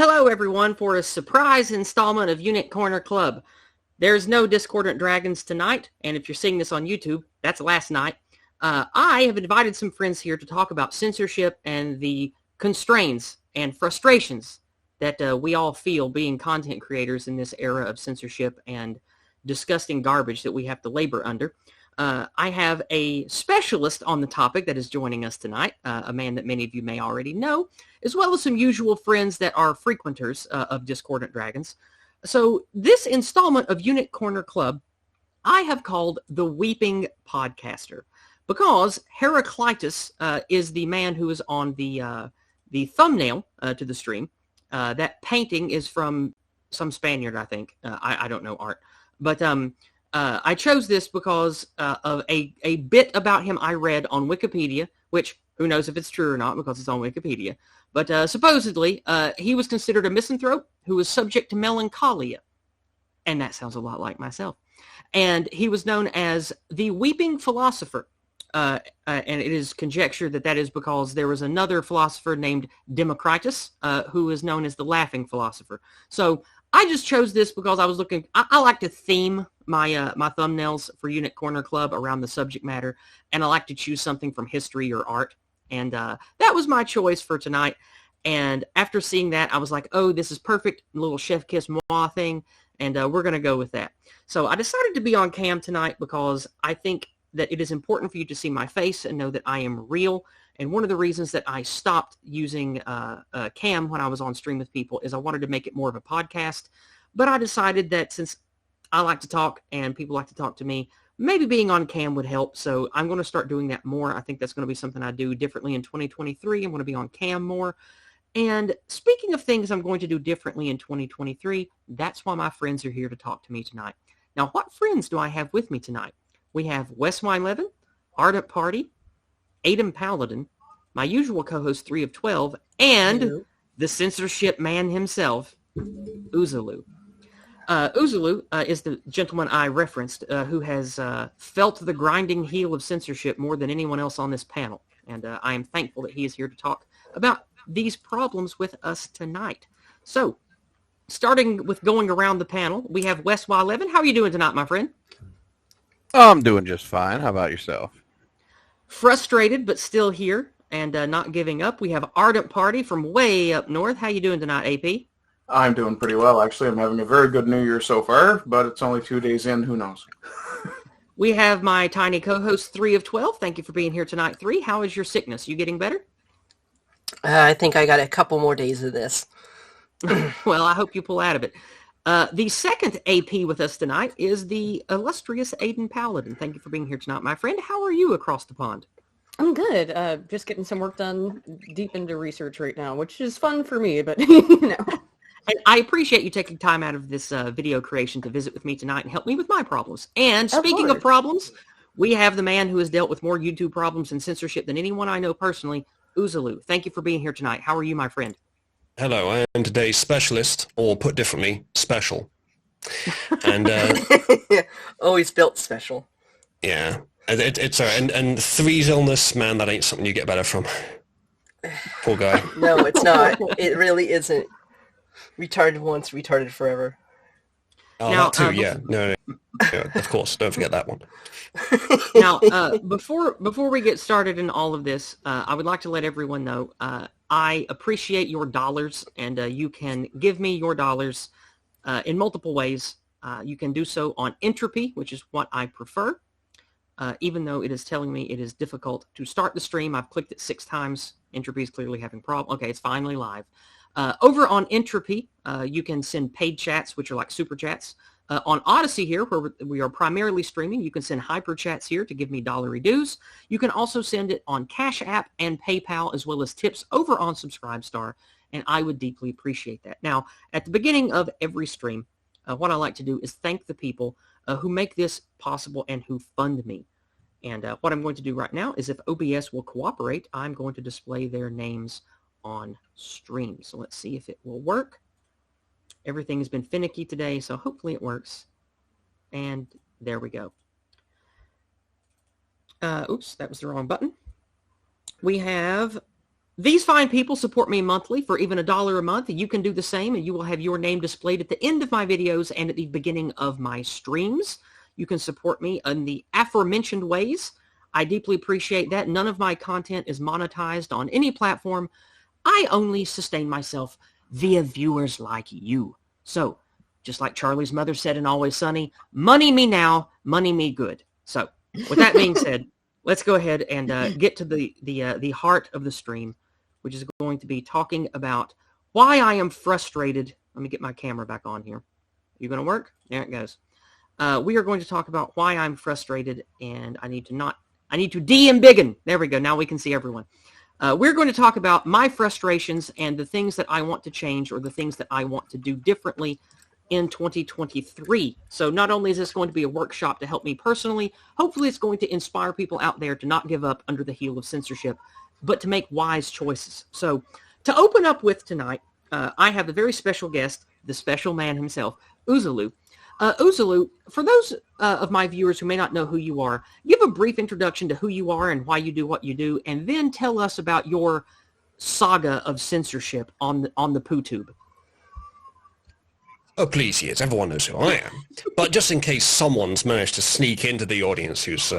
Hello, everyone, for a surprise installment of Eunuch Corner Club. There's no Discordant Dragons tonight, and if you're seeing this on YouTube, that's last night. I have invited some friends here to talk about censorship and the constraints and frustrations that we all feel being content creators in this era of censorship and disgusting garbage that we have to labor under. I have a specialist on the topic that is joining us tonight, a man that many of you may already know, as well as some usual friends that are frequenters of Discordant Dragons. So this installment of Eunuch Corner Club, I have called The Weeping Podcaster, because Heraclitus is the man who is on the thumbnail to the stream. That painting is from some Spaniard, I think. I don't know art. But I chose this because of a bit about him I read on Wikipedia, which who knows if it's true or not because it's on Wikipedia. But supposedly, he was considered a misanthrope who was subject to melancholia. And that sounds a lot like myself. And he was known as the Weeping Philosopher. And it is conjectured that that is because there was another philosopher named Democritus, who is known as the Laughing Philosopher. So I just chose this because I was looking, I like to theme my my thumbnails for Eunuch Corner Club around the subject matter, and I like to choose something from history or art. And that was my choice for tonight. And after seeing that, I was like, oh, this is perfect, little chef kiss moi thing, and we're going to go with that. So I decided to be on cam tonight because I think that it is important for you to see my face and know that I am real. And one of the reasons that I stopped using cam when I was on stream with people is I wanted to make it more of a podcast. But I decided that since I like to talk and people like to talk to me, maybe being on cam would help. So I'm going to start doing that more. I think that's going to be something I do differently in 2023. I'm going to be on cam more. And speaking of things I'm going to do differently in 2023, that's why my friends are here to talk to me tonight. Now, what friends do I have with me tonight? We have Wes Y11, Ardent Party, Aiden Paladin, my usual co-host 3 of 12, and the censorship man himself, Uzulu. Uzulu is the gentleman I referenced who has felt the grinding heel of censorship more than anyone else on this panel. And I am thankful that he is here to talk about these problems with us tonight. So, starting with going around the panel, we have Wes Y11. How are you doing tonight, my friend? I'm doing just fine. How about yourself? Frustrated, but still here and not giving up. We have Ardent Party from way up north. How you doing tonight, AP? I'm doing pretty well, actually. I'm having a very good New Year so far, but it's only 2 days in. Who knows? We have my tiny co-host 3 of 12. Thank you for being here tonight, 3. How is your sickness? You getting better? I think I got a couple more days of this. Well, I hope you pull out of it. The second AP with us tonight is the illustrious Aiden Paladin. Thank you for being here tonight, my friend. How are you across the pond? I'm good. Just getting some work done deep into research right now, which is fun for me, but, you know. And I appreciate you taking time out of this video creation to visit with me tonight and help me with my problems. And speaking of problems, we have the man who has dealt with more YouTube problems and censorship than anyone I know personally, Uzulu. Thank you for being here tonight. How are you, my friend? Hello, I am today's specialist, or put differently, special. And always built special. Yeah, it's and 3's illness, man, that ain't something you get better from. Poor guy. No, it's not. It really isn't. Retarded once, retarded forever. Oh, Now, that too, yeah. No, of course, don't forget that one. Now, before we get started in all of this, I would like to let everyone know I appreciate your dollars, and you can give me your dollars in multiple ways. You can do so on Entropy, which is what I prefer, even though it is telling me it is difficult to start the stream. I've clicked it 6 times. Entropy is clearly having problems. Okay, it's finally live. Over on Entropy, you can send paid chats, which are like super chats. On Odyssey here, where we are primarily streaming, you can send hyper chats here to give me dollary dues. You can also send it on Cash App and PayPal, as well as tips over on Subscribestar, and I would deeply appreciate that. Now, at the beginning of every stream, what I like to do is thank the people who make this possible and who fund me. And what I'm going to do right now is, if OBS will cooperate, I'm going to display their names on stream. So let's see if it will work. Everything has been finicky today, so hopefully it works. And there we go. Oops, that was the wrong button. We have These fine people support me monthly for even $1 a month. You can do the same, and you will have your name displayed at the end of my videos and at the beginning of my streams. You can support me in the aforementioned ways. I deeply appreciate that. None of my content is monetized on any platform. I only sustain myself via viewers like you. So, just like Charlie's mother said in Always Sunny, money me now, money me good. So, with that being said, let's go ahead and get to the heart of the stream, which is going to be talking about why I am frustrated. Let me get my camera back on here. You going to work? There it goes. We are going to talk about why I'm frustrated, and I need to de-embiggen. There we go. Now we can see everyone. We're going to talk about my frustrations and the things that I want to change or the things that I want to do differently in 2023. So not only is this going to be a workshop to help me personally, hopefully it's going to inspire people out there to not give up under the heel of censorship, but to make wise choices. So to open up with tonight, I have a very special guest, the special man himself, Uzulu. Uzulu, for those of my viewers who may not know who you are, give a brief introduction to who you are and why you do what you do, and then tell us about your saga of censorship on the PooTube. Oh, please, yes, everyone knows who I am. But just in case someone's managed to sneak into the audience who's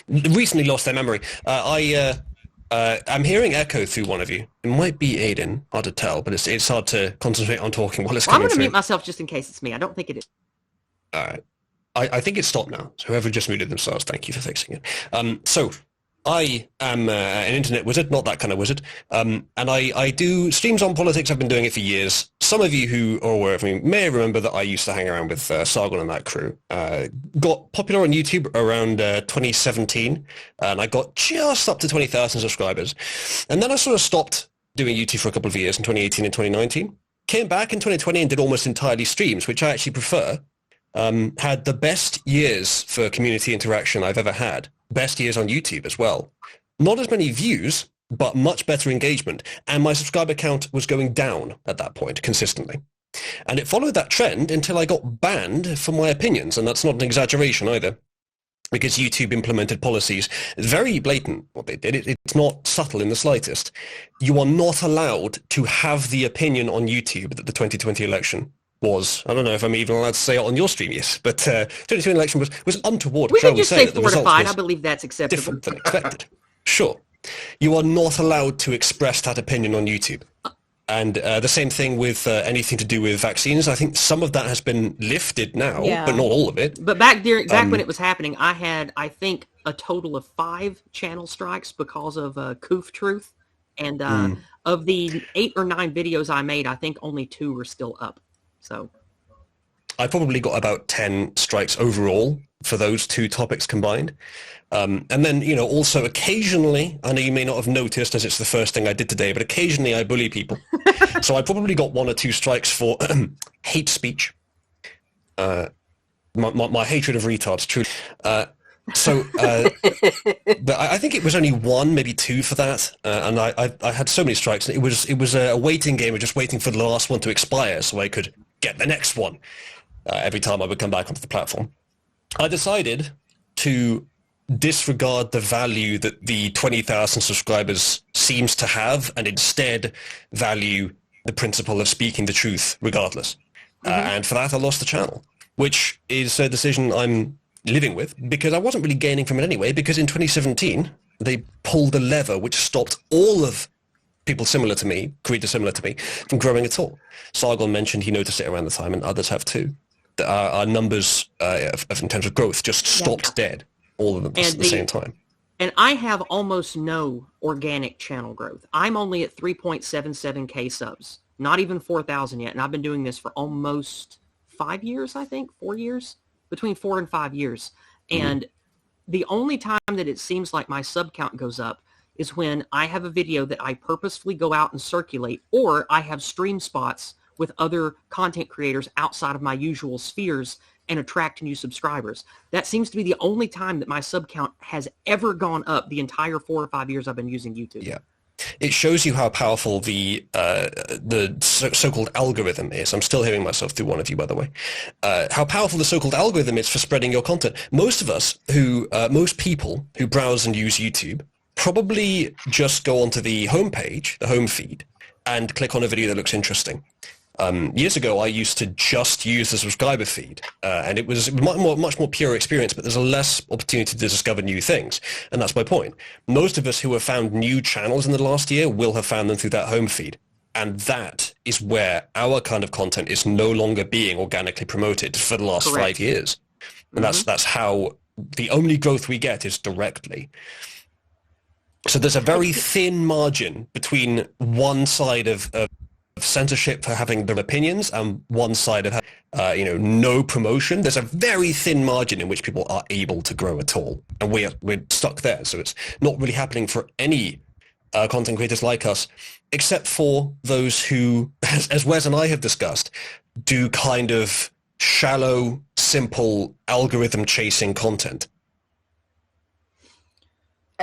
recently lost their memory, I'm hearing echo through one of you. It might be Aiden, hard to tell, but it's hard to concentrate on talking while it's coming I'm going to through. mute myself just in case it's me. I don't think it is. All right. I think it's stopped now. So whoever just muted themselves, thank you for fixing it. So I am an internet wizard, not that kind of wizard, and I do streams on politics. I've been doing it for years. Some of you who are aware of me may remember that I used to hang around with Sargon and that crew. Got popular on YouTube around 2017, and I got just up to 20,000 subscribers. And then I sort of stopped doing YouTube for a couple of years in 2018 and 2019. Came back in 2020 and did almost entirely streams, which I actually prefer. Had the best years for community interaction I've ever had. Best years on YouTube as well. Not as many views, but much better engagement. And my subscriber count was going down at that point consistently. And it followed that trend until I got banned for my opinions. And that's not an exaggeration either, because YouTube implemented policies. Very blatant what they did. It's not subtle in the slightest. You are not allowed to have the opinion on YouTube that the 2020 election was. I don't know if I'm even allowed to say it on your stream, yes, but 2020 election was untoward. We can just say fortified. I believe that's acceptable. Different than expected. Sure. You are not allowed to express that opinion on YouTube. And the same thing with anything to do with vaccines. I think some of that has been lifted now, but not all of it. But back when it was happening, I had, I think, a total of 5 channel strikes because of Coof Truth. And of the 8 or 9 videos I made, I think only 2 were still up. So I probably got about 10 strikes overall for those 2 topics combined. And then, also occasionally, I know you may not have noticed as it's the first thing I did today, but occasionally I bully people. So I probably got 1 or 2 strikes for hate speech. My hatred of retards, truly. But I think it was only 1, maybe 2 for that, and I had so many strikes. It was a waiting game of just waiting for the last one to expire so I could get the next one every time I would come back onto the platform. I decided to disregard the value that the 20,000 subscribers seems to have and instead value the principle of speaking the truth regardless. And for that I lost the channel, which is a decision I'm living with because I wasn't really gaining from it anyway, because in 2017 they pulled the lever which stopped all of people similar to me, creators similar to me, from growing at all. Sargon mentioned he noticed it around the time, and others have too. Our numbers in terms of growth just stopped dead, all of them at the same time. And I have almost no organic channel growth. I'm only at 3.77K subs, not even 4,000 yet, and I've been doing this for almost 5 years, I think, 4 years, between 4 and 5 years. And the only time that it seems like my sub count goes up is when I have a video that I purposefully go out and circulate, or I have stream spots with other content creators outside of my usual spheres and attract new subscribers. That seems to be the only time that my sub count has ever gone up the entire 4 or 5 years I've been using YouTube. Yeah. It shows you how powerful the so-called algorithm is. I'm still hearing myself through one of you, by the way. How powerful the so-called algorithm is for spreading your content. Most people who browse and use YouTube probably just go onto the homepage, the home feed, and click on a video that looks interesting. Years ago, I used to just use the subscriber feed, and it was much more pure experience, but there's a less opportunity to discover new things. And that's my point. Most of us who have found new channels in the last year will have found them through that home feed. And that is where our kind of content is no longer being organically promoted for the last Correct. 5 years. And that's how the only growth we get is directly. So there's a very thin margin between one side of censorship for having their opinions and one side of no promotion. There's a very thin margin in which people are able to grow at all, and we're stuck there. So it's not really happening for any content creators like us, except for those who, as Wes and I have discussed, do kind of shallow, simple algorithm chasing content.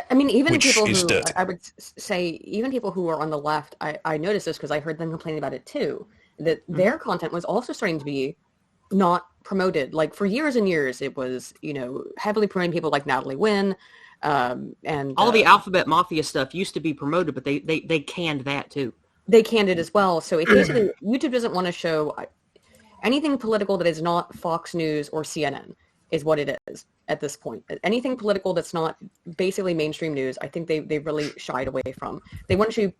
I mean, even Which people is who, dirty. I would say, even people who are on the left, I noticed this because I heard them complaining about it too, that their content was also starting to be not promoted. Like for years and years, it was, heavily promoting people like Natalie Wynn, and All the Alphabet Mafia stuff used to be promoted, but they canned that too. they canned it as well. So it basically, YouTube doesn't want to show anything political that is not Fox News or CNN is what it is at this point. Anything political that's not basically mainstream news, I think they really shied away from. They want to,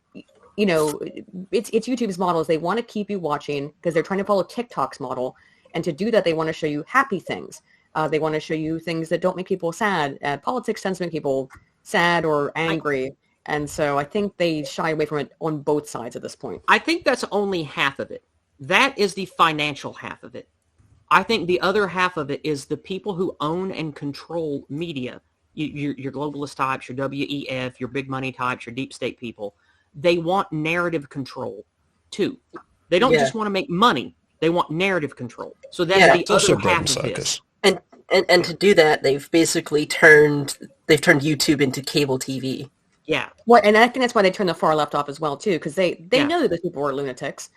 it's YouTube's model is they want to keep you watching because they're trying to follow TikTok's model. And to do that, they want to show you happy things. They want to show you things that don't make people sad. Politics tends to make people sad or angry. And so I think they shy away from it on both sides at this point. I think that's only half of it. That is the financial half of it. I think the other half of it is the people who own and control media, your globalist types, your WEF, your big money types, your deep state people. They want narrative control too. They don't just want to make money. They want narrative control. So that's the also other bread half and of circus. this. And to do that, they've basically turned YouTube into cable TV. Yeah. Well, and I think that's why they turn the far left off as well too, because they know that those people are lunatics,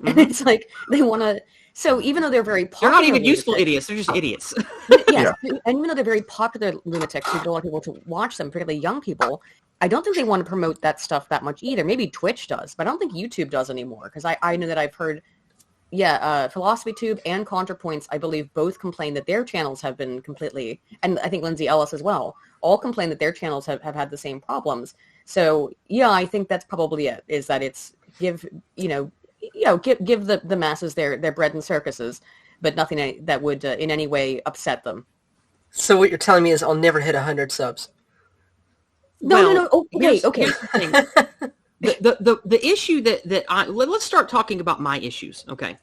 and it's like they want to. So even though they're very popular, They're not even useful idiots. They're just idiots. Yes, and even though they're very popular lunatics who get a lot of people to watch them, particularly young people, I don't think they want to promote that stuff that much either. Maybe Twitch does, but I don't think YouTube does anymore, because I know that I've heard, PhilosophyTube and ContraPoints, I believe, both complain that their channels have been completely, and I think Lindsay Ellis as well, all complain that their channels have had the same problems. So, yeah, I think that's probably it, is that it's give the masses their bread and circuses, but nothing that would in any way upset them. So what you're telling me is I'll never hit 100 subs. No. Okay. Here's the thing. The issue let's start talking about my issues. Okay.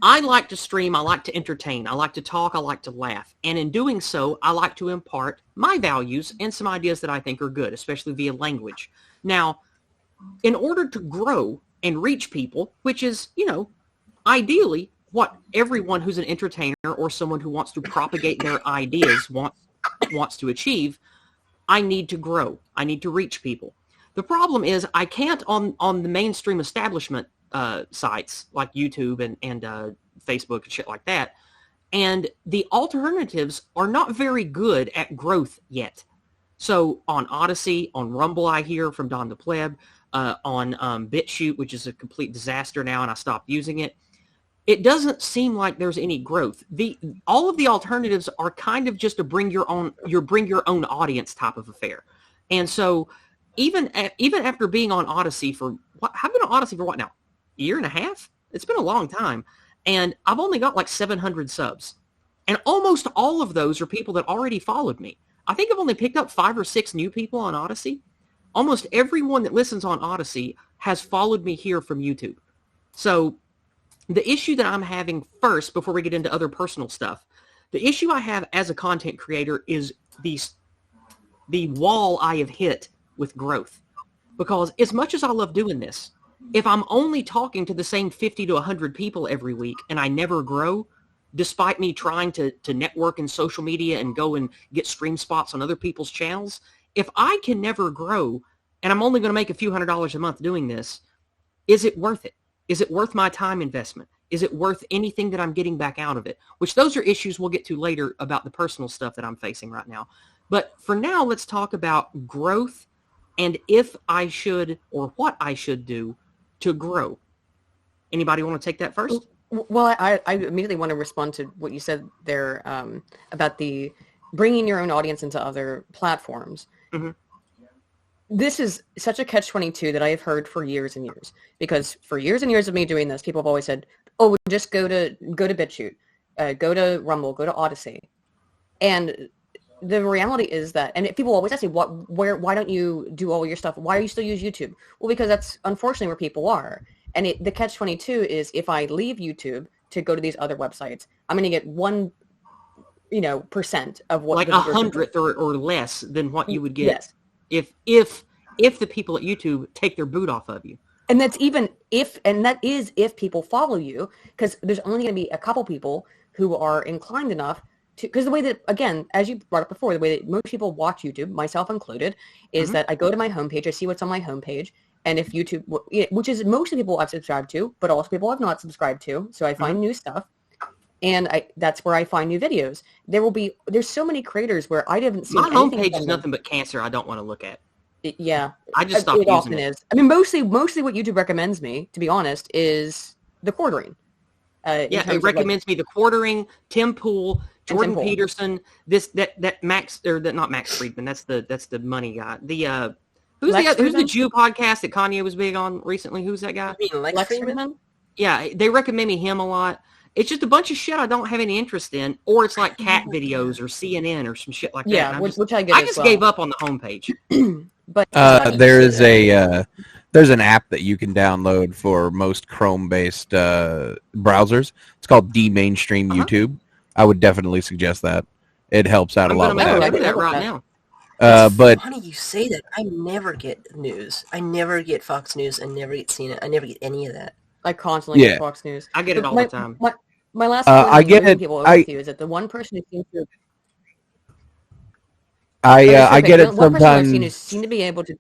I like to stream. I like to entertain. I like to talk. I like to laugh. And in doing so, I like to impart my values and some ideas that I think are good, especially via language. Now, in order to grow and reach people, which is, ideally what everyone who's an entertainer or someone who wants to propagate their ideas wants to achieve, I need to grow. I need to reach people. The problem is I can't on the mainstream establishment sites like YouTube and Facebook and shit like that. And the alternatives are not very good at growth yet. So on Odyssey, on Rumble, I hear from Don the Pleb, on BitChute, which is a complete disaster now, and I stopped using it. It doesn't seem like there's any growth. All of the alternatives are kind of just a bring your own audience type of affair. And so even after being on Odyssey I've been on Odyssey for what now? A year and a half? It's been a long time. And I've only got like 700 subs. And almost all of those are people that already followed me. I think I've only picked up 5 or 6 new people on Odyssey. Almost everyone that listens on Odyssey has followed me here from YouTube. So the issue that I'm having first, before we get into other personal stuff, the issue I have as a content creator is the wall I have hit with growth. Because as much as I love doing this, if I'm only talking to the same 50 to 100 people every week and I never grow, despite me trying to network in social media and go and get stream spots on other people's channels, if I can never grow and I'm only going to make a few $100s a month doing this, is it worth it? Is it worth my time investment? Is it worth anything that I'm getting back out of it? Which those are issues we'll get to later about the personal stuff that I'm facing right now. But for now, let's talk about growth and if I should or what I should do to grow. Anybody want to take that first? Well, I immediately want to respond to what you said there about the bringing your own audience into other platforms. Mm-hmm. This is such a catch-22 that I have heard for years and years. Because for years and years of me doing this, people have always said, "Oh, just go to BitChute, go to Rumble, go to Odyssey," and the reality is that, and people always ask me, why don't you do all your stuff? Why do you still use YouTube? Well, because that's unfortunately where people are. And the catch-22 is if I leave YouTube to go to these other websites, I'm going to get 1%, of what like 100th or less than what you would get if the people at YouTube take their boot off of you. And that's even if people follow you, because there's only going to be a couple people who are inclined enough to, because the way that, again, as you brought up before, the way that most people watch YouTube, myself included, is that I go to my homepage, I see what's on my homepage. And if YouTube, which is most of the people I've subscribed to, but also people I've not subscribed to, so I find new stuff, and that's where I find new videos. There's so many creators where I haven't seen. My homepage is nothing but cancer. I don't want to look at. I just stopped using often is. I mean, mostly what YouTube recommends me, to be honest, is the quartering. It recommends me the quartering, Tim Pool, Jordan Peterson, not Max Friedman. That's the money guy. Who's the Jew podcast that Kanye was big on recently? Who's that guy? You mean Lex Friedman? Yeah, they recommend me him a lot. It's just a bunch of shit I don't have any interest in, or it's like cat videos or CNN or some shit like that. Yeah, which I get. I just gave up on the homepage. But there's an app that you can download for most Chrome-based browsers. It's called Mainstream YouTube. I would definitely suggest that. It helps out a lot. I do that right now. But funny you say that. I never get news. I never get Fox News. I never get CNN. I never get any of that. I constantly get Fox News. I get it all the time. My last point I get it. People with you is that the one person who seems to I get it one person I've seen who sometimes. seem to be able to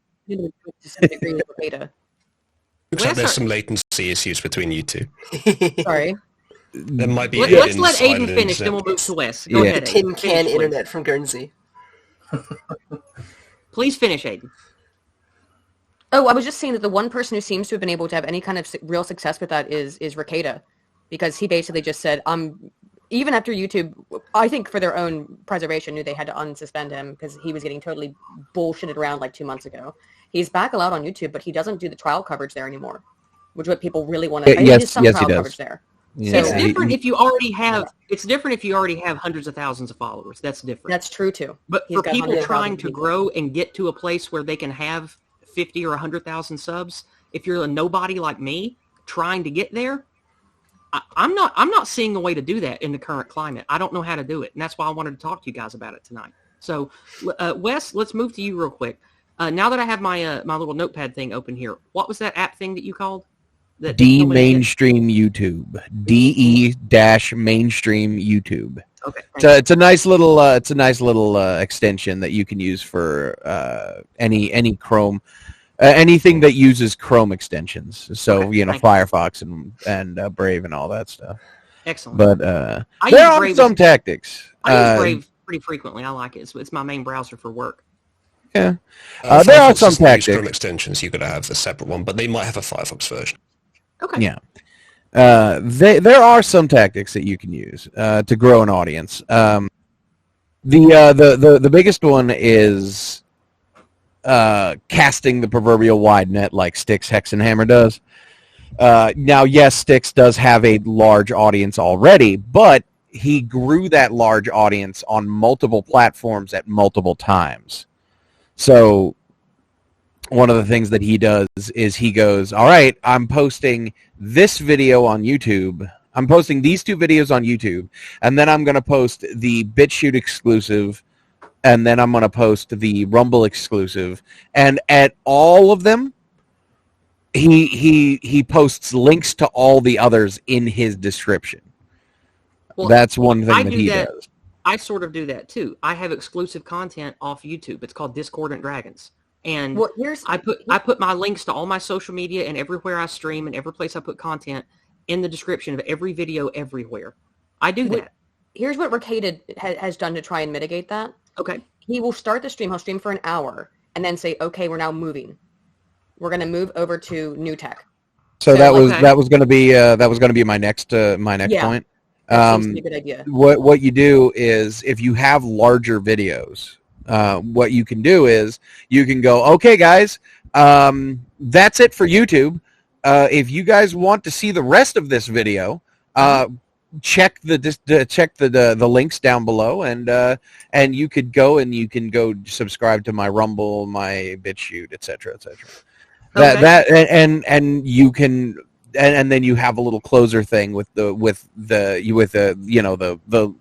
some degree with data. Looks like there's some latency issues between you two. Sorry. There might be. Let's let Aiden finish, then we'll move to Wes. Go ahead, Aiden. Tin can Finish, internet from Guernsey. Please finish, Aiden. Oh, I was just saying that the one person who seems to have been able to have any kind of real success with that is Ricada, because he basically just said, even after YouTube, I think for their own preservation, knew they had to unsuspend him because he was getting totally bullshitted around like 2 months ago. He's back allowed on YouTube, but he doesn't do the trial coverage there anymore, which is what people really want to. Yes, some yes, trial he does. coverage there. Yeah. So, It's different if you already have. It's different if you already have hundreds of thousands of followers. That's different. That's true too. But He's for got people 100,000 trying to people. grow and get to a place where they can have 50 or 100,000 subs, if you're a nobody like me trying to get there, I'm not seeing a way to do that in the current climate. I don't know how to do it, and that's why I wanted to talk to you guys about it tonight. So, Wes, let's move to you real quick. Now that I have my my little notepad thing open here, what was that app thing that you called? That Mainstream YouTube. Mainstream YouTube. Okay. It's a nice little extension that you can use for any Chrome, anything that uses Chrome extensions. So Firefox and Brave and all that stuff. Excellent. But there are some tactics. I use Brave pretty frequently. I like it. It's my main browser for work. Yeah. There are some tactics. Chrome extensions, you could have a separate one, but they might have a Firefox version. Okay. Yeah. There are some tactics that you can use to grow an audience. The biggest one is casting the proverbial wide net like Styx Hexenhammer does. Now, yes, Styx does have a large audience already, but he grew that large audience on multiple platforms at multiple times. So one of the things that he does is he goes, all right, I'm posting this video on YouTube. I'm posting these 2 videos on YouTube, and then I'm going to post the BitChute exclusive, and then I'm going to post the Rumble exclusive. And at all of them, he posts links to all the others in his description. Well, that's one thing that he does. I sort of do that too. I have exclusive content off YouTube. It's called Discordant Dragons. And I put my links to all my social media and everywhere I stream and every place I put content in the description of every video everywhere. I do that. Here's what Ricada has done to try and mitigate that. Okay. He will start the stream. He'll stream for an hour. and then say, okay, we're now moving. We're going to move over to new tech. So that was going to be my next Yeah. point. That seems to be a good idea. What you do is, if you have larger videos, what you can do is you can go, okay, guys, that's it for YouTube. If you guys want to see the rest of this video, check the links down below, and you could go and you can go subscribe to my Rumble, my BitChute, etc., etc. Okay. And you can. And then you have a little closer thing with the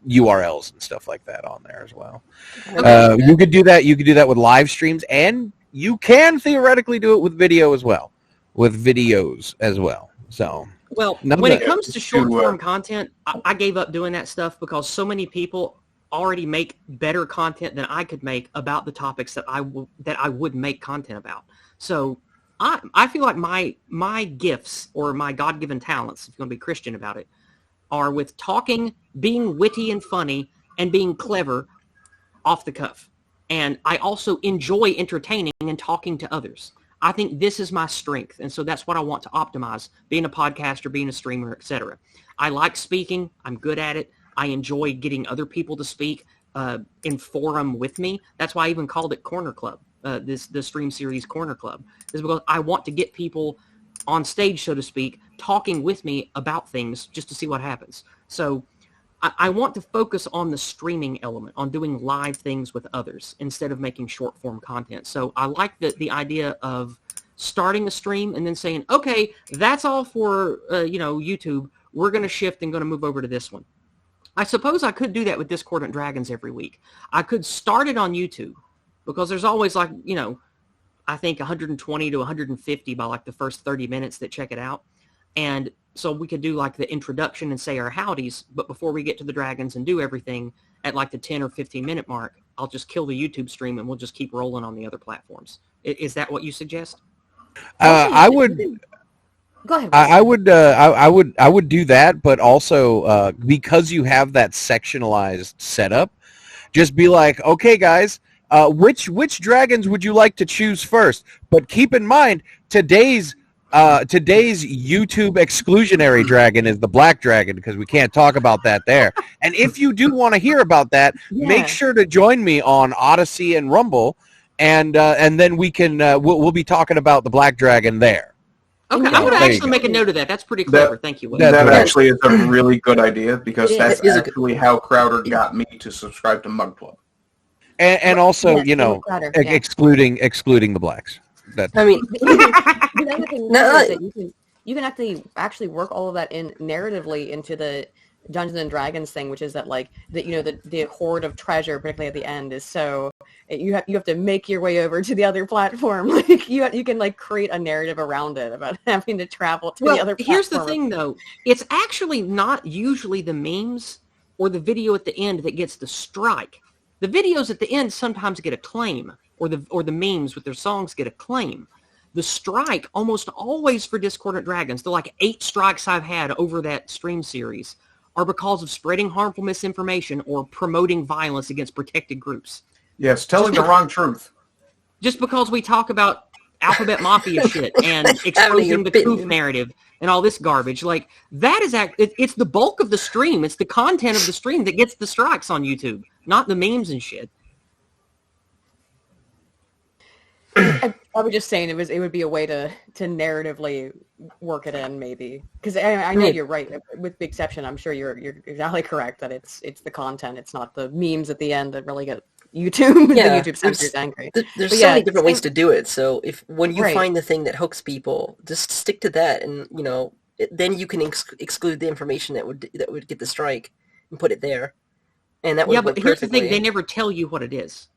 URLs and stuff like that on there as well. Okay. You could do that. You could do that with live streams, and you can theoretically do it with video as well, with videos as well. So, well, when it comes to short form content, I gave up doing that stuff because so many people already make better content than I could make about the topics that I would make content about. So I feel like my gifts, or my God-given talents, if you're going to be Christian about it, are with talking, being witty and funny, and being clever off the cuff. And I also enjoy entertaining and talking to others. I think this is my strength, and so that's what I want to optimize, being a podcaster, being a streamer, etc. I like speaking. I'm good at it. I enjoy getting other people to speak in forum with me. That's why I even called it Corner Club. The stream series Corner Club is because I want to get people on stage, so to speak, talking with me about things just to see what happens. So I want to focus on the streaming element, on doing live things with others instead of making short form content. So I like the idea of starting a stream and then saying, okay, that's all for YouTube. We're going to shift and going to move over to this one. I suppose I could do that with Discordant Dragons every week. I could start it on YouTube, because there's always I think 120 to 150 by like the first 30 minutes that check it out. And so we could do like the introduction and say our howdies, but before we get to the dragons and do everything at like the 10 or 15 minute mark, I'll just kill the YouTube stream and we'll just keep rolling on the other platforms. Is that what you suggest? I would. Go ahead. I would do that, but also because you have that sectionalized setup, just be like, okay, guys. Which dragons would you like to choose first? But keep in mind, today's YouTube exclusionary dragon is the black dragon, because we can't talk about that there. And if you do want to hear about that, make sure to join me on Odyssey and Rumble, and then we can we'll be talking about the black dragon there. Okay, I'm going to actually make a note of that. That's pretty clever. Thank you, Will. That actually is a really good idea, because that's actually how Crowder got me to subscribe to Mug Club. And also, excluding the blacks. I mean, the other thing is that you can actually work all of that in narratively into the Dungeons and Dragons thing, which is that the hoard of treasure, particularly at the end, is so you have to make your way over to the other platform. Like you can create a narrative around it about having to travel to the other platform. Here's the thing, though. It's actually not usually the memes or the video at the end that gets the strike. The videos at the end sometimes get a claim, or the memes with their songs get a claim. The strike almost always for Discordant Dragons, the 8 strikes I've had over that stream series, are because of spreading harmful misinformation or promoting violence against protected groups. Yes, telling the wrong truth. Just because we talk about Alphabet Mafia shit and exposing the truth narrative and all this garbage, that is it's the bulk of the stream. It's the content of the stream that gets the strikes on YouTube, not the memes and shit. I was just saying it would be a way to narratively work it in, maybe, because I know you're right. With the exception, I'm sure you're exactly correct that it's the content, it's not the memes at the end that really get YouTube. Yeah, the YouTube censors angry. There's so many different ways to do it. So when you find the thing that hooks people, just stick to that, and then you can exclude the information that would get the strike and put it there, and that would work but here's perfectly. the thing: they never tell you what it is.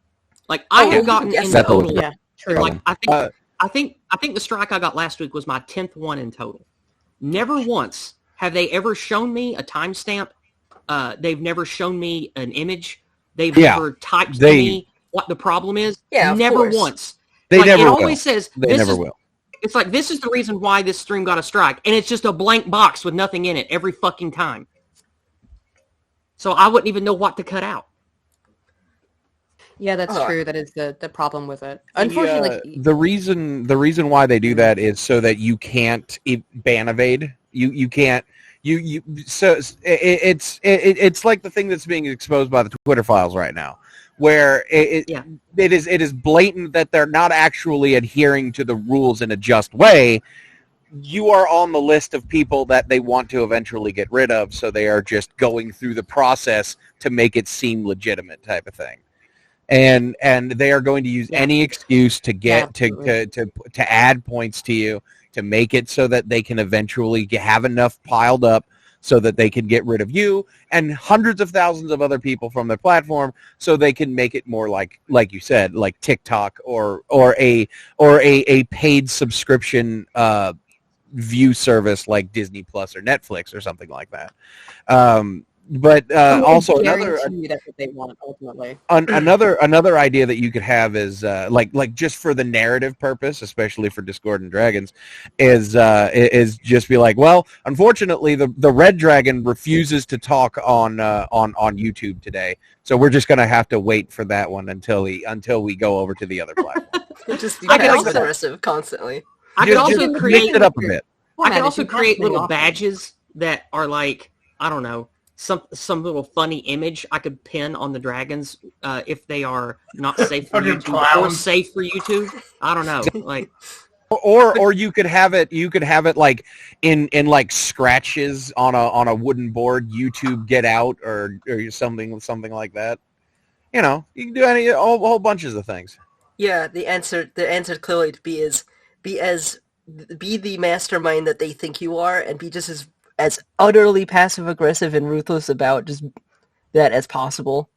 I have gotten in total. Yeah. True. I think the strike I got last week was my 10th one in total. Never once have they ever shown me a timestamp. They've never shown me an image. They've never typed to me what the problem is. Yeah, never once. They never it will. always says they never will. It's this is the reason why this stream got a strike, and it's just a blank box with nothing in it every fucking time. So I wouldn't even know what to cut out. Yeah, that's true. That is the problem with it. Unfortunately, the reason why they do that is so that you can't ban evade. You can't. So it's like the thing that's being exposed by the Twitter files right now, where it is blatant that they're not actually adhering to the rules in a just way. You are on the list of people that they want to eventually get rid of, so they are just going through the process to make it seem legitimate, type of thing. And they are going to use any excuse to get to add points to you, to make it so that they can eventually have enough piled up so that they can get rid of you and hundreds of thousands of other people from their platform, so they can make it more like you said, like TikTok or a paid subscription view service like Disney Plus or Netflix or something like that. But also another that's what they want ultimately. Another idea that you could have is like just for the narrative purpose, especially for Discord and Dragons, is just be like, well, unfortunately the Red Dragon refuses to talk on YouTube today, so we're just gonna have to wait for that one until we go over to the other platform. Just be aggressive constantly. I could also create it up a bit. I could also create little badges that are like, I don't know, some little funny image I could pin on the dragons if they are not safe for YouTube or safe for YouTube. I don't know, like, or you could have it like in like scratches on a wooden board. YouTube get out or something like that. You know, you can do a whole bunches of things. Yeah, the answer clearly to be the mastermind that they think you are, and be just as utterly passive aggressive and ruthless about just that as possible.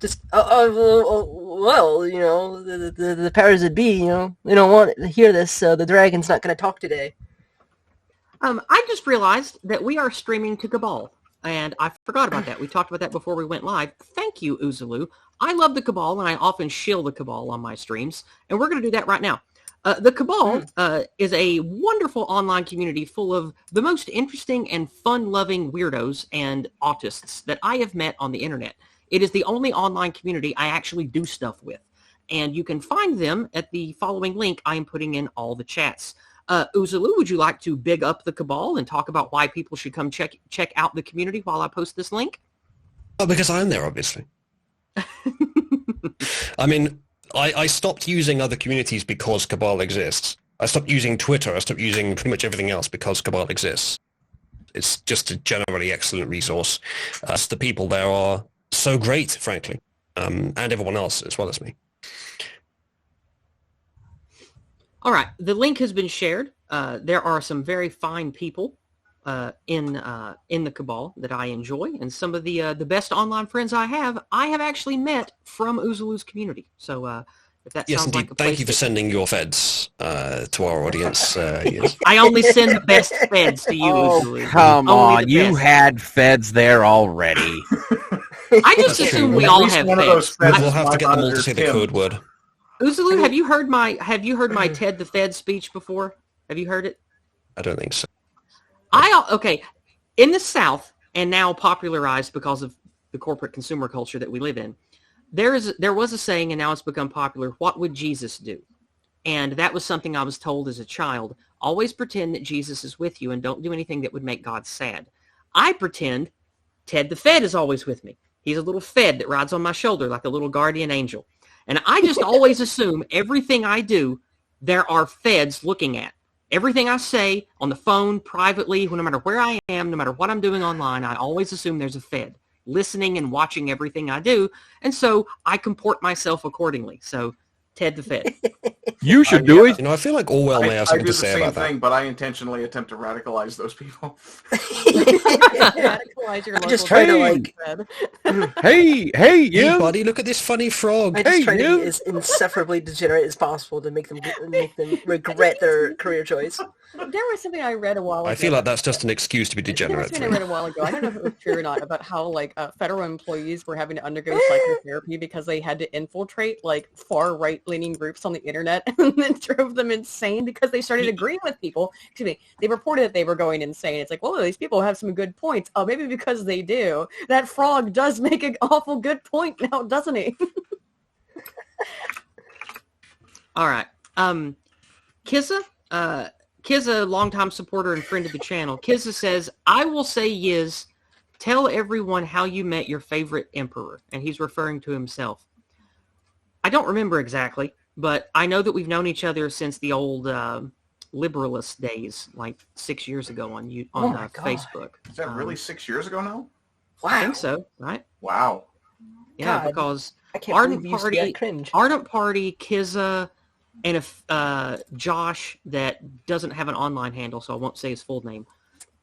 Just well, you know, the powers that be, you know, they don't want to hear this, so the dragon's not going to talk today. I just realized that we are streaming to Cabal, and I forgot about that. We talked about that before we went live. Thank you, Uzulu. I love the Cabal, and I often shill the Cabal on my streams, and we're going to do that right now. The Cabal is a wonderful online community full of the most interesting and fun-loving weirdos and autists that I have met on the internet. It is the only online community I actually do stuff with, and you can find them at the following link I am putting in all the chats. Uzulu, would you like to big up the Cabal and talk about why people should come check out the community while I post this link? Oh, because I'm there, obviously. I mean, I stopped using other communities because Cabal exists. I stopped using Twitter. I stopped using pretty much everything else because Cabal exists. It's just a generally excellent resource. The people there are so great, frankly, and everyone else as well as me. All right, the link has been shared. There are some very fine people in the Cabal that I enjoy, and some of the best online friends I have actually met from Uzulu's community. So if that yes, sounds indeed. like a Thank you for sending your feds to our audience. Yes. I only send the best feds to you, Uzulu. Come on, you had feds there already. I just assume we all have feds. We'll have to get them all to say the code word. Uzulu, have you heard my Ted the Fed speech before? Have you heard it? I don't think so. Okay, in the South, and now popularized because of the corporate consumer culture that we live in, there was a saying, and now it's become popular, what would Jesus do? And that was something I was told as a child. Always pretend that Jesus is with you and don't do anything that would make God sad. I pretend Ted the Fed is always with me. He's a little Fed that rides on my shoulder like a little guardian angel. And I just always assume everything I do, there are feds looking at. Everything I say on the phone, privately, no matter where I am, no matter what I'm doing online, I always assume there's a Fed listening and watching everything I do. And so I comport myself accordingly. So Ted the Fed. You should do it. You know, I feel like Orwell may have something to say about that. I do the same thing, but I intentionally attempt to radicalize those people. Radicalize your local just try to like. Hey, Hey, buddy, look at this funny frog. I just try to be as insufferably degenerate as possible to make them regret their career choice. There was something I read a while ago. I feel like that's just an excuse to be degenerate. There was something I read a while ago. I don't know if it was true or not, about how like federal employees were having to undergo psychotherapy because they had to infiltrate like far right-leaning groups on the internet, and then drove them insane because they started agreeing with people. Excuse me. They reported that they were going insane. It's like, well, these people have some good points. Oh, maybe because they do. That frog does make an awful good point now, doesn't he? All right. Kizza, longtime supporter and friend of the channel. Kizza says, I will say, Yizz, tell everyone how you met your favorite emperor. And he's referring to himself. I don't remember exactly, but I know that we've known each other since the old liberalist days, like 6 years ago on Facebook. Is that really 6 years ago now? Wow. I think so, right? Wow. Yeah, God, because I can't Ardent believe you used to be that cringe. Party, Kizza, and if Josh, that doesn't have an online handle, so I won't say his full name,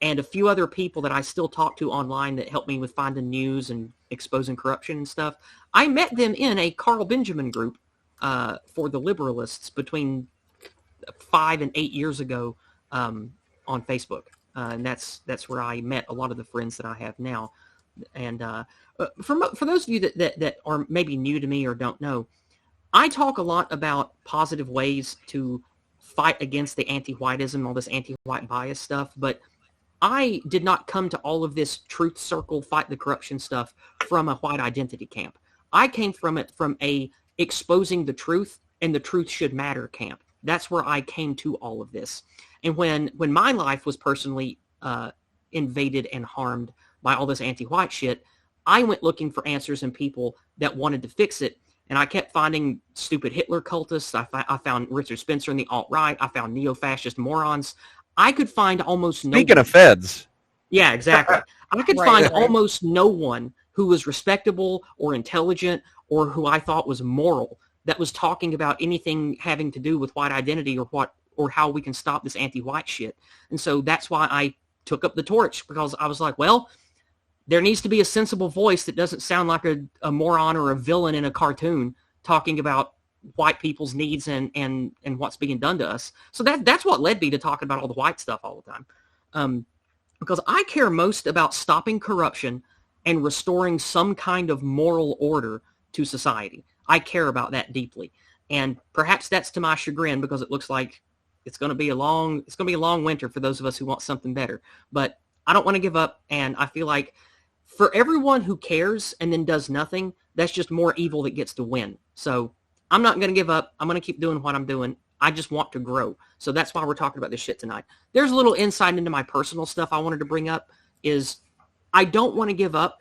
and a few other people that I still talk to online that help me with finding news and exposing corruption and stuff. I met them in a Carl Benjamin group for the liberalists between 5 and 8 years ago on Facebook. And that's where I met a lot of the friends that I have now. And for those of you that are maybe new to me or don't know, I talk a lot about positive ways to fight against the anti-whiteism, all this anti-white bias stuff, but I did not come to all of this truth circle, fight the corruption stuff from a white identity camp. I came from it from a exposing the truth and the truth should matter camp. That's where I came to all of this. And when my life was personally invaded and harmed by all this anti-white shit, I went looking for answers in people that wanted to fix it. And I kept finding stupid Hitler cultists. I found Richard Spencer in the alt-right. I found neo-fascist morons. I could find almost no one. Speaking of feds. Yeah, exactly. I could find almost no one who was respectable or intelligent or who I thought was moral that was talking about anything having to do with white identity or how we can stop this anti-white shit. And so that's why I took up the torch, because I was like, well, there needs to be a sensible voice that doesn't sound like a moron or a villain in a cartoon talking about white people's needs and what's being done to us. So that's what led me to talking about all the white stuff all the time. Because I care most about stopping corruption and restoring some kind of moral order to society. I care about that deeply. And perhaps that's to my chagrin, because it looks like it's going to be a long winter for those of us who want something better. But I don't want to give up, and I feel like for everyone who cares and then does nothing, that's just more evil that gets to win. So I'm not going to give up. I'm going to keep doing what I'm doing. I just want to grow. So that's why we're talking about this shit tonight. There's a little insight into my personal stuff I wanted to bring up is I don't want to give up,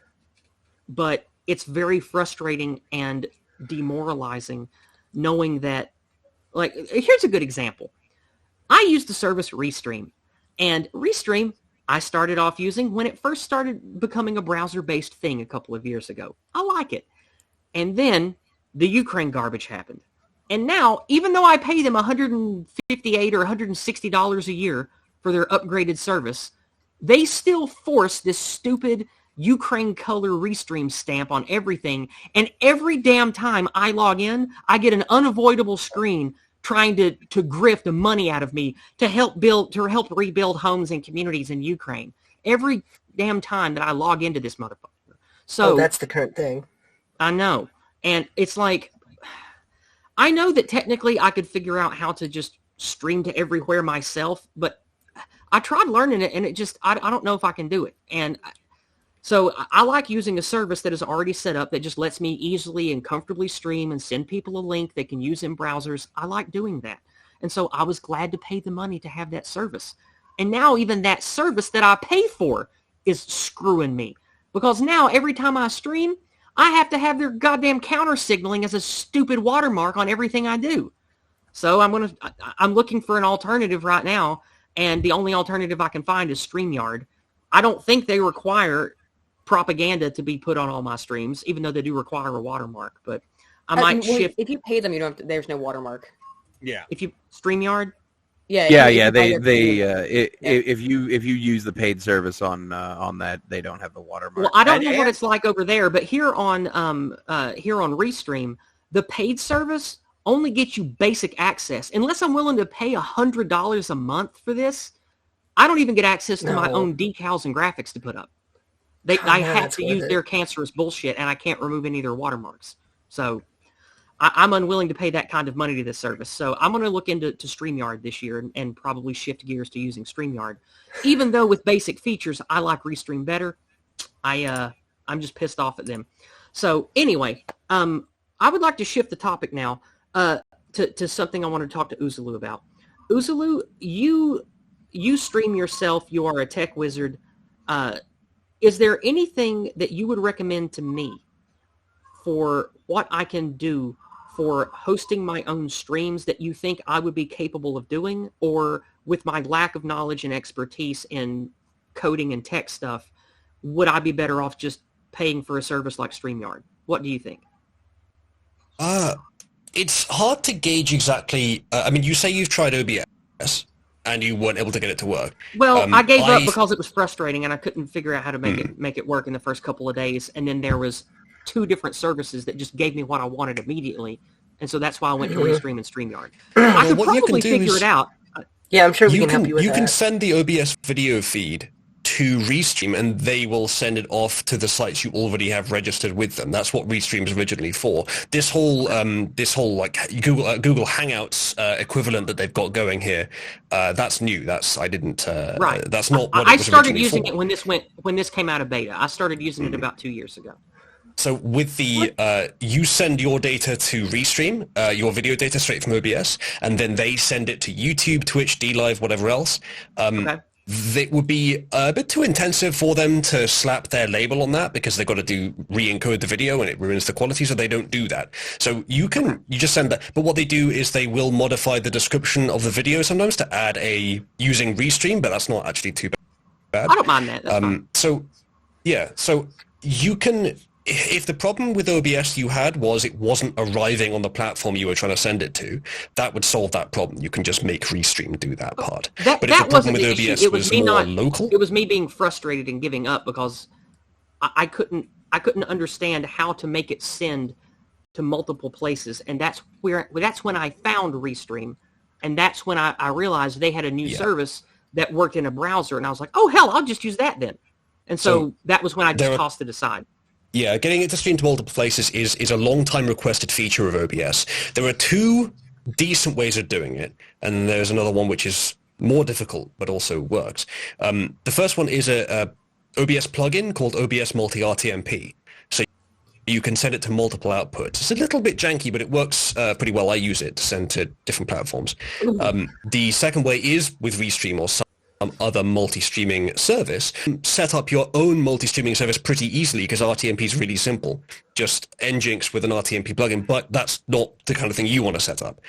but it's very frustrating and demoralizing knowing that, like, here's a good example. I used the service Restream, and Restream I started off using when it first started becoming a browser-based thing a couple of years ago. I like it. And then the Ukraine garbage happened. And now, even though I pay them $158 or $160 a year for their upgraded service, they still force this stupid Ukraine color Restream stamp on everything. And every damn time I log in, I get an unavoidable screen trying to grift the money out of me to help rebuild homes and communities in Ukraine. Every damn time that I log into this motherfucker. So that's the current thing. I know. And it's like, I know that technically I could figure out how to just stream to everywhere myself, but I tried learning it and it just, I don't know if I can do it. And so I like using a service that is already set up that just lets me easily and comfortably stream and send people a link they can use in browsers. I like doing that. And so I was glad to pay the money to have that service. And now even that service that I pay for is screwing me. Because now every time I stream, I have to have their goddamn counter signaling as a stupid watermark on everything I do. So I'm looking for an alternative right now. And the only alternative I can find is StreamYard. I don't think they require propaganda to be put on all my streams, even though they do require a watermark. But I might shift. If you pay them, you don't have to, there's no watermark. Yeah. If you StreamYard. Yeah. If you use the paid service on that, they don't have the watermark. Well, I don't know what it's like over there, but here on Restream, the paid service only gets you basic access. Unless I'm willing to pay $100 a month for this, I don't even get access to my own decals and graphics to put up. I have to use their cancerous bullshit, and I can't remove any of their watermarks. So I'm unwilling to pay that kind of money to this service. So I'm going to look into StreamYard this year and probably shift gears to using StreamYard. Even though with basic features, I like Restream better, I'm just pissed off at them. So anyway, I would like to shift the topic now to something I want to talk to Uzulu about. Uzulu, you stream yourself. You are a tech wizard. Is there anything that you would recommend to me for what I can do for hosting my own streams that you think I would be capable of doing? Or with my lack of knowledge and expertise in coding and tech stuff, would I be better off just paying for a service like StreamYard? What do you think? It's hard to gauge exactly. I mean, you say you've tried OBS and you weren't able to get it to work. Well, I gave up because it was frustrating and I couldn't figure out how to make it work in the first couple of days. And then there was 2 different services that just gave me what I wanted immediately. And so that's why I went to Restream and StreamYard. I could probably figure it out. Yeah, I'm sure we can help you with that. You can send the OBS video feed to Restream and they will send it off to the sites you already have registered with them. That's what Restream's originally for. This whole like Google Hangouts equivalent that they've got going here, that's new. I didn't. Right. That's not what I it was started originally using for. it when this came out of beta. I started using it about 2 years ago. So with the, you send your data to Restream, your video data straight from OBS, and then they send it to YouTube, Twitch, DLive, whatever else. Okay. It would be a bit too intensive for them to slap their label on that because they've got to re-encode the video and it ruins the quality, so they don't do that. So you just send that. But what they do is they will modify the description of the video sometimes to add using Restream, but that's not actually too bad. I don't mind that. That's fine. So you can... If the problem with OBS you had was it wasn't arriving on the platform you were trying to send it to, that would solve that problem. You can just make Restream do that part. But if the problem with OBS was more local, it was me being frustrated and giving up because I couldn't understand how to make it send to multiple places, and that's when I found Restream, and that's when I realized they had a new service that worked in a browser, and I was like, oh hell, I'll just use that then. And so that was when I just tossed it aside. Yeah, getting it to stream to multiple places is a long-time requested feature of OBS. There are 2 decent ways of doing it, and there's another one which is more difficult but also works. The first one is a OBS plugin called OBS Multi-RTMP. So you can send it to multiple outputs. It's a little bit janky, but it works pretty well. I use it to send to different platforms. The second way is with Restream or some other multi-streaming service. Set up your own multi-streaming service pretty easily because RTMP is really simple. Just Nginx with an RTMP plugin, but that's not the kind of thing you want to set up.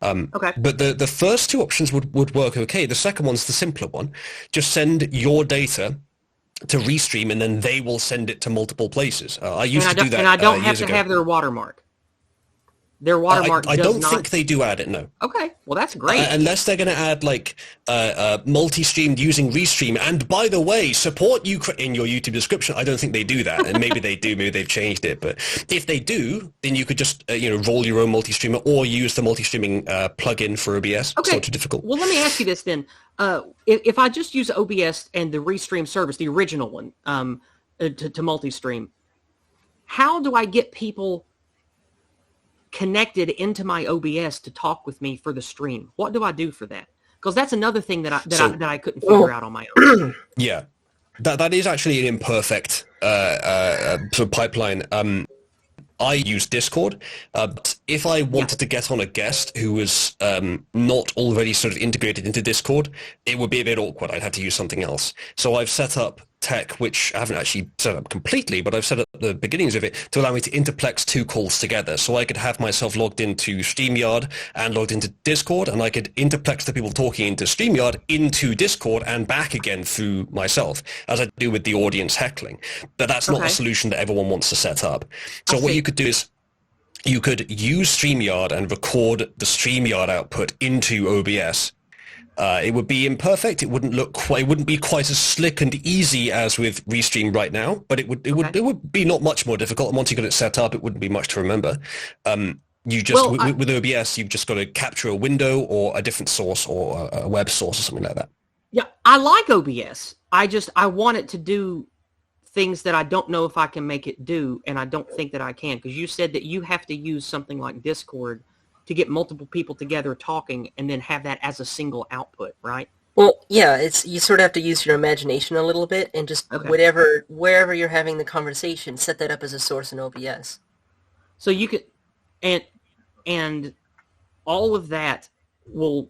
Okay. But the first 2 options would work okay. The second one's the simpler one. Just send your data to Restream and then they will send it to multiple places. I used to do that. And I don't have to have their watermark. Their watermark I does don't not... think they do add it, no. Okay, well that's great. Unless they're going to add like multi-streamed using Restream, and by the way, support Ukraine in your YouTube description. I don't think they do that, and maybe they do, maybe they've changed it. But if they do, then you could just roll your own multi-streamer or use the multi-streaming plugin for OBS. Okay. It's not too difficult. Well, let me ask you this then. If I just use OBS and the Restream service, the original one, to multi-stream, how do I get people connected into my OBS to talk with me for the stream? What do I do for that? Because that's another thing that I couldn't figure out on my own. Yeah, that is actually an imperfect sort of pipeline. I use Discord, but if I wanted to get on a guest who was not already sort of integrated into Discord, it would be a bit awkward. I'd have to use something else. So I've set up tech, which I haven't actually set up completely, but I've set up the beginnings of it to allow me to interplex 2 calls together. So I could have myself logged into StreamYard and logged into Discord, and I could interplex the people talking into StreamYard into Discord and back again through myself, as I do with the audience heckling. But that's not a solution that everyone wants to set up. So what you could do is you could use StreamYard and record the StreamYard output into OBS. It would be imperfect. It wouldn't be quite as slick and easy as with Restream right now, but it would be not much more difficult. And once you got it set up, it wouldn't be much to remember. With OBS, you've just got to capture a window or a different source or a web source or something like that. Yeah, I like OBS. I want it to do things that I don't know if I can make it do, and I don't think that I can, because you said that you have to use something like Discord to get multiple people together talking and then have that as a single output, right? Well, yeah, you sort of have to use your imagination a little bit and just wherever you're having the conversation, set that up as a source in OBS. So you could, and all of that will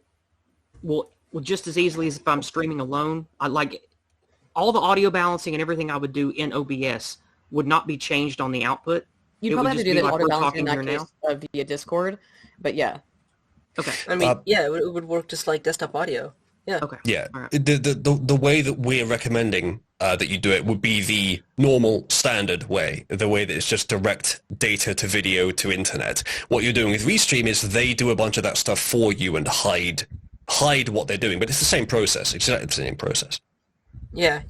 just as easily as if I'm streaming alone. I like all the audio balancing and everything I would do in OBS would not be changed on the output. You'd probably have to do the auto balancing in that case via Discord, but yeah. Okay. I mean, yeah, it would work just like desktop audio. Yeah. Okay. Yeah. All right. The way that we're recommending that you do it would be the normal standard way, the way that it's just direct data to video to internet. What you're doing with Restream is they do a bunch of that stuff for you and hide what they're doing, but it's the same process. It's exactly the same process. Yeah,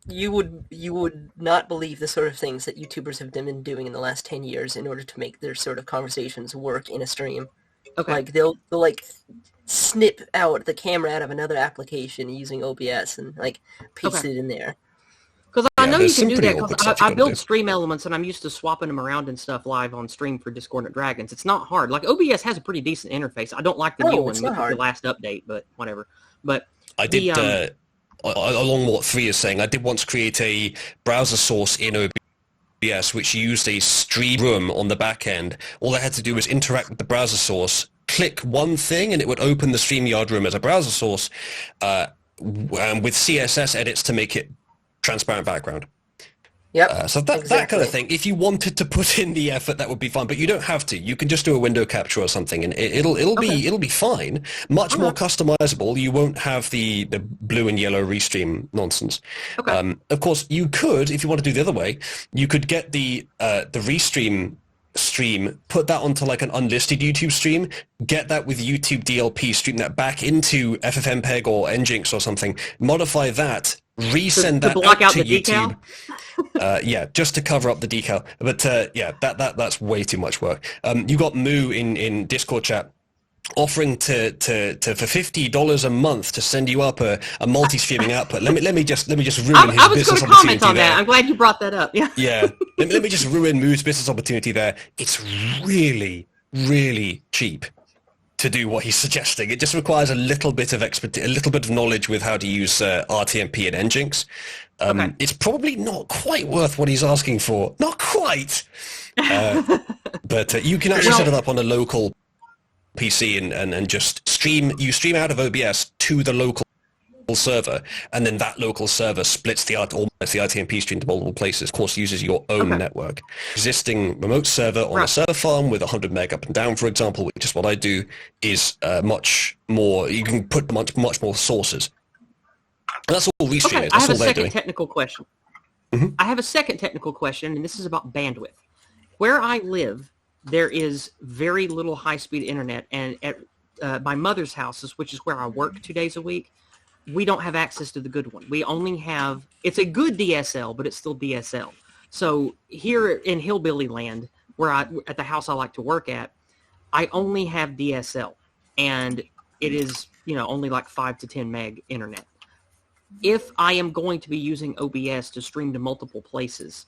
you would not believe the sort of things that YouTubers have been doing in the last 10 years in order to make their sort of conversations work in a stream. Okay. Like they'll like snip out the camera out of another application using OBS and like paste it in there. Because I know you can do that, awkward because stuff you I can build do. stream elements and I'm used to swapping them around and stuff live on stream for Discordant Dragons. It's not hard. Like OBS has a pretty decent interface. I don't like the new one it's with not hard. the last update, but whatever. But I did, along what Free is saying, I did once create a browser source in OBS which used a stream room on the back end. All I had to do was interact with the browser source, click one thing, and it would open the StreamYard room as a browser source with CSS edits to make it transparent background. Yep. So that kind of thing. If you wanted to put in the effort, that would be fine. But you don't have to. You can just do a window capture or something, and it'll be fine. Much more customizable. You won't have the blue and yellow restream nonsense. Okay. Of course, you could, if you want to do the other way, you could get the restream stream, put that onto like an unlisted YouTube stream, get that with YouTube DLP, stream that back into FFmpeg or Nginx or something, modify that, resend that block out out to the YouTube. decal? Yeah, just to cover up the decal. But yeah, that's way too much work. You got Moo in Discord chat offering to for $50 a month to send you up a multi-streaming output. Let me just ruin his business opportunity. I was going to comment on that. I'm glad you brought that up. Yeah. Yeah. Let me just ruin Moo's business opportunity there. It's really, really cheap to do what he's suggesting. It just requires a little bit of expertise, a little bit of knowledge with how to use RTMP and Nginx. Okay. It's probably not quite worth what he's asking for. Not quite. But you can actually set it up on a local PC and just stream out of OBS to the local server, and then that local server splits the RTMP stream to multiple places. Of course, uses your own network. Existing remote server on a server farm with 100 meg up and down, for example, which is what I do, is much more. You can put much more sources. And that's all Restream is. That's all they're doing. Technical question. Mm-hmm. I have a second technical question, and this is about bandwidth. Where I live, there is very little high-speed internet, and at my mother's houses, which is where I work 2 days a week, we don't have access to the good one. We only have, it's a good DSL, but it's still DSL. So here in Hillbilly Land, at the house I like to work at, I only have DSL, and it is, only like 5 to 10 meg internet. If I am going to be using OBS to stream to multiple places,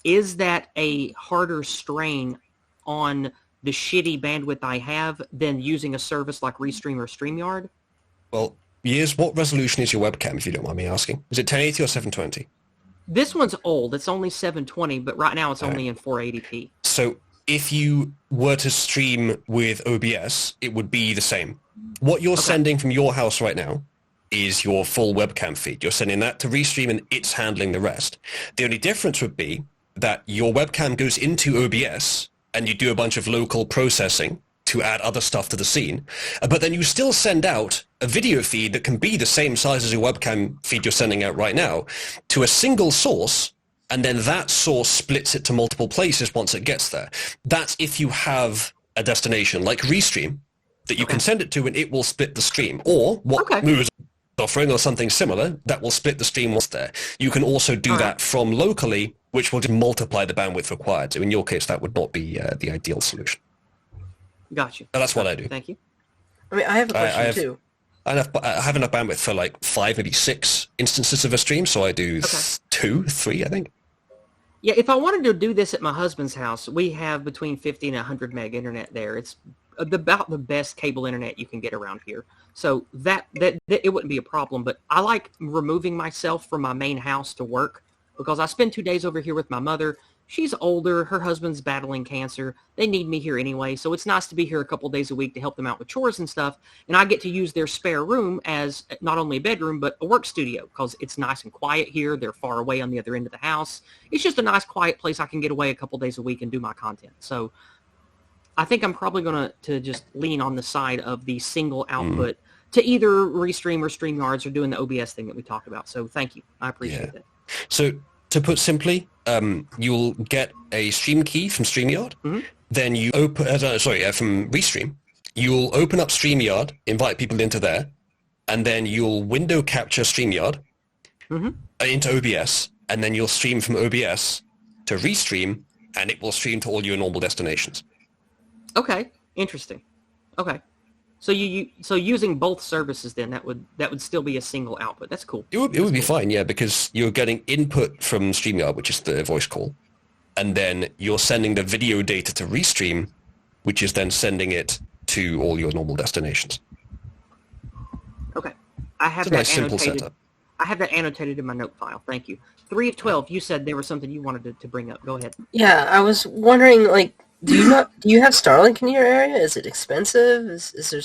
is that a harder strain on the shitty bandwidth I have than using a service like Restream or StreamYard? Well, Yizz, what resolution is your webcam, if you don't mind me asking? Is it 1080 or 720? This one's old. It's only 720, but right now it's only in 480p. So if you were to stream with OBS, it would be the same. What you're sending from your house right now is your full webcam feed. You're sending that to Restream and it's handling the rest. The only difference would be that your webcam goes into OBS and you do a bunch of local processing to add other stuff to the scene, but then you still send out a video feed that can be the same size as your webcam feed you're sending out right now to a single source, and then that source splits it to multiple places once it gets there. That's if you have a destination like Restream that you can send it to and it will split the stream, or what Moo is offering or something similar that will split the stream once there. You can also do that from locally, which will just multiply the bandwidth required. So in your case, that would not be the ideal solution. Got you. But that's what I do. Thank you. I mean, I have a question too. I have enough bandwidth for like 5, maybe 6 instances of a stream, so I do 2, 3, I think. Yeah, if I wanted to do this at my husband's house, we have between 50 and 100 meg internet there. It's about the best cable internet you can get around here. So that it wouldn't be a problem, but I like removing myself from my main house to work because I spend 2 days over here with my mother. she's older. Her husband's battling cancer. They need me here anyway. So it's nice to be here a couple days a week to help them out with chores and stuff. And I get to use their spare room as not only a bedroom, but a work studio because it's nice and quiet here. They're far away on the other end of the house. It's just a nice, quiet place I can get away a couple days a week and do my content. So I think I'm probably going to just lean on the side of the single output to either Restream or StreamYards or doing the OBS thing that we talked about. So thank you. I appreciate that. So to put simply, you'll get a stream key from StreamYard. Then you open, from Restream. You'll open up StreamYard, invite people into there, and then you'll window capture StreamYard into OBS, and then you'll stream from OBS to Restream, and it will stream to all your normal destinations. Okay, interesting. Okay. So so using both services then that would still be a single output. That's cool. It would be fine, yeah, because you're getting input from StreamYard, which is the voice call, and then you're sending the video data to Restream, which is then sending it to all your normal destinations. Okay. I have It's a that nice simple annotated. setup. I have that annotated in my note file. Thank you. 3 of 12. You said there was something you wanted to bring up. Go ahead. Yeah, I was wondering, like, do you have Starlink in your area? Is it expensive? Is there?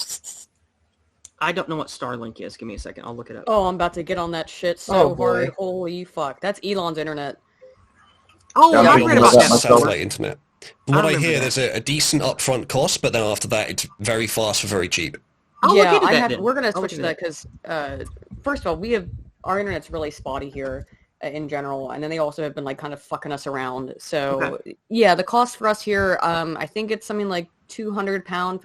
I don't know what Starlink is. Give me a second. I'll look it up. Oh, I'm about to get on that shit so Oh, boy. hard. Holy fuck. That's Elon's internet. Oh, Yeah, I I'm read looking about at that that before. Satellite internet. From what I remember hear, that. there's a decent upfront cost, but then after that, it's very fast for very cheap. I'll yeah, look into that then. we're gonna I'll look switch to into that because first of all, our internet's really spotty here in general, and then they also have been like kind of fucking us around. So yeah, the cost for us here, I think it's something like £200, £300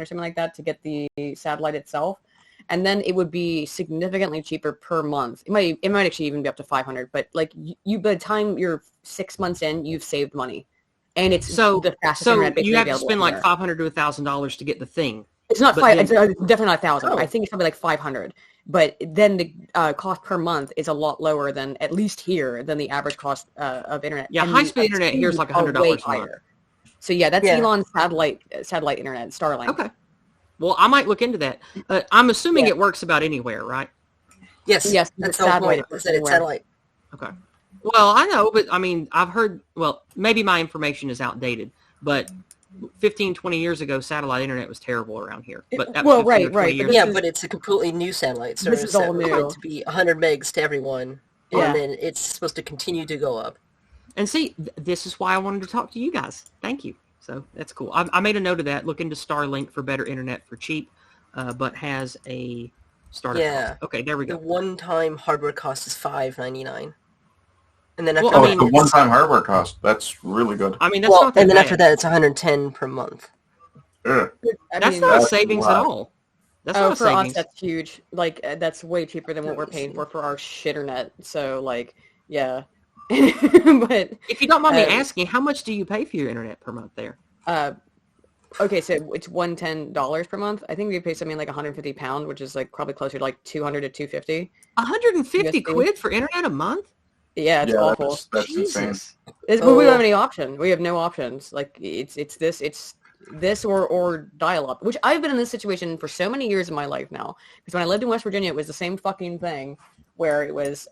or something like that to get the satellite itself, and then it would be significantly cheaper per month. It might actually even be up to 500, but like you by the time you're 6 months in, you've saved money, and it's the fastest internet basically you have to available spend like anywhere. $500 to $1,000 to get the thing. It's not But five. then- It's definitely not 1,000. Oh. I think it's something like 500. But then the cost per month is a lot lower than, at least here, than the average cost of internet. Yeah, And high-speed the internet here is like speeds are $100 way a month. higher. So yeah, that's Yeah. Elon's satellite internet, Starlink. Okay. Well, I might look into that. I'm assuming Yeah. it works about anywhere, right? Yes, Yes, that's it's the whole satellite, point. it's Is that it's everywhere. satellite. Okay. Well, I know, but I mean, I've heard, well, maybe my information is outdated, but 15, 20 years ago, satellite internet was terrible around here. But that was Well, 15 or right, 20 right, years but Yeah, ago. but it's a completely new satellite service. is all that was new. meant to be 100 megs to everyone, Yeah. and then it's supposed to continue to go up. And see, this is why I wanted to talk to you guys. Thank you. So that's cool. I made a note of that. Look into Starlink for better internet for cheap, but has a startup Yeah. cost. Okay, there we The go. one-time hardware cost is $5.99, and then after Well, Oh, I it's mean, a one-time hardware cost. That's really good. I mean, that's well, not that and then bad. after that, it's $110 per month. Ugh. That's not a that's savings a at lot. all. That's Oh, not a for us, savings. that's huge. Like, that's way cheaper than what we're paying for our shitternet. So, like, yeah. But, If you don't mind me uh, asking, how much do you pay for your internet per month there? okay, so it's $110 per month. I think we pay something like £150, which is like probably closer to like 200 to 250. 150 USD. quid for internet a month? Yeah, it's Yeah, awful. that's insane. Jesus. But we don't have any option. We have no options. Like it's this or dial up. Which I've been in this situation for so many years in my life now. Because when I lived in West Virginia, it was the same fucking thing, where it was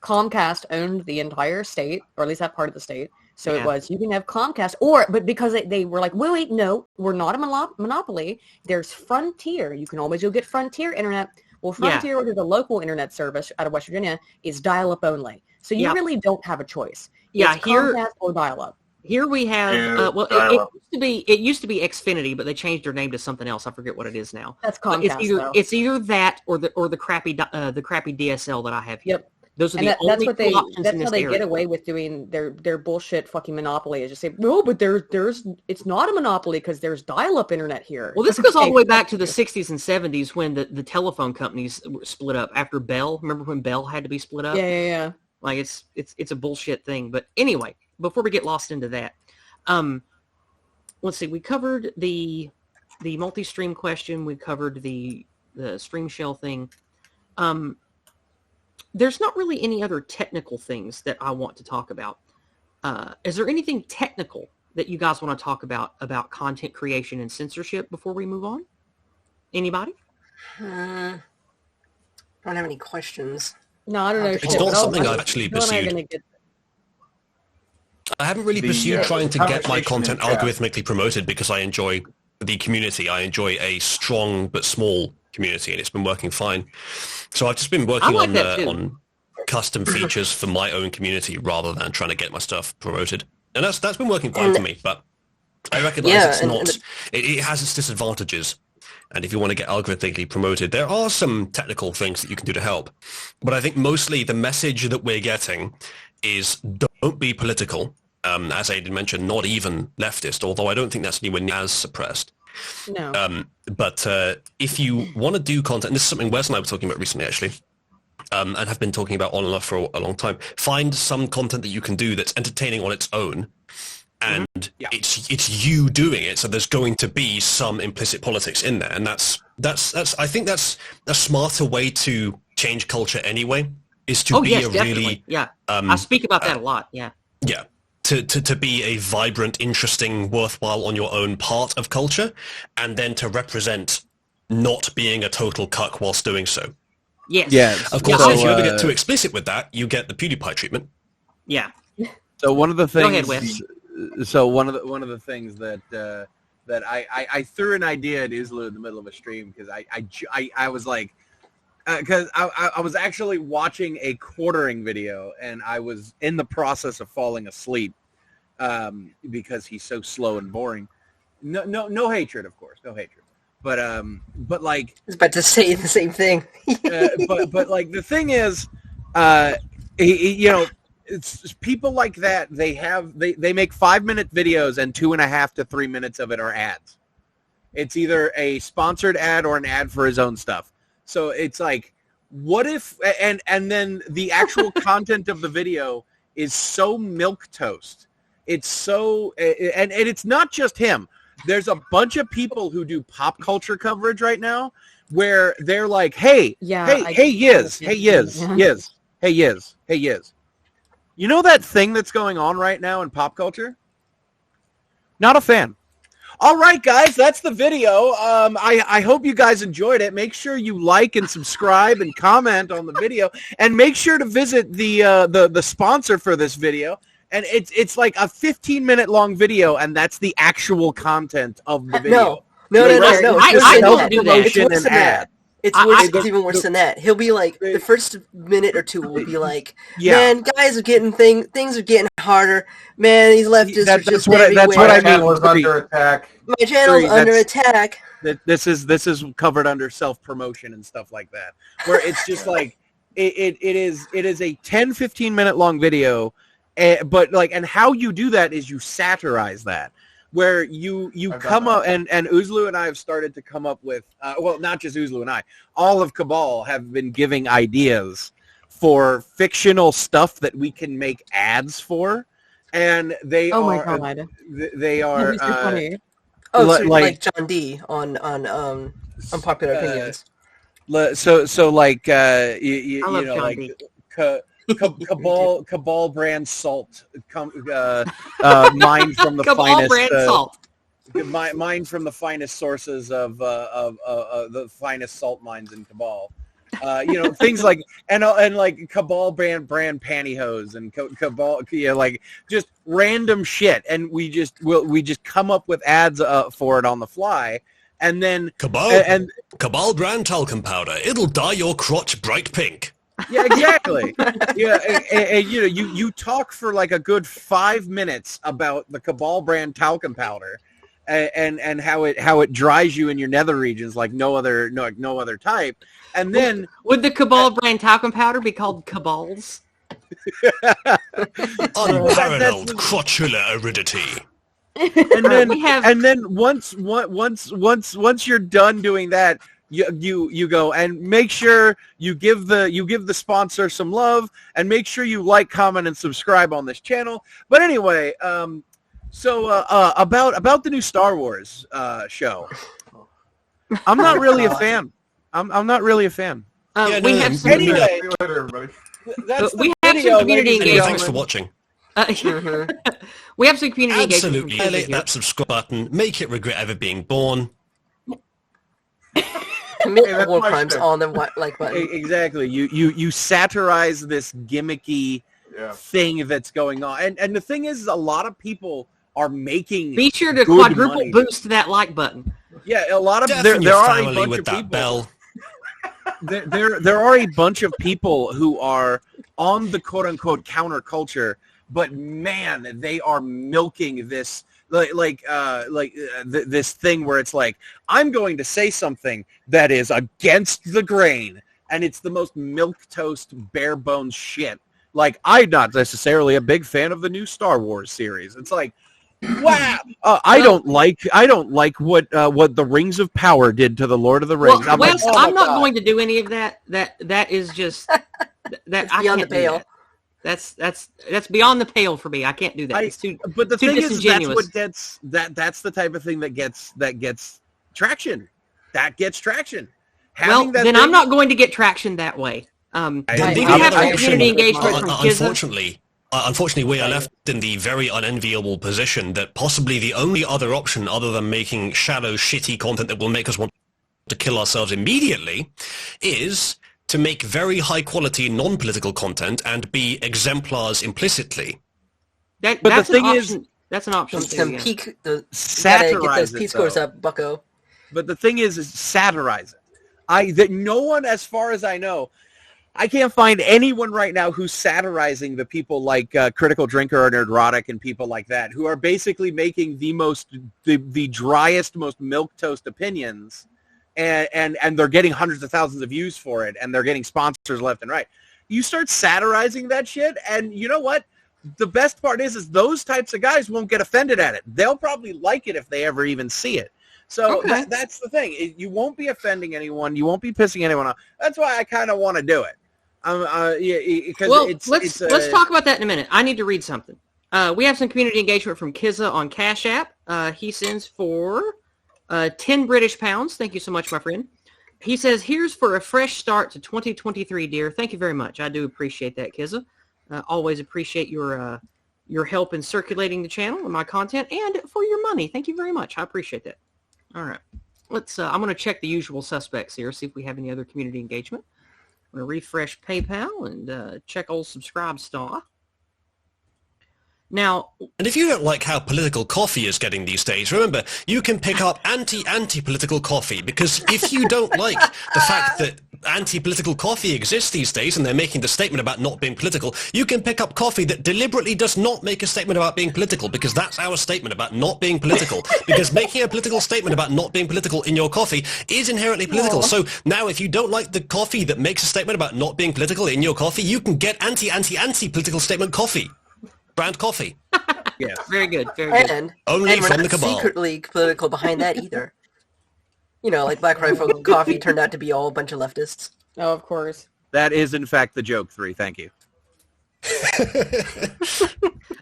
Comcast owned the entire state, or at least that part of the state. So Yeah. it was you can have Comcast, but because they were like, wait, no, we're not a monopoly. There's Frontier. You can always go get Frontier internet. Well, Frontier, which is a local internet service out of West Virginia, is dial-up only. So you Yeah. really don't have a choice. Yeah, It's here Comcast or dial-up. here we have Yeah, well, dial-up. it used to be Xfinity, but they changed their name to something else. I forget what it is now. That's But Comcast, though. it's either that or the crappy DSL that I have here. Yep. Those are And the that's only what two options that's in how this they area. get away with doing their bullshit fucking monopoly, is just say, no, but it's not a monopoly because there's dial-up internet here. Well, this goes all the way back to the 60s and 70s when the telephone companies were split up after Bell. Remember when Bell had to be split up? Yeah. Like it's a bullshit thing. But anyway, before we get lost into that, let's see. We covered the multi-stream question. We covered the stream shell thing. There's not really any other technical things that I want to talk about. Is there anything technical that you guys want to talk about content creation and censorship before we move on? Anybody? I don't have any questions. No, I don't know. It's shit, not but something I'll- I've actually Bill and I are pursued. gonna get- I haven't really pursued trying to get my content algorithmically promoted because I enjoy the community. I enjoy a strong but small community, and it's been working fine. So I've just been working on custom features for my own community rather than trying to get my stuff promoted. And that's been working fine for me, but I recognize it has its disadvantages. And if you want to get algorithmically promoted, there are some technical things that you can do to help. But I think mostly the message that we're getting is don't be political. As I did mention, not even leftist, although I don't think that's anywhere near as suppressed. No. But if you want to do content, and this is something Wes and I were talking about recently, actually, and have been talking about on and off for a long time, find some content that you can do that's entertaining on its own, and it's you doing it, so there's going to be some implicit politics in there, and that's I think that's a smarter way to change culture anyway, is to be definitely. really I speak about that a lot. to be a vibrant, interesting, worthwhile on your own part of culture, and then to represent not being a total cuck whilst doing so. Yes. Of course, if you ever get too explicit with that, you get the PewDiePie treatment. Yeah. So one of the things. Go ahead, Wes. So one of the things that I threw an idea at Islu in the middle of a stream because I was like, because I was actually watching a quartering video and I was in the process of falling asleep because he's so slow and boring. No hatred, of course, no hatred. But like I was about to say the same thing. but like the thing is, it's people like that. They make 5-minute videos and 2.5 to 3 minutes of it are ads. It's either a sponsored ad or an ad for his own stuff. So it's like, what if, and then the actual content of the video is so milquetoast. It's so, and it's not just him. There's a bunch of people who do pop culture coverage right now where they're like, hey Yizz. You know that thing that's going on right now in pop culture? Not a fan. All right, guys, that's the video. I hope you guys enjoyed it. Make sure you like and subscribe and comment on the video, and make sure to visit the sponsor for this video. And it's like a 15-minute long video, and that's the actual content of the video. No. I don't do that. It's worse than that. It's even worse than that. He'll be like, the first minute or two will be like, man, guys are getting things are getting harder. Man, these leftists are just everywhere. That's what I mean. Was under attack. My channel's under attack. This is covered under self-promotion and stuff like that, where it's just like it is a 10-15 minute long video, but like, and how you do that is you satirize that. Where you come up, and Uzlu and I have started to come up with, well, not just Uzlu and I, all of Cabal have been giving ideas for fictional stuff that we can make ads for, and they are. Oh my god! They are. Funny. Like John D on Unpopular Opinions. So like I love John like. D. Cabal brand salt, mined from the Cabal finest brand salt. Mined from the finest sources of the finest salt mines in Cabal. Things like and like Cabal brand pantyhose and Cabal, like just random shit, and we just come up with ads for it on the fly, and then Cabal brand talcum powder. It'll dye your crotch bright pink. Yeah, exactly. Yeah, and you talk for like a good 5 minutes about the Cabal brand talcum powder, and how it dries you in your nether regions like no other type, and then would the Cabal brand talcum powder be called Cabals? Unparalleled crotchular aridity. And then once you're done doing that, you go and make sure you give the sponsor some love, and make sure you like, comment, and subscribe on this channel. But anyway, so about the new Star Wars show, I'm not really a fan. I'm not really a fan. We have some anyway. Everybody. We have some community engagement. Thanks for watching. We have some community Absolutely. engagement. Hit that subscribe button. Make it regret ever being born. Commit war crimes on the like button. Exactly. You satirize this gimmicky thing that's going on. And the thing is, a lot of people are making. Be sure to good quadruple money. boost that like button. Yeah, a lot of Deafen there your are a family bunch with of that people. bell. There are a bunch of people who are on the quote unquote counterculture, but man, they are milking this this thing where it's like, I'm going to say something that is against the grain, and it's the most milquetoast, bare bones shit. Like, I'm not necessarily a big fan of the new Star Wars series. It's like, wow, I don't like what the Rings of Power did to the Lord of the Rings. Well, Wes, I'm not God. going to do any of that. That is just that I beyond can't the pale. do that. That's beyond the pale for me. I can't do that. It's too. But the too thing is, that's disingenuous. what gets that's the type of thing that gets traction. That gets traction. Well, then I'm not going to get traction that way. We have some community engagement from Kizza. Unfortunately, we are left in the very unenviable position that possibly the only other option, other than making shallow, shitty content that will make us want to kill ourselves immediately, is to make very high-quality, non-political content and be exemplars implicitly. That's an option. That's an option. Some peak. Satirize get those it, peak scores though. up, bucko. But the thing is satirize it. That no one, as far as I know, I can't find anyone right now who's satirizing the people like Critical Drinker or Nerdrotic and people like that, who are basically making the driest, most milquetoast opinions, and they're getting hundreds of thousands of views for it, and they're getting sponsors left and right. You start satirizing that shit, and you know what? The best part is those types of guys won't get offended at it. They'll probably like it if they ever even see it. So that's the thing. You won't be offending anyone. You won't be pissing anyone off. That's why I kind of want to do it. Let's talk about that in a minute. I need to read something. We have some community engagement from Kizza on Cash App. He sends for 10 British pounds. Thank you so much, my friend. He says, here's for a fresh start to 2023, dear. Thank you very much. I do appreciate that, Kizza. Always appreciate your help in circulating the channel and my content, and for your money. Thank you very much. I appreciate that. All right. I'm going to check the usual suspects here, see if we have any other community engagement. I'm going to refresh PayPal and check old Subscribe Star. Now, and if you don't like how political coffee is getting these days, remember, you can pick up anti-political coffee, because if you don't like the fact that anti-political coffee exists these days and they're making the statement about not being political, you can pick up coffee that deliberately does not make a statement about being political, because that's our statement about not being political. Because making a political statement about not being political in your coffee is inherently political. So now if you don't like the coffee that makes a statement about not being political in your coffee, you can get anti-political statement coffee. Brand coffee. Yes. Very good. Very good. And only we're from not the cabal. secretly political behind that either. You know, like Black Rifle Coffee turned out to be all a bunch of leftists. Oh, of course. That is, in fact, the joke 3. Thank you.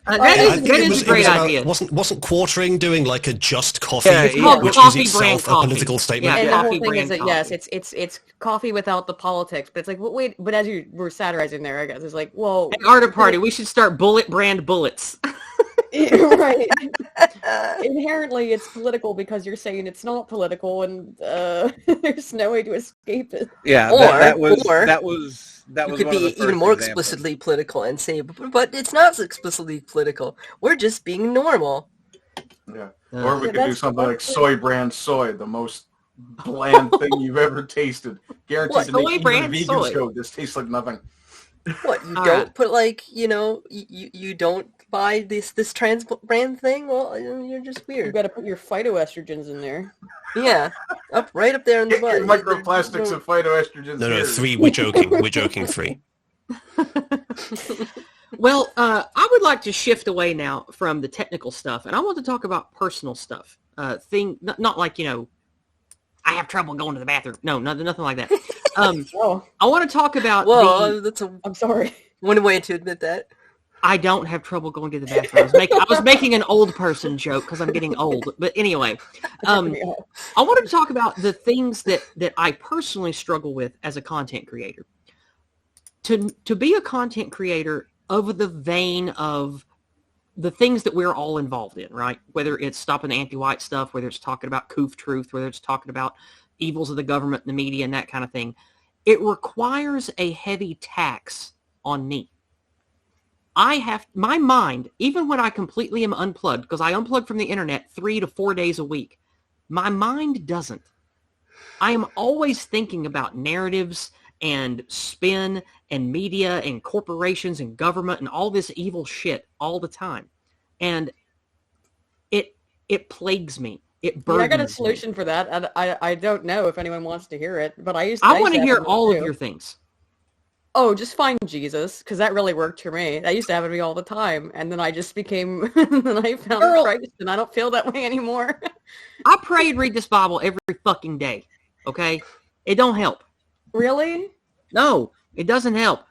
That is a great idea. Wasn't Quartering doing like a just coffee, It's called which coffee is brand itself coffee. a political statement? Yeah, And the coffee whole thing brand is that coffee. yes, it's coffee without the politics. But it's like, well, wait, but as you were satirizing there, I guess it's like, well, At Art Party, we should start bullet brand bullets. right. Inherently, it's political because you're saying it's not political, and there's no way to escape it. Yeah, Or- that was you one could of the be first even more examples. explicitly political and say, but it's not explicitly political. We're just being normal. Yeah. Or we could do That's- something like soy brand soy, the most bland thing you've ever tasted. Guaranteed What, to make soy even brand vegans soy? go, this tastes like nothing. What, you All don't right. put like, you know, you don't buy this trans brand thing? Well, you're just You've weird. got to put your phytoestrogens in there. Yeah, right up there in the Get your butt. microplastics and phytoestrogens. No, here. 3. We're joking. We're joking. 3. Well, I would like to shift away now from the technical stuff, and I want to talk about personal stuff. Not like, you know, I have trouble going to the bathroom. No, nothing like that. Oh, I want to talk about Well, that's a I'm sorry. one way to admit that. I don't have trouble going to the bathroom. I was making an old person joke because I'm getting old. But anyway, I wanted to talk about the things that I personally struggle with as a content creator. To be a content creator of the vein of the things that we're all involved in, right? Whether it's stopping the anti-white stuff, whether it's talking about coof truth, whether it's talking about evils of the government and the media and that kind of thing, it requires a heavy tax on me. my mind, even when I completely am unplugged, because I unplug from the internet 3 to 4 days a week, my mind doesn't. I am always thinking about narratives and spin and media and corporations and government and all this evil shit all the time. And it plagues me. It burdens me. I got a solution for that. I don't know if anyone wants to hear it, but I want to hear all of your things. Oh, just find Jesus, because that really worked for me. That used to happen to me all the time, and then I just became, then I found Christ, and I don't feel that way anymore. I pray and read this Bible every fucking day, okay? It don't help. Really? No, it doesn't help.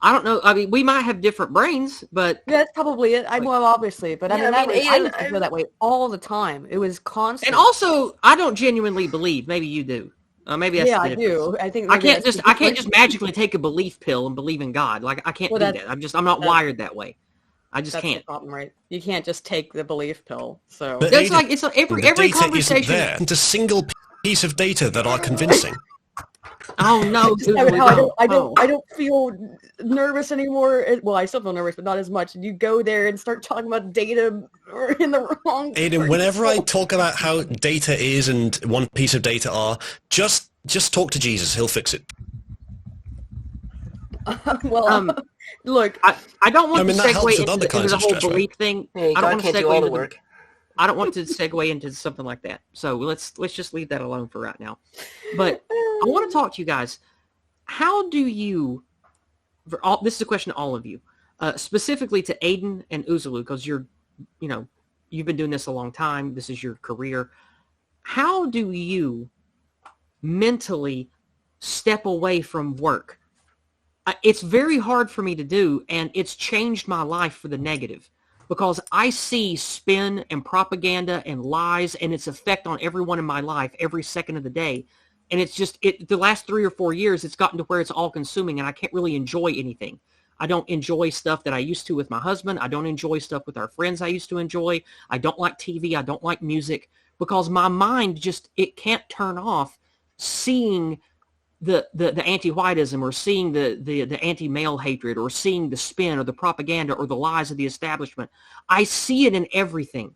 I don't know. I mean, we might have different brains, but... Yeah, that's probably it. Well, obviously, but I used to feel that way all the time. It was constant. And also, I don't genuinely believe. Maybe you do. Maybe that's I do. I think I can't just magically take a belief pill and believe in God. Like I can't do that. I'm not wired that way. I just can't. The problem, right? You can't just take the belief pill. So but it's like every conversation. There isn't a single piece of data that are convincing. Oh no! I don't feel nervous anymore. Well, I still feel nervous, but not as much. You go there and start talking about data in the wrong. Aiden, whenever I talk about how data is and one piece of data are, just talk to Jesus. He'll fix it. Look, I don't want to segue into the whole belief thing. Hey, I don't want to segue into the work. I don't want to segue into something like that. So let's just leave that alone for right now. But I want to talk to you guys. How do you? This is a question to all of you, specifically to Aiden and Uzulu, because you've been doing this a long time. This is your career. How do you mentally step away from work? It's very hard for me to do, and it's changed my life for the negative. Because I see spin and propaganda and lies and its effect on everyone in my life every second of the day. And it's just, the last 3 or 4 years, it's gotten to where it's all consuming and I can't really enjoy anything. I don't enjoy stuff that I used to with my husband. I don't enjoy stuff with our friends I used to enjoy. I don't like TV. I don't like music because my mind just, it can't turn off seeing the anti-whiteism or seeing the anti-male hatred or seeing the spin or the propaganda or the lies of the establishment. I see it in everything.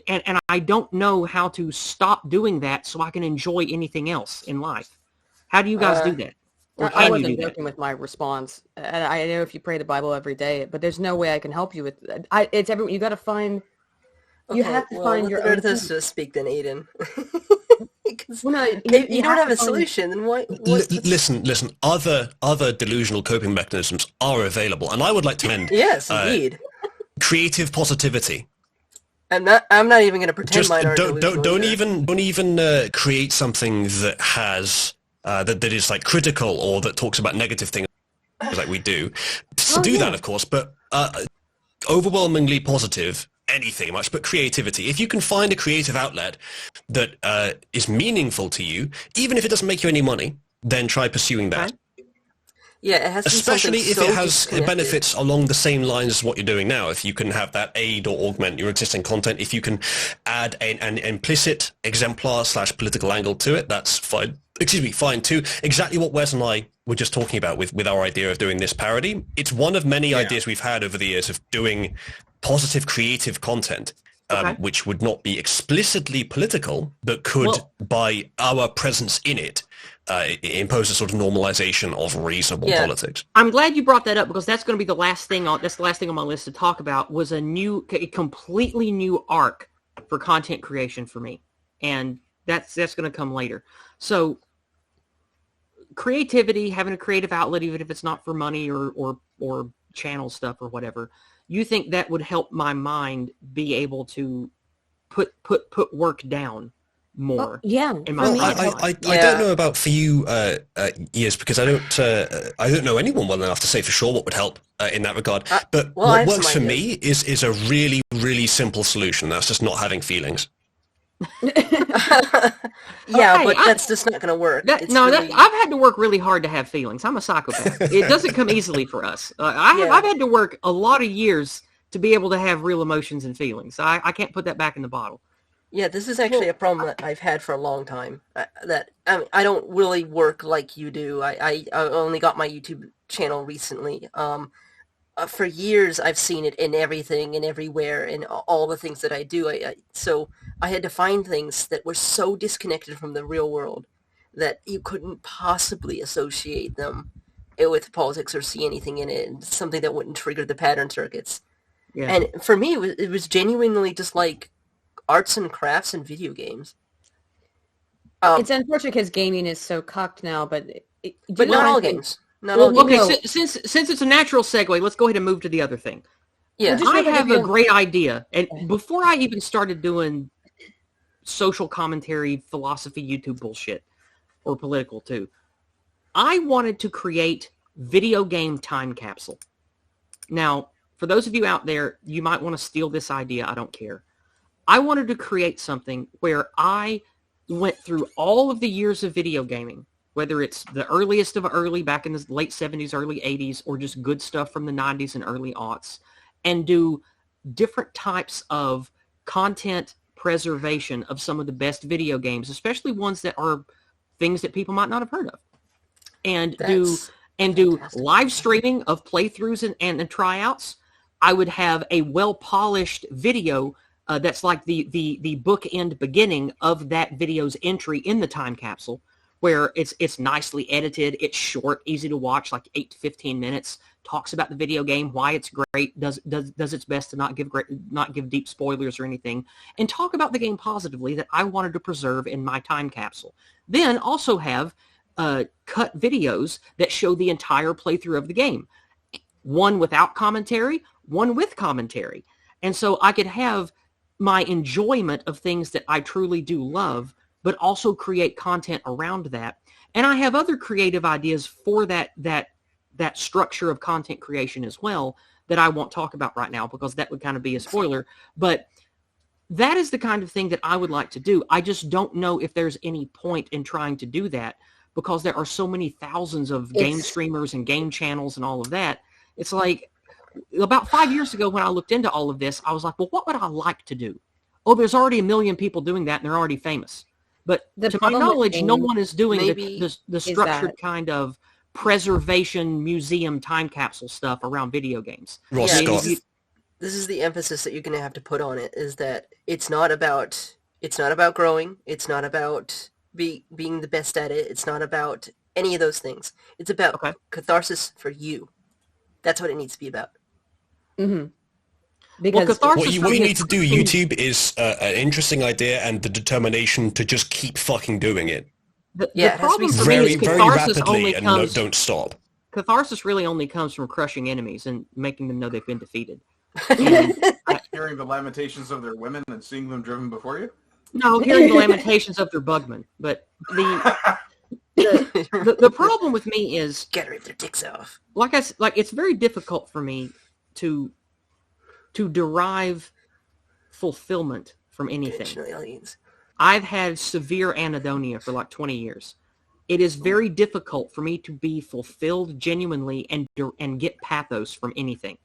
And I don't know how to stop doing that so I can enjoy anything else in life. How do you guys do that? I wasn't joking with my response. I know if you pray the Bible every day, but there's no way I can help you with it. It's everyone. You got to find. You have to find your own. Let us speak then, Aiden. No, you don't have a solution, then why? Listen. Other delusional coping mechanisms are available, and I would like to end. Yes, indeed. Creative positivity. I'm not even going to pretend mine are delusional. Don't even create something that has that is like critical or that talks about negative things like we do. That, of course, but overwhelmingly positive. Anything much, but creativity. If you can find a creative outlet that is meaningful to you, even if it doesn't make you any money, then try pursuing that. Yeah, it has to especially be if it has benefits along the same lines as what you're doing now. If you can have that aid or augment your existing content, if you can add an implicit exemplar / political angle to it, that's fine. Fine too. Exactly what Wes and I were just talking about with our idea of doing this parody. It's one of many ideas we've had over the years of doing positive creative content, which would not be explicitly political, but could, by our presence in it, impose a sort of normalization of reasonable politics. I'm glad you brought that up because that's going to be the last thing on my list to talk about. Was a completely new arc for content creation for me, and that's going to come later. So creativity, having a creative outlet, even if it's not for money or channel stuff or whatever. You think that would help my mind be able to put work down more? In my I don't know about for you, Yizz, because I don't know anyone well enough to say for sure what would help in that regard. But what works for me is a really, really simple solution. That's just not having feelings. That's just not going to work. I've had to work really hard to have feelings. I'm a psychopath. It doesn't come easily for us. I've had to work a lot of years to be able to have real emotions and feelings. I can't put that back in the bottle. Yeah, this is actually a problem that I've had for a long time. I don't really work like you do. I only got my YouTube channel recently. for years I've seen it in everything and everywhere and all the things that I do. So I had to find things that were so disconnected from the real world that you couldn't possibly associate them with politics or see anything in it, something that wouldn't trigger the pattern circuits. Yeah. And for me, it was genuinely just like arts and crafts and video games. It's unfortunate because gaming is so cucked now, but not all games. Since it's a natural segue, let's go ahead and move to the other thing. Yeah, I have a great idea, and before I even started doing social commentary, philosophy, YouTube bullshit, or political too, I wanted to create video game time capsule. Now, for those of you out there, you might want to steal this idea. I don't care. I wanted to create something where I went through all of the years of video gaming, whether it's the earliest of early, back in the late 70s, early 80s, or just good stuff from the 90s and early aughts, and do different types of content preservation of some of the best video games, especially ones that are things that people might not have heard of, and do fantastic. Live streaming of playthroughs and tryouts. I would have a well-polished video that's like the bookend beginning of that video's entry in the time capsule, where it's nicely edited, it's short, easy to watch, like 8 to 15 minutes, talks about the video game, why it's great, does its best to not give deep spoilers or anything, and talk about the game positively that I wanted to preserve in my time capsule. Then also have cut videos that show the entire playthrough of the game, one without commentary, one with commentary, and so I could have my enjoyment of things that I truly do love, but also create content around that. And I have other creative ideas for that structure of content creation as well that I won't talk about right now because that would kind of be a spoiler. But that is the kind of thing that I would like to do. I just don't know if there's any point in trying to do that because there are so many thousands of game streamers and game channels and all of that. It's like, about 5 years ago when I looked into all of this, I was like, well, what would I like to do? Oh, there's already 1 million people doing that and they're already famous. But to my knowledge, no one is doing the structured kind of preservation museum time capsule stuff around video games. Ross Scott. This is the emphasis that you're going to have to put on it, is that it's not about growing. It's not about being the best at it. It's not about any of those things. It's about catharsis for you. That's what it needs to be about. Mm-hmm. Because what you need to do, YouTube, is an interesting idea and the determination to just keep fucking doing it. The problem for very, me is very rapidly and don't stop. Catharsis really only comes from crushing enemies and making them know they've been defeated. Hearing the lamentations of their women and seeing them driven before you? No, hearing the lamentations of their bugmen. But the problem with me is, gotta rip their dicks off. Like it's very difficult for me to derive fulfillment from anything. I've had severe anhedonia for like 20 years. It is very difficult for me to be fulfilled genuinely and get pathos from anything.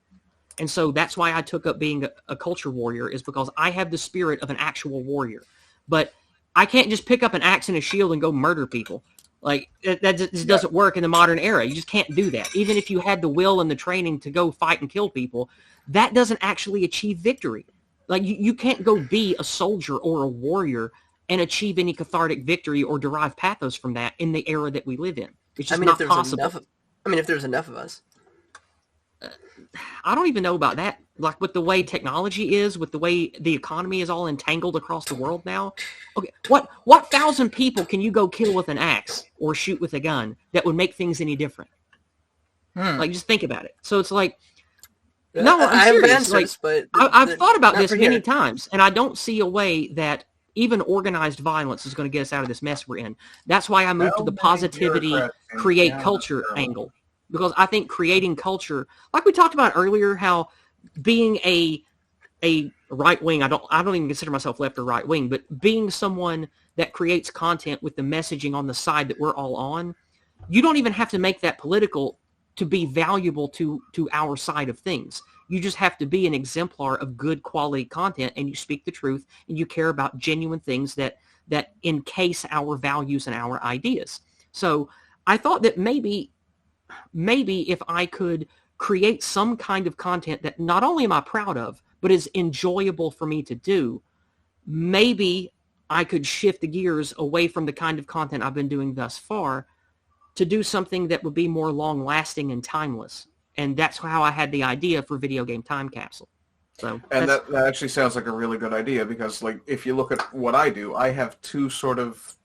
And so that's why I took up being a culture warrior, is because I have the spirit of an actual warrior. But I can't just pick up an axe and a shield and go murder people. Like, that just doesn't work in the modern era. You just can't do that. Even if you had the will and the training to go fight and kill people, that doesn't actually achieve victory. Like, you can't go be a soldier or a warrior and achieve any cathartic victory or derive pathos from that in the era that we live in. It's just not possible. If there's enough of us. I don't even know about that. Like, with the way technology is, with the way the economy is all entangled across the world now. Okay, what 1,000 people can you go kill with an axe or shoot with a gun that would make things any different? Like, just think about it. So it's like, no, I'm serious. Answers, like, I've thought about this many times, and I don't see a way that even organized violence is going to get us out of this mess we're in. That's why I moved to the positivity, create culture angle. Because I think creating culture, like we talked about earlier, how being a right wing, I don't even consider myself left or right wing, but being someone that creates content with the messaging on the side that we're all on, you don't even have to make that political to be valuable to our side of things. You just have to be an exemplar of good quality content, and you speak the truth, and you care about genuine things that encase our values and our ideas. So I thought that maybe if I could create some kind of content that not only am I proud of, but is enjoyable for me to do, maybe I could shift the gears away from the kind of content I've been doing thus far to do something that would be more long-lasting and timeless. And that's how I had the idea for Video Game Time Capsule. So, and that actually sounds like a really good idea, because like if you look at what I do, I have two sort of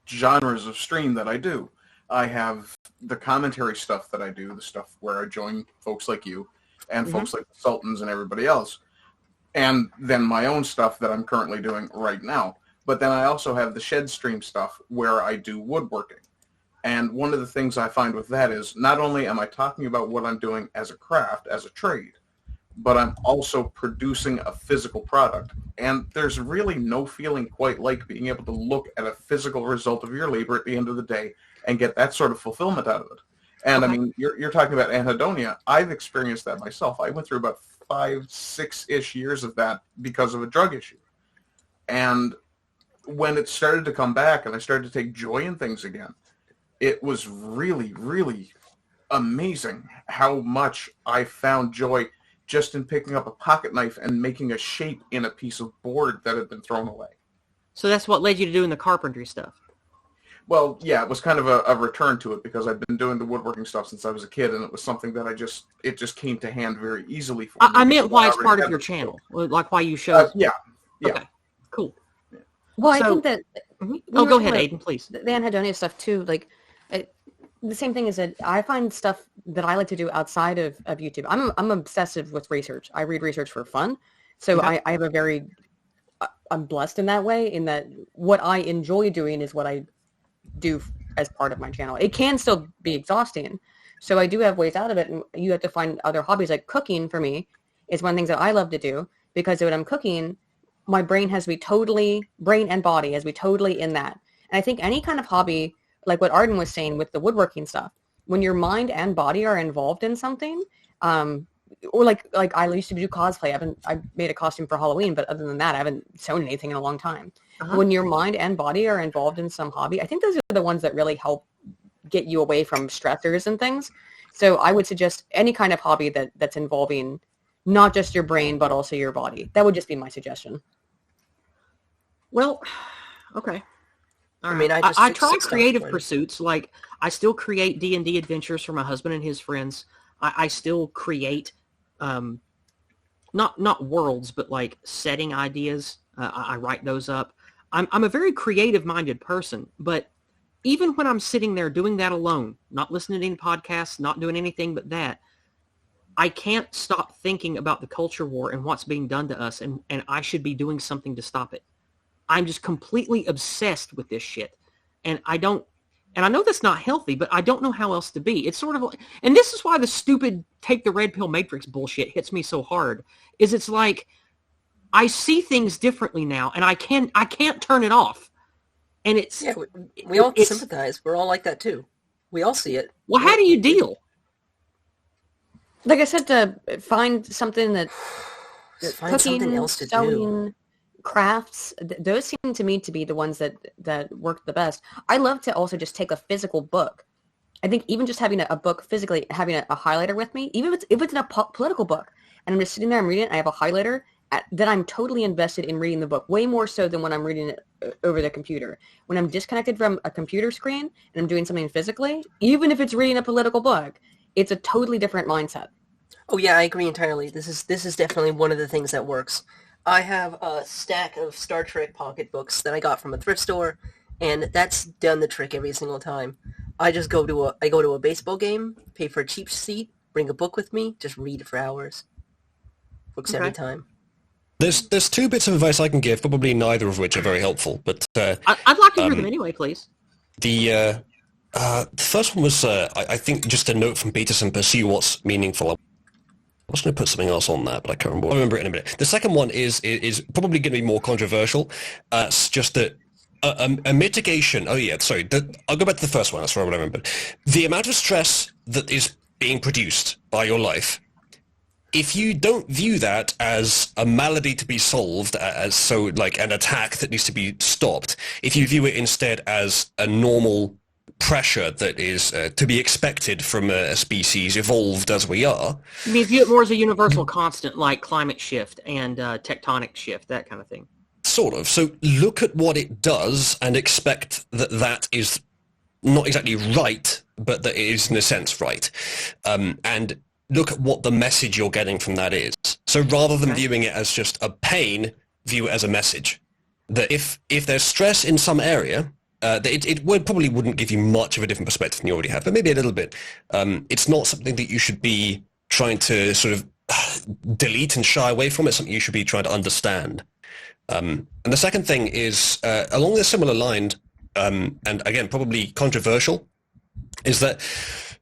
genres of stream that I do. I have the commentary stuff that I do, the stuff where I join folks like you and folks like the Sultans and everybody else, and then my own stuff that I'm currently doing right now. But then I also have the shed stream stuff where I do woodworking. And one of the things I find with that is not only am I talking about what I'm doing as a craft, as a trade, but I'm also producing a physical product. And there's really no feeling quite like being able to look at a physical result of your labor at the end of the day and get that sort of fulfillment out of it. And I mean, you're talking about anhedonia. I've experienced that myself. I went through about 5-6-ish years of that because of a drug issue. And when it started to come back and I started to take joy in things again, it was really, really amazing how much I found joy just in picking up a pocket knife and making a shape in a piece of board that had been thrown away. So that's what led you to doing the carpentry stuff? Well, yeah, it was kind of a return to it, because I've been doing the woodworking stuff since I was a kid, and it was something that it just came to hand very easily for me. I meant why it's part of your channel, like why you show. Yeah. Okay, cool. Well, I think that... Oh, go ahead, Aiden, please. The anhedonia stuff, too, like... the same thing is that I find stuff that I like to do outside of YouTube. I'm obsessive with research. I read research for fun. So I have a very, I'm blessed in that way, in that what I enjoy doing is what I do as part of my channel. It can still be exhausting. So I do have ways out of it. And you have to find other hobbies. Like cooking for me is one of the things that I love to do, because when I'm cooking, my brain and body has to be totally in that. And I think any kind of hobby, like what Arden was saying with the woodworking stuff, when your mind and body are involved in something, or like I used to do cosplay. I made a costume for Halloween, but other than that, I haven't sewn anything in a long time. When your mind and body are involved in some hobby, I think those are the ones that really help get you away from stressors and things. So I would suggest any kind of hobby that's involving not just your brain, but also your body. That would just be my suggestion. Well, okay. I mean, I try creative pursuits. Like, I still create D&D adventures for my husband and his friends. I still create, not worlds, but like setting ideas. I write those up. I'm a very creative-minded person, but even when I'm sitting there doing that alone, not listening to any podcasts, not doing anything but that, I can't stop thinking about the culture war and what's being done to us, and I should be doing something to stop it. I'm just completely obsessed with this shit. And I know that's not healthy, but I don't know how else to be. It's sort of like, and this is why the stupid take the red pill matrix bullshit hits me so hard, is it's like, I see things differently now, and I can't turn it off. And it's... Yeah, we all sympathize. We're all like that, too. We all see it. Well, how do you deal? Like I said, to find something that... Find cooking, something else to sewing, do. crafts, those seem to me to be the ones that work the best. I love to also just take a physical book. I think even just having a book physically, having a highlighter with me, even if it's in a political book, and I'm just sitting there, I'm reading it, I have a highlighter, then I'm totally invested in reading the book, way more so than when I'm reading it over the computer. When I'm disconnected from a computer screen and I'm doing something physically, even if it's reading a political book, it's a totally different mindset. Oh yeah, I agree entirely. This is definitely one of the things that works. I have a stack of Star Trek pocket books that I got from a thrift store, and that's done the trick every single time. I just go to a baseball game, pay for a cheap seat, bring a book with me, just read for hours. Works every time. There's two bits of advice I can give, probably neither of which are very helpful. But I'd like to hear them anyway, please. The first one was, I think, just a note from Peterson: pursue what's meaningful. I was going to put something else on that, but I can't remember. I'll remember it in a minute. The second one is probably going to be more controversial. It's just that a mitigation. Oh yeah, sorry. I'll go back to the first one. That's what I remembered. The amount of stress that is being produced by your life. If you don't view that as a malady to be solved, as like an attack that needs to be stopped, if you view it instead as a normal pressure that is to be expected from a species evolved as we are. You mean view it more as a universal constant like climate shift and tectonic shift, that kind of thing? Sort of. So look at what it does and expect that that is not exactly right, but that it is in a sense right. And look at what the message you're getting from that is. So rather than viewing it as just a pain, view it as a message. That if there's stress in some area, it probably wouldn't give you much of a different perspective than you already have, but maybe a little bit. It's not something that you should be trying to sort of delete and shy away from. It's something you should be trying to understand. And the second thing is, along a similar line, and again, probably controversial, is that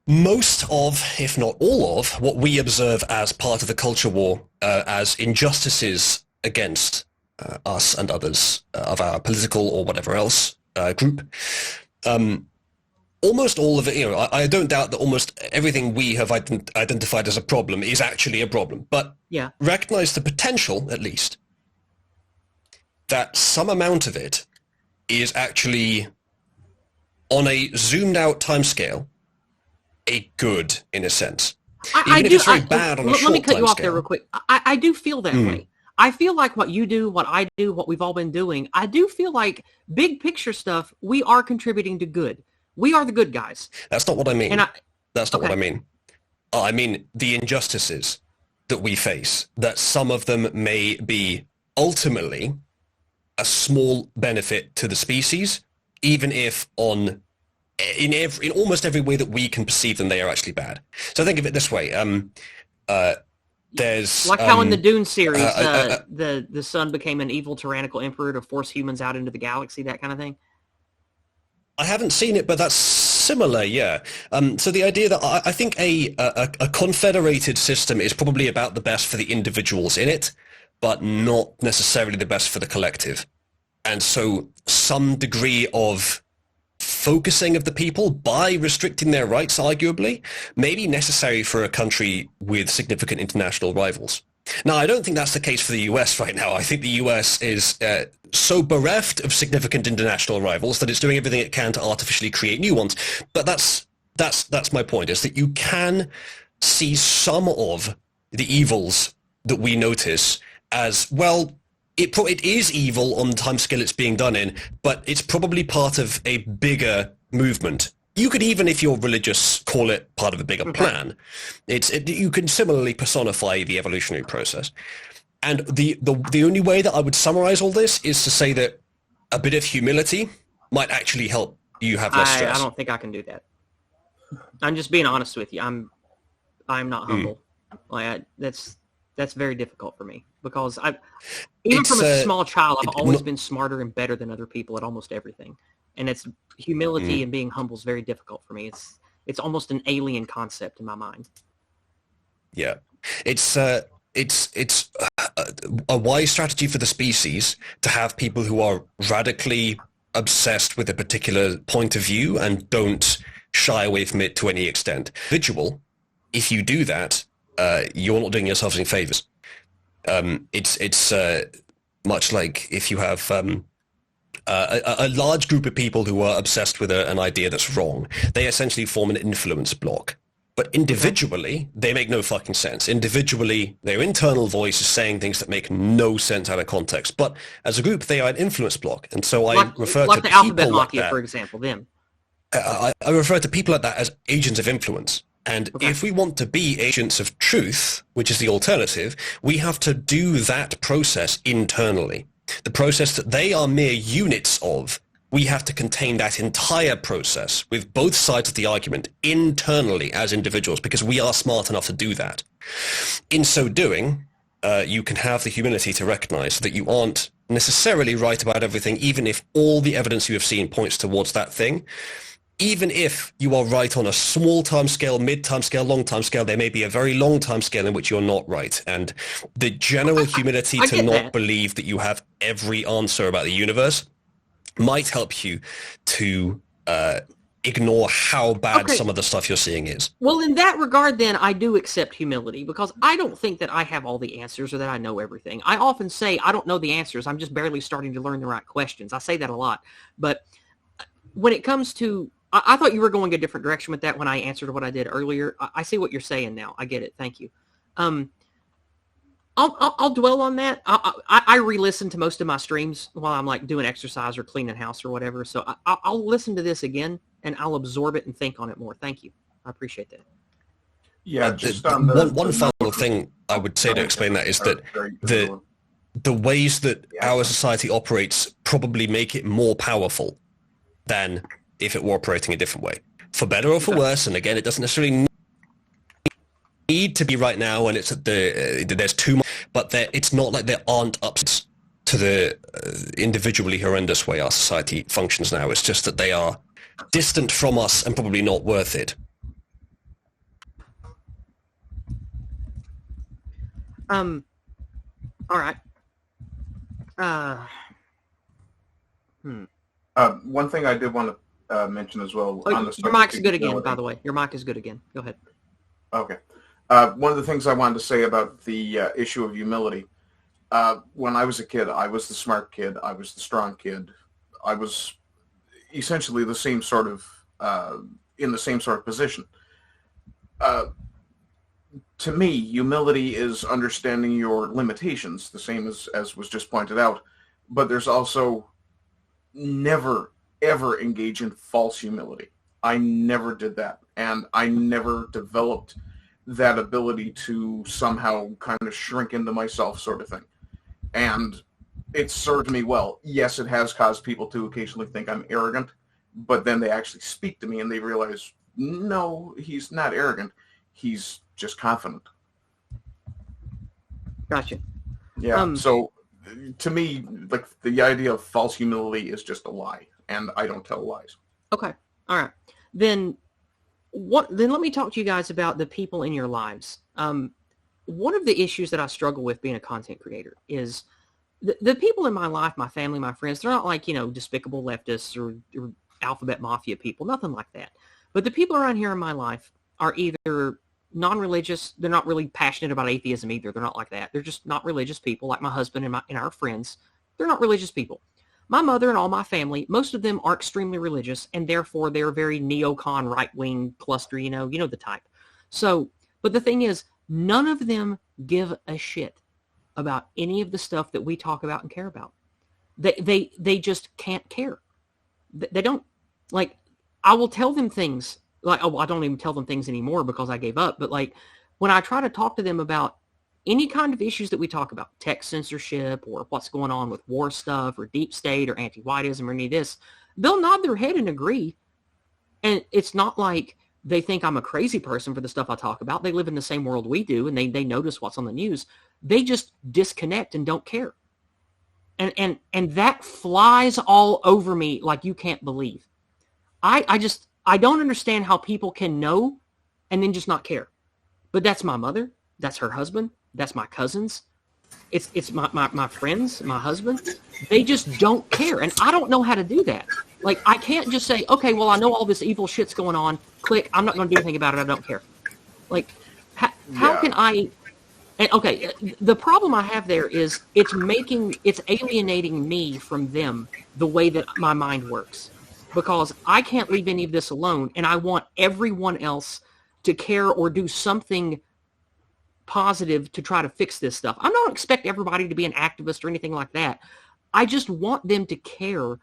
most of, if not all of, what we observe as part of the culture war as injustices against us and others of our political or whatever else group, almost all of it, I don't doubt that almost everything we have identified as a problem is actually a problem, but recognize the potential, at least, that some amount of it is actually, on a zoomed out timescale, a good in a sense. Even if it's very bad on a short Let me cut you off there timescale. real quick. I do feel that way. I feel like what you do, what I do, what we've all been doing, I do feel like big picture stuff, we are contributing to good. We are the good guys. That's not what I mean. That's not what I Okay. mean. I mean the injustices that we face, that some of them may be ultimately a small benefit to the species, even if in almost every way that we can perceive them, they are actually bad. So think of it this way. There's Like how in the Dune series, the sun became an evil tyrannical emperor to force humans out into the galaxy, that kind of thing. I haven't seen it, but that's similar, yeah. So the idea that I think a confederated system is probably about the best for the individuals in it, but not necessarily the best for the collective. And so some degree of focusing of the people by restricting their rights, arguably, may be necessary for a country with significant international rivals. Now, I don't think that's the case for the US right now. I think the US is so bereft of significant international rivals that it's doing everything it can to artificially create new ones. But that's my point, is that you can see some of the evils that we notice as, well, it is evil on the timescale it's being done in, but it's probably part of a bigger movement. You could even, if you're religious, call it part of a bigger plan. You can similarly personify the evolutionary process. And the only way that I would summarize all this is to say that a bit of humility might actually help you have less stress. I don't think I can do that. I'm just being honest with you. I'm not humble. Like that's very difficult for me, because even from a small child, I've always been smarter and better than other people at almost everything. And it's humility and being humble is very difficult for me. It's almost an alien concept in my mind. Yeah, it's a wise strategy for the species to have people who are radically obsessed with a particular point of view and don't shy away from it to any extent. Individual, if you do that, you're not doing yourselves any favors. It's much like if you have a large group of people who are obsessed with an idea that's wrong. They essentially form an influence block. But individually, they make no fucking sense. Individually, their internal voice is saying things that make no sense out of context. But as a group, they are an influence block. And so I refer to the Alphabet people like Mafia, that. for example, them. I refer to people like that as agents of influence. And if we want to be agents of truth, which is the alternative, we have to do that process internally. The process that they are mere units of, we have to contain that entire process with both sides of the argument internally as individuals, because we are smart enough to do that. In so doing, you can have the humility to recognize that you aren't necessarily right about everything, even if all the evidence you have seen points towards that thing. Even if you are right on a small time scale, mid time scale, long time scale, there may be a very long time scale in which you're not right. And the general humility to not believe that you have every answer about the universe might help you to ignore how bad some of the stuff you're seeing is. Well, in that regard, then, I do accept humility, because I don't think that I have all the answers or that I know everything. I often say I don't know the answers. I'm just barely starting to learn the right questions. I say that a lot. But when it comes to I thought you were going a different direction with that when I answered what I did earlier. I see what you're saying now. I get it. Thank you. I'll dwell on that. I re-listen to most of my streams while I'm like doing exercise or cleaning house or whatever. So I'll listen to this again and I'll absorb it and think on it more. Thank you. I appreciate that. Yeah, just on the one final thing I would say to explain that is that the ways that our society operates probably make it more powerful than if it were operating a different way, for better or for worse. And again, it doesn't necessarily need to be right now, and it's there's too much, but it's not like there aren't upsides to the individually horrendous way our society functions now. It's just that they are distant from us and probably not worth it. All right. One thing I did want to mention as well. On the your mic's good again, by the way. Your mic is good again. Go ahead. Okay. One of the things I wanted to say about the issue of humility, when I was a kid, I was the smart kid. I was the strong kid. I was essentially the same sort of, in the same sort of position. To me, humility is understanding your limitations, the same as was just pointed out. But there's also never, ever engage in false humility. I never did that. And I never developed that ability to somehow kind of shrink into myself sort of thing. And it served me well. Yes, it has caused people to occasionally think I'm arrogant, but then they actually speak to me and they realize, no, he's not arrogant. He's just confident. Gotcha. Yeah. So to me, like the idea of false humility is just a lie, and I don't tell lies. Okay. All right. Then let me talk to you guys about the people in your lives. One of the issues that I struggle with being a content creator is the people in my life, my family, my friends, they're not like, despicable leftists or alphabet mafia people, nothing like that. But the people around here in my life are either non-religious. They're not really passionate about atheism either. They're not like that. They're just not religious people, like my husband and our friends. They're not religious people. My mother and all my family, most of them are extremely religious, and therefore they're very neocon, right-wing cluster, you know the type. So, but the thing is, none of them give a shit about any of the stuff that we talk about and care about. They just can't care. They don't. Like, I will tell them things, like, I don't even tell them things anymore because I gave up, but like, when I try to talk to them about any kind of issues that we talk about, tech censorship or what's going on with war stuff or deep state or anti-whiteism or any of this, they'll nod their head and agree. And it's not like they think I'm a crazy person for the stuff I talk about. They live in the same world we do, and they notice what's on the news. They just disconnect and don't care. And that flies all over me like you can't believe. I don't understand how people can know and then just not care. But that's my mother. That's her husband. That's my cousins. It's my friends, my husband. They just don't care. And I don't know how to do that. Like, I can't just say, okay, well, I know all this evil shit's going on. Click. I'm not going to do anything about it. I don't care. Like, how can I... And, okay, the problem I have there is it's alienating me from them the way that my mind works. Because I can't leave any of this alone, and I want everyone else to care or do something positive to try to fix this stuff. I don't expect everybody to be an activist or anything like that. I just want them to care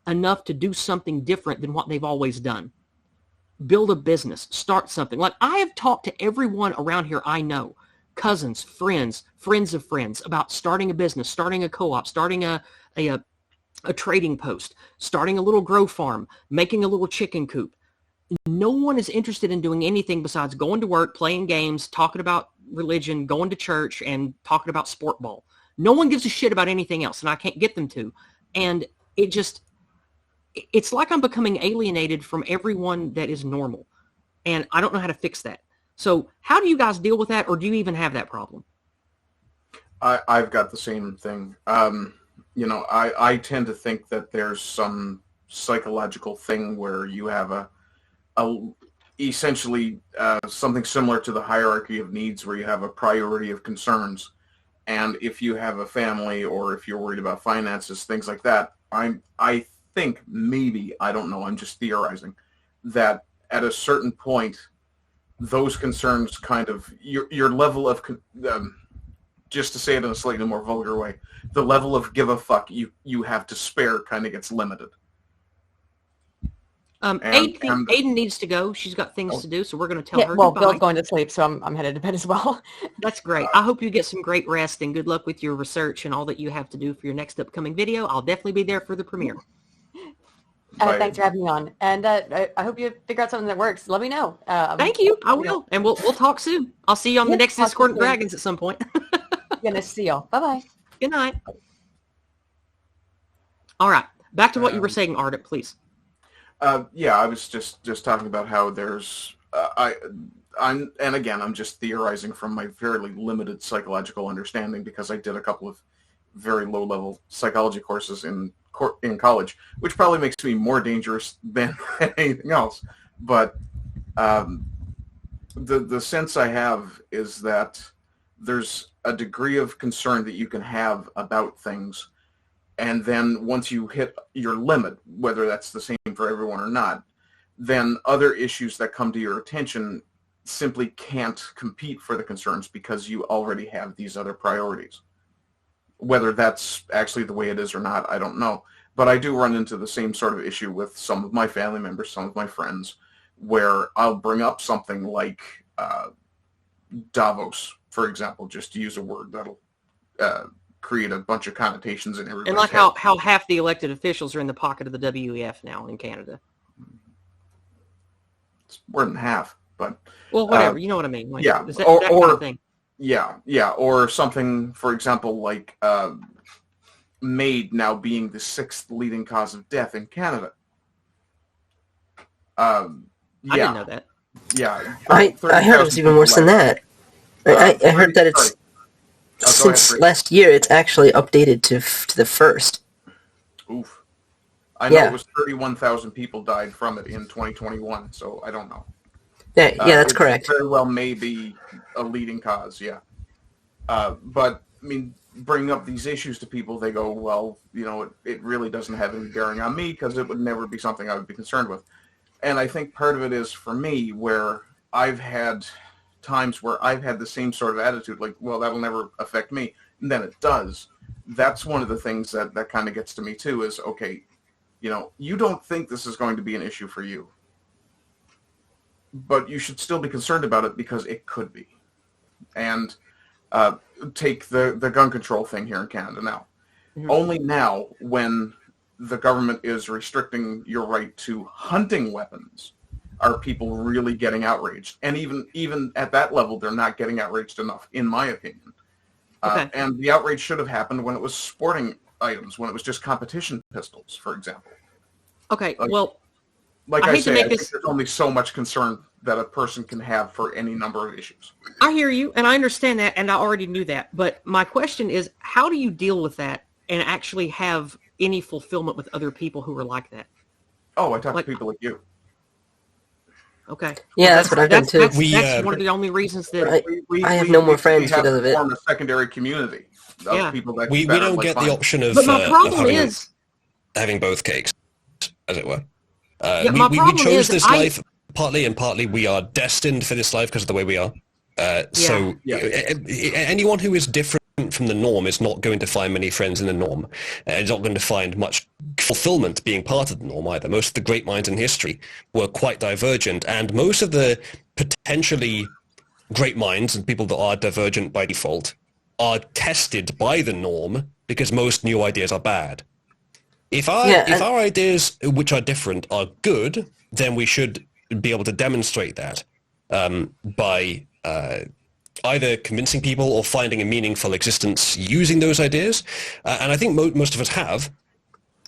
enough to do something different than what they've always done. Build a business, start something. Like, I have talked to everyone around here I know, cousins, friends of friends, about starting a business, starting a co-op, starting a trading post, starting a little grow farm, making a little chicken coop. No one is interested in doing anything besides going to work, playing games, talking about religion, going to church, and talking about sport ball. No one gives a shit about anything else, and I can't get them to. And it's like I'm becoming alienated from everyone that is normal. And I don't know how to fix that. So how do you guys deal with that, or do you even have that problem? I've got the same thing. I tend to think that there's some psychological thing where you have essentially something similar to the hierarchy of needs, where you have a priority of concerns. And if you have a family, or if you're worried about finances, things like that, I think maybe, I don't know, I'm just theorizing, that at a certain point, those concerns kind of your level of just to say it in a slightly more vulgar way, the level of give a fuck you have to spare kind of gets limited. Aiden needs to go. She's got things to do, so we're going to tell her well, goodbye. Bill's going to sleep, so I'm headed to bed as well. That's great. I hope you get some great rest, and good luck with your research and all that you have to do for your next upcoming video. I'll definitely be there for the premiere. Thanks for having me on, and I hope you figure out something that works. Let me know. Thank you. I will, and we'll talk soon. I'll see you on the next Discordant Dragons at some point. Gonna see y'all. Bye-bye. Good night. All right, back to what you were saying, Ardent, please. Yeah, I was just talking about how there's I'm just theorizing from my fairly limited psychological understanding, because I did a couple of very low-level psychology courses in college, which probably makes me more dangerous than anything else. But the sense I have is that there's a degree of concern that you can have about things, and then once you hit your limit, whether that's the same for everyone or not, then other issues that come to your attention simply can't compete for the concerns because you already have these other priorities. Whether that's actually the way it is or not, I don't know. But I do run into the same sort of issue with some of my family members, some of my friends, where I'll bring up something like Davos, for example, just to use a word that'll create a bunch of connotations in everybody's And like head. how half the elected officials are in the pocket of the WEF now in Canada. It's more than half, but... Well, whatever, you know what I mean. Like, yeah, that or kind of thing. Yeah, or something, for example, like MAID now being the 6th leading cause of death in Canada. I didn't know that. Yeah. I heard it was even worse than that. I heard that it's since last year it's actually updated to the 1st. Oof. I know it was 31,000 people died from it in 2021, so I don't know. Yeah, that's correct. Very well may be a leading cause, yeah. But, I mean, bringing up these issues to people, they go, well, you know, it really doesn't have any bearing on me because it would never be something I would be concerned with. And I think part of it is, for me, where I've had times where I've had the same sort of attitude, like, well, that'll never affect me, and then it does. That's one of the things that kind of gets to me, too, is, okay, you know, you don't think this is going to be an issue for you, but you should still be concerned about it because it could be. And take the gun control thing here in Canada now. Mm-hmm. Only now, when the government is restricting your right to hunting weapons, are people really getting outraged. And even at that level, they're not getting outraged enough, in my opinion. Okay. And the outrage should have happened when it was sporting items, when it was just competition pistols, for example. Okay, well... Like I say, I think there's only so much concern that a person can have for any number of issues. I hear you, and I understand that, and I already knew that. But my question is, how do you deal with that and actually have any fulfillment with other people who are like that? Oh, I talk to people like you. Okay. Yeah, well, that's what I've done too. That's one of the only reasons that I have no more friends because of it. Form a secondary community of people that we don't get the option of, but my problem is having both cakes, as it were. We chose this life partly, and partly we are destined for this life because of the way we are. So anyone who is different from the norm is not going to find many friends in the norm. It's not going to find much fulfillment being part of the norm either. Most of the great minds in history were quite divergent, and most of the potentially great minds and people that are divergent by default are tested by the norm because most new ideas are bad. If our ideas, which are different, are good, then we should be able to demonstrate that by either convincing people or finding a meaningful existence using those ideas. And I think most of us have.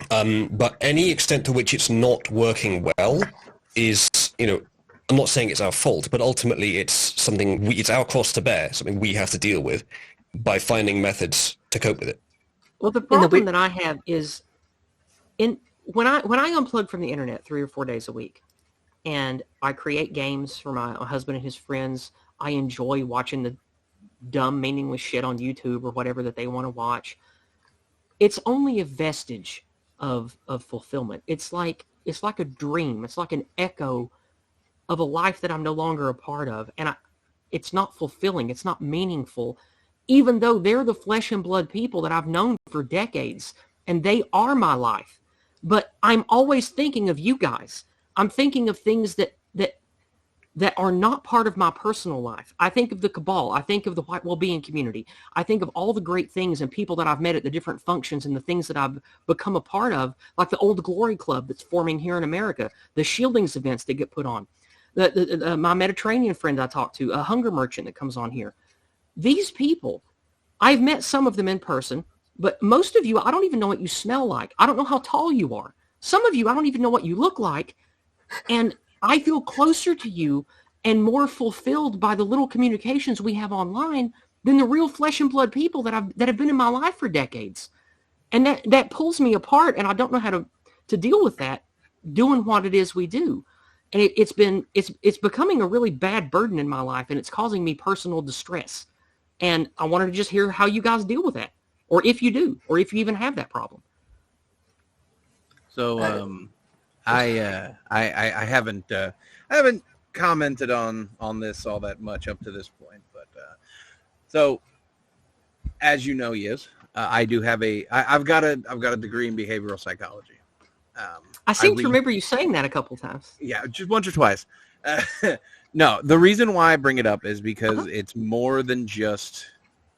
But any extent to which it's not working well is, you know, I'm not saying it's our fault, but ultimately it's something it's our cross to bear, something we have to deal with by finding methods to cope with it. Well, the problem that I have is when I unplug from the internet 3 or 4 days a week, and I create games for my husband and his friends, I enjoy watching the dumb, meaningless shit on YouTube or whatever that they want to watch. It's only a vestige of fulfillment. It's like a dream. It's like an echo of a life that I'm no longer a part of. And it's not fulfilling. It's not meaningful, even though they're the flesh and blood people that I've known for decades, and they are my life. But I'm always thinking of you guys. I'm thinking of things that are not part of my personal life. I think of the cabal. I think of the white well-being community. I think of all the great things and people that I've met at the different functions and the things that I've become a part of, like the Old Glory Club that's forming here in America, the shieldings events that get put on, my Mediterranean friend I talked to, a hunger merchant that comes on here. These people, I've met some of them in person, but most of you, I don't even know what you smell like. I don't know how tall you are. Some of you, I don't even know what you look like. And I feel closer to you and more fulfilled by the little communications we have online than the real flesh and blood people that have been in my life for decades. And that pulls me apart, and I don't know how to deal with that doing what it is we do. And it's becoming a really bad burden in my life, and it's causing me personal distress. And I wanted to just hear how you guys deal with that, or if you do, or if you even have that problem. So I haven't commented on this all that much up to this point, but so as you know, Yizz, I do have I've got a degree in behavioral psychology. I seem to remember you saying that a couple times. Yeah, just once or twice. No, the reason why I bring it up is because it's more than just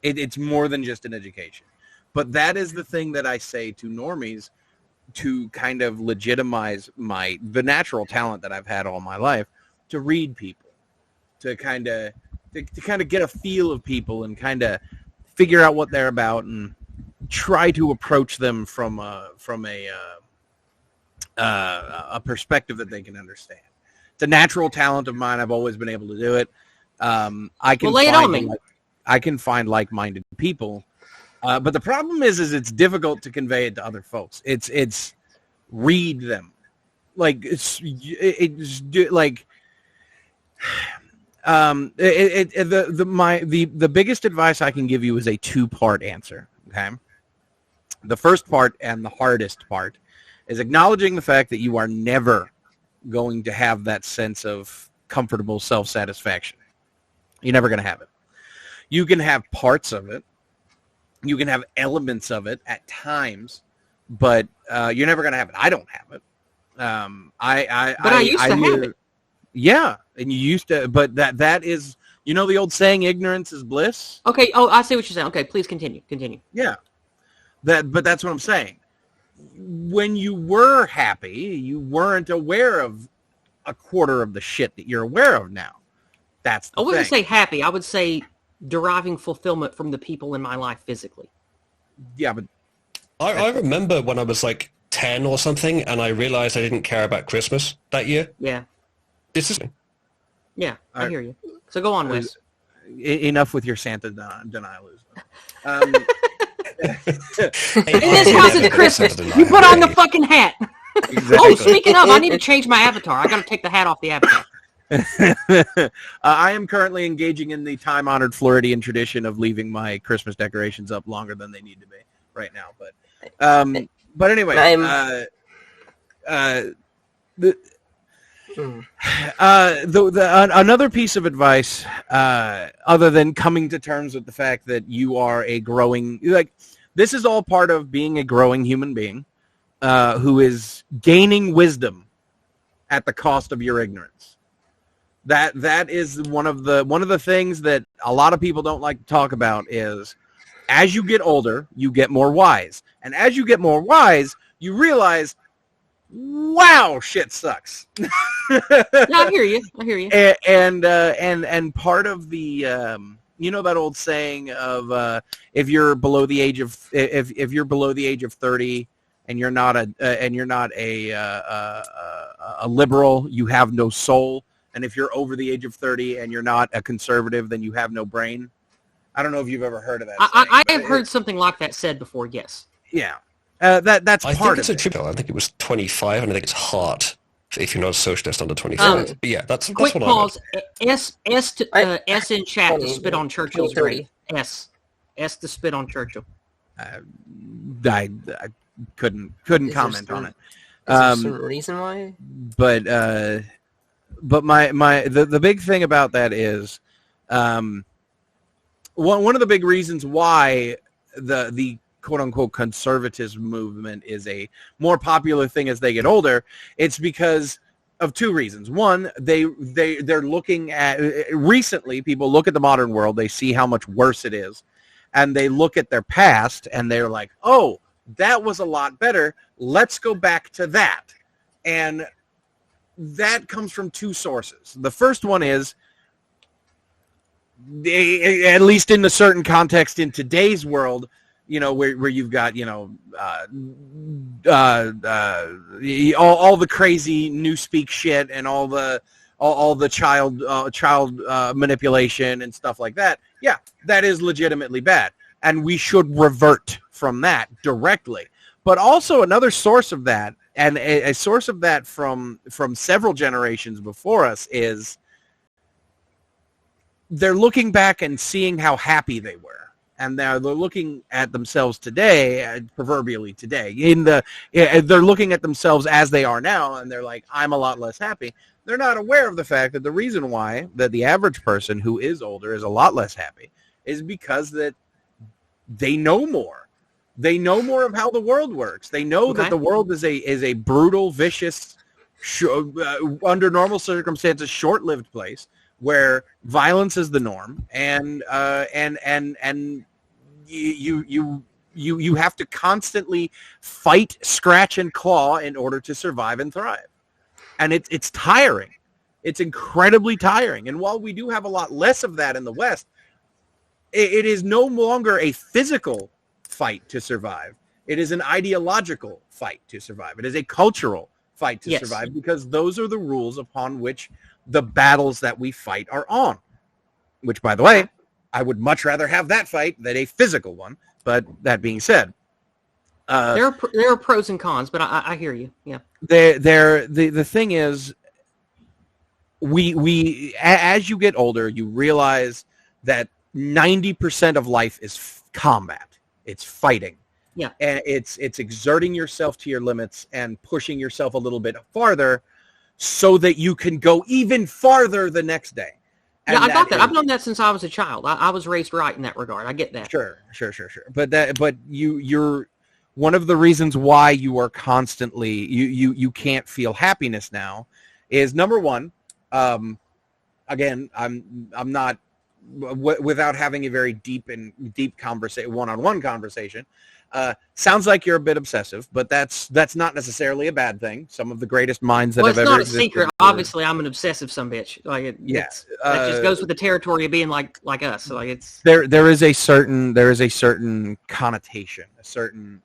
it's more than just an education. But that is the thing that I say to normies to kind of legitimize the natural talent that I've had all my life to read people, to kind of get a feel of people and kind of figure out what they're about and try to approach them from a perspective that they can understand. It's a natural talent of mine. I've always been able to do it. I can find like-minded people. But the problem is it's difficult to convey it to other folks. It's read them, like the biggest advice I can give you is a 2-part answer. Okay, the first part and the hardest part is acknowledging the fact that you are never going to have that sense of comfortable self-satisfaction. You're never going to have it. You can have parts of it. You can have elements of it at times, but you're never going to have it. I don't have it. I used to have it. Yeah, and you used to, but that is, you know, the old saying, ignorance is bliss. Okay. Oh, I see what you're saying. Okay, please continue. Yeah, but that's what I'm saying. When you were happy, you weren't aware of a quarter of the shit that you're aware of now. That's the thing. I wouldn't say happy. I would say deriving fulfillment from the people in my life physically. Yeah, but I remember when I was like 10 or something, and I realized I didn't care about Christmas that year. Yeah. Yeah, I hear you. So go on, Wes. Enough with your Santa denialism. In this house, it's Christmas. You put on the fucking hat. Exactly. Oh, speaking of, I need to change my avatar. I got to take the hat off the avatar. I am currently engaging in the time-honored Floridian tradition of leaving my Christmas decorations up longer than they need to be right now. But anyway, another piece of advice, other than coming to terms with the fact that you are a growing, like, this is all part of being a growing human being who is gaining wisdom at the cost of your ignorance. That is one of the things that a lot of people don't like to talk about is, as you get older, you get more wise. And as you get more wise, you realize, wow, shit sucks. No, I hear you. And part of the you know that old saying of if you're below the age of 30 and you're not a liberal, you have no soul. And if you're over the age of 30 and you're not a conservative, then you have no brain. I don't know if you've ever heard of that. I have heard something like that said before. Yes. Yeah. That's I part think it's of a triple. I think it was 25, and I think it's hard if you're not a socialist under 25. But yeah, that's quick what pause. I heard. S in chat to spit on Churchill's grave. S to spit on Churchill. I couldn't comment on it. Is there some reason why? But the big thing about that is, one of the big reasons why the quote unquote conservatism movement is a more popular thing as they get older. It's because of two reasons. One, they're looking at, recently people look at the modern world, they see how much worse it is, and they look at their past and they're like, oh, that was a lot better. Let's go back to that. And that comes from two sources. The first one is, at least in a certain context in today's world, you know, where you've got, you know, all the crazy newspeak shit and all the child manipulation and stuff like that. Yeah, that is legitimately bad, and we should revert from that directly. But also another source of that, and a source of that from several generations before us, is they're looking back and seeing how happy they were. And they're looking at themselves today, proverbially today. They're looking at themselves as they are now, and they're like, I'm a lot less happy. They're not aware of the fact that the reason why that the average person who is older is a lot less happy is because that they know more. They know more of how the world works. They know that the world is a brutal, vicious, under normal circumstances, short-lived place where violence is the norm, and you have to constantly fight, scratch, and claw in order to survive and thrive. And it's tiring. It's incredibly tiring. And while we do have a lot less of that in the West, it is no longer a physical fight to survive. It is an ideological fight to survive. It is a cultural fight to survive, because those are the rules upon which the battles that we fight are on. Which, by the way, I would much rather have that fight than a physical one. But that being said, there are pros and cons, but I hear you. Yeah. The thing is, we as you get older, you realize that 90% of life is combat. It's fighting. Yeah. And it's exerting yourself to your limits and pushing yourself a little bit farther so that you can go even farther the next day. And yeah, I got that. I've known that since I was a child. I was raised right in that regard. I get that. Sure. But you're one of the reasons why you are constantly you can't feel happiness now is, number one, again, I'm not without having a very deep conversation, one-on-one conversation. Sounds like you're a bit obsessive, but that's not necessarily a bad thing. Some of the greatest minds that have ever existed. It's not a secret. Obviously, I'm an obsessive sumbitch. Like, that just goes with the territory of being like us. Like, it's there is a certain connotation, a certain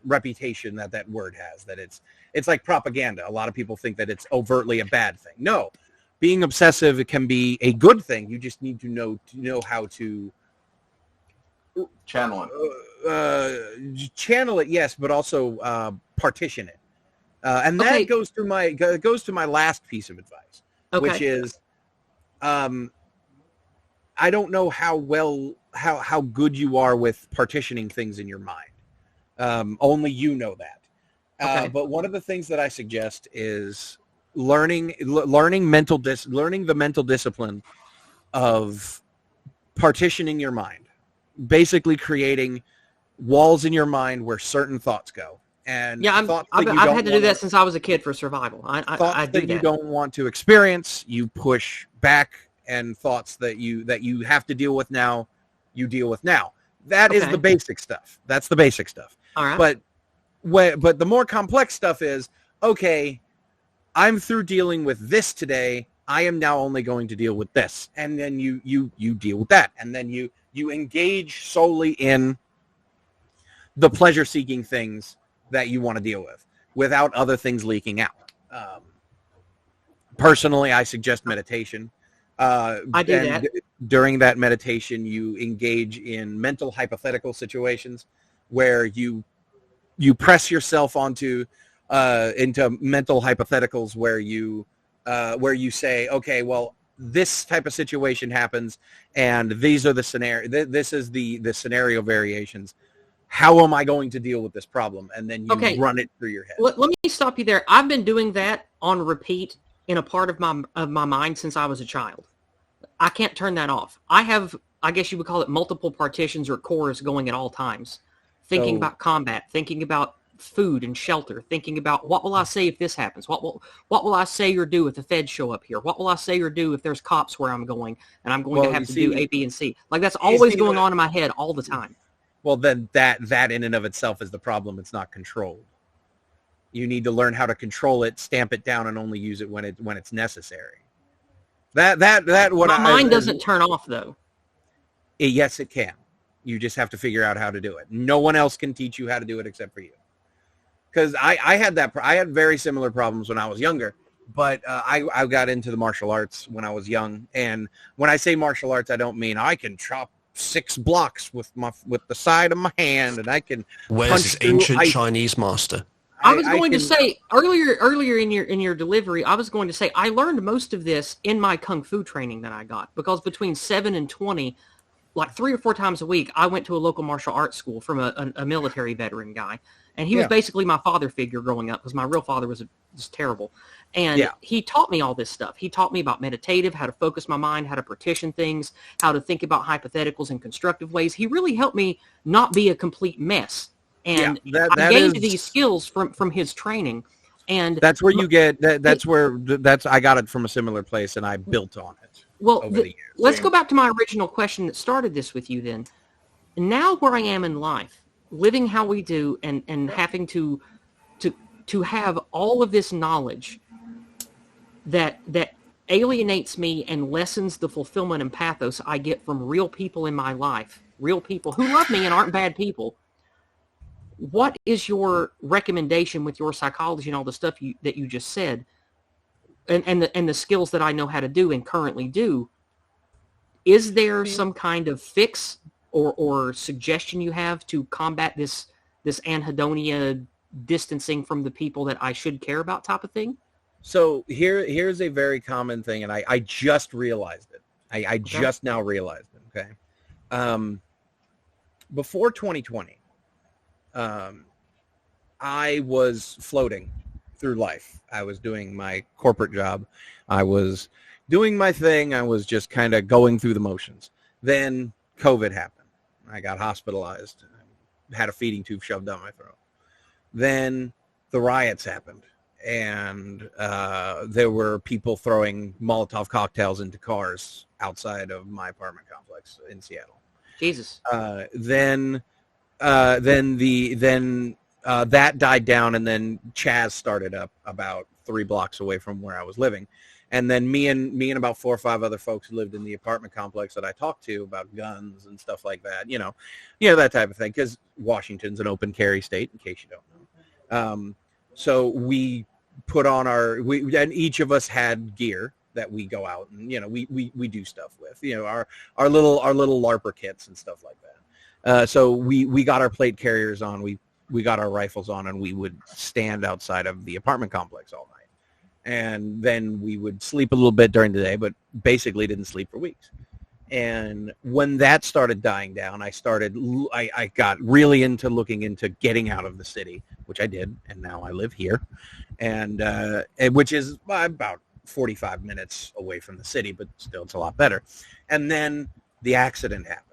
reputation that word has. That it's like propaganda. A lot of people think that it's overtly a bad thing. No, being obsessive, it can be a good thing. You just need to know how to channel it. Channel it, yes, but also partition it. And that goes to my last piece of advice, which is, I don't know how good you are with partitioning things in your mind. Only you know that. But one of the things that I suggest is learning the mental discipline of partitioning your mind, basically creating walls in your mind where certain thoughts go. And I've had to do that since I was a kid for survival. I do that. You don't want to experience, you push back, and thoughts that you have to deal with now, you deal with now. That is the basic stuff. That's the basic stuff. All right. But the more complex stuff is, okay, I'm through dealing with this today. I am now only going to deal with this. And then you deal with that. And then you engage solely in the pleasure-seeking things that you want to deal with without other things leaking out. Personally, I suggest meditation. I do that. During that meditation, you engage in mental hypothetical situations where you press yourself into mental hypotheticals where you say, okay, well, this type of situation happens, and these are the scenario. This is the scenario variations. how am I going to deal with this problem? And then you Okay. run it through your head. Let me stop you there. I've been doing that on repeat in a part of my mind since I was a child. I can't turn that off. I have, I guess you would call it, multiple partitions or cores going at all times. Thinking about combat, thinking about food and shelter, thinking about what will I say if this happens? What will I say or do if the feds show up here? What will I say or do if there's cops where I'm going and I'm going to have to do A, B, and C? Like, that's always going on in my head all the time. Well, then that in and of itself is the problem. It's not controlled. You need to learn how to control it, stamp it down, and only use it when it's necessary. My mind doesn't turn off, though. Yes, it can. You just have to figure out how to do it. No one else can teach you how to do it except for you. Because I had very similar problems when I was younger, but I got into the martial arts when I was young. And when I say martial arts, I don't mean I can chop 6 blocks with the side of my hand, and I can. Where's this ancient Chinese master? I was going to say earlier in your delivery, I was going to say I learned most of this in my kung fu training that I got, because between 7 and 20, like 3 or 4 times a week, I went to a local martial arts school from a military veteran guy. And he was basically my father figure growing up, because my real father was terrible. And he taught me all this stuff. He taught me about meditative, how to focus my mind, how to partition things, how to think about hypotheticals in constructive ways. He really helped me not be a complete mess. And I gained these skills from his training. And that's where you get I got it from a similar place, and I built on it. Well, let's go back to my original question that started this with you then. Now where I am in life, living how we do, and having to have all of this knowledge that alienates me and lessens the fulfillment and pathos I get from real people in my life, real people who love me and aren't bad people. What is your recommendation with your psychology and all the stuff that you just said, and the skills that I know how to do and currently do? Is there some kind of fix or suggestion you have to combat this anhedonia, distancing from the people that I should care about type of thing? So here's a very common thing, and I just realized it. I just now realized it. Okay. Before 2020, I was floating through life. I was doing my corporate job. I was doing my thing. I was just kind of going through the motions. Then COVID happened. I got hospitalized, had a feeding tube shoved down my throat. Then the riots happened, and there were people throwing Molotov cocktails into cars outside of my apartment complex in Seattle. Jesus. Then that died down, and then Chaz started up about 3 blocks away from where I was living. And then me and about 4 or 5 other folks who lived in the apartment complex that I talked to about guns and stuff like that, you know, that type of thing, because Washington's an open carry state, in case you don't know. So we put on and each of us had gear that we go out and, we do stuff with, our little LARPer kits and stuff like that. So we got our plate carriers on, we got our rifles on, and we would stand outside of the apartment complex all night. And then we would sleep a little bit during the day, but basically didn't sleep for weeks. And when that started dying down, I got really into looking into getting out of the city, which I did, and now I live here, and which is about 45 minutes away from the city, but still it's a lot better. And then the accident happened.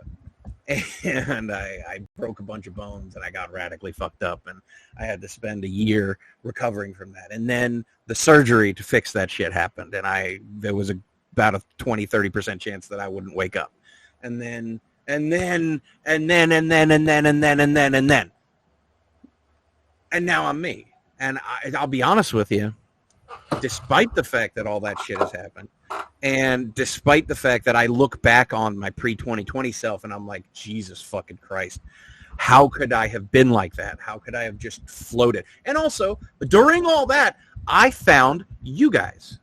And I broke a bunch of bones, and I got radically fucked up, and I had to spend a year recovering from that. And then the surgery to fix that shit happened, and there was about a 20-30% chance that I wouldn't wake up. And then. And now I'm me. And I'll be honest with you, despite the fact that all that shit has happened, and despite the fact that I look back on my pre-2020 self and I'm like, Jesus fucking Christ, how could I have been like that? How could I have just floated? And also, during all that, I found you guys.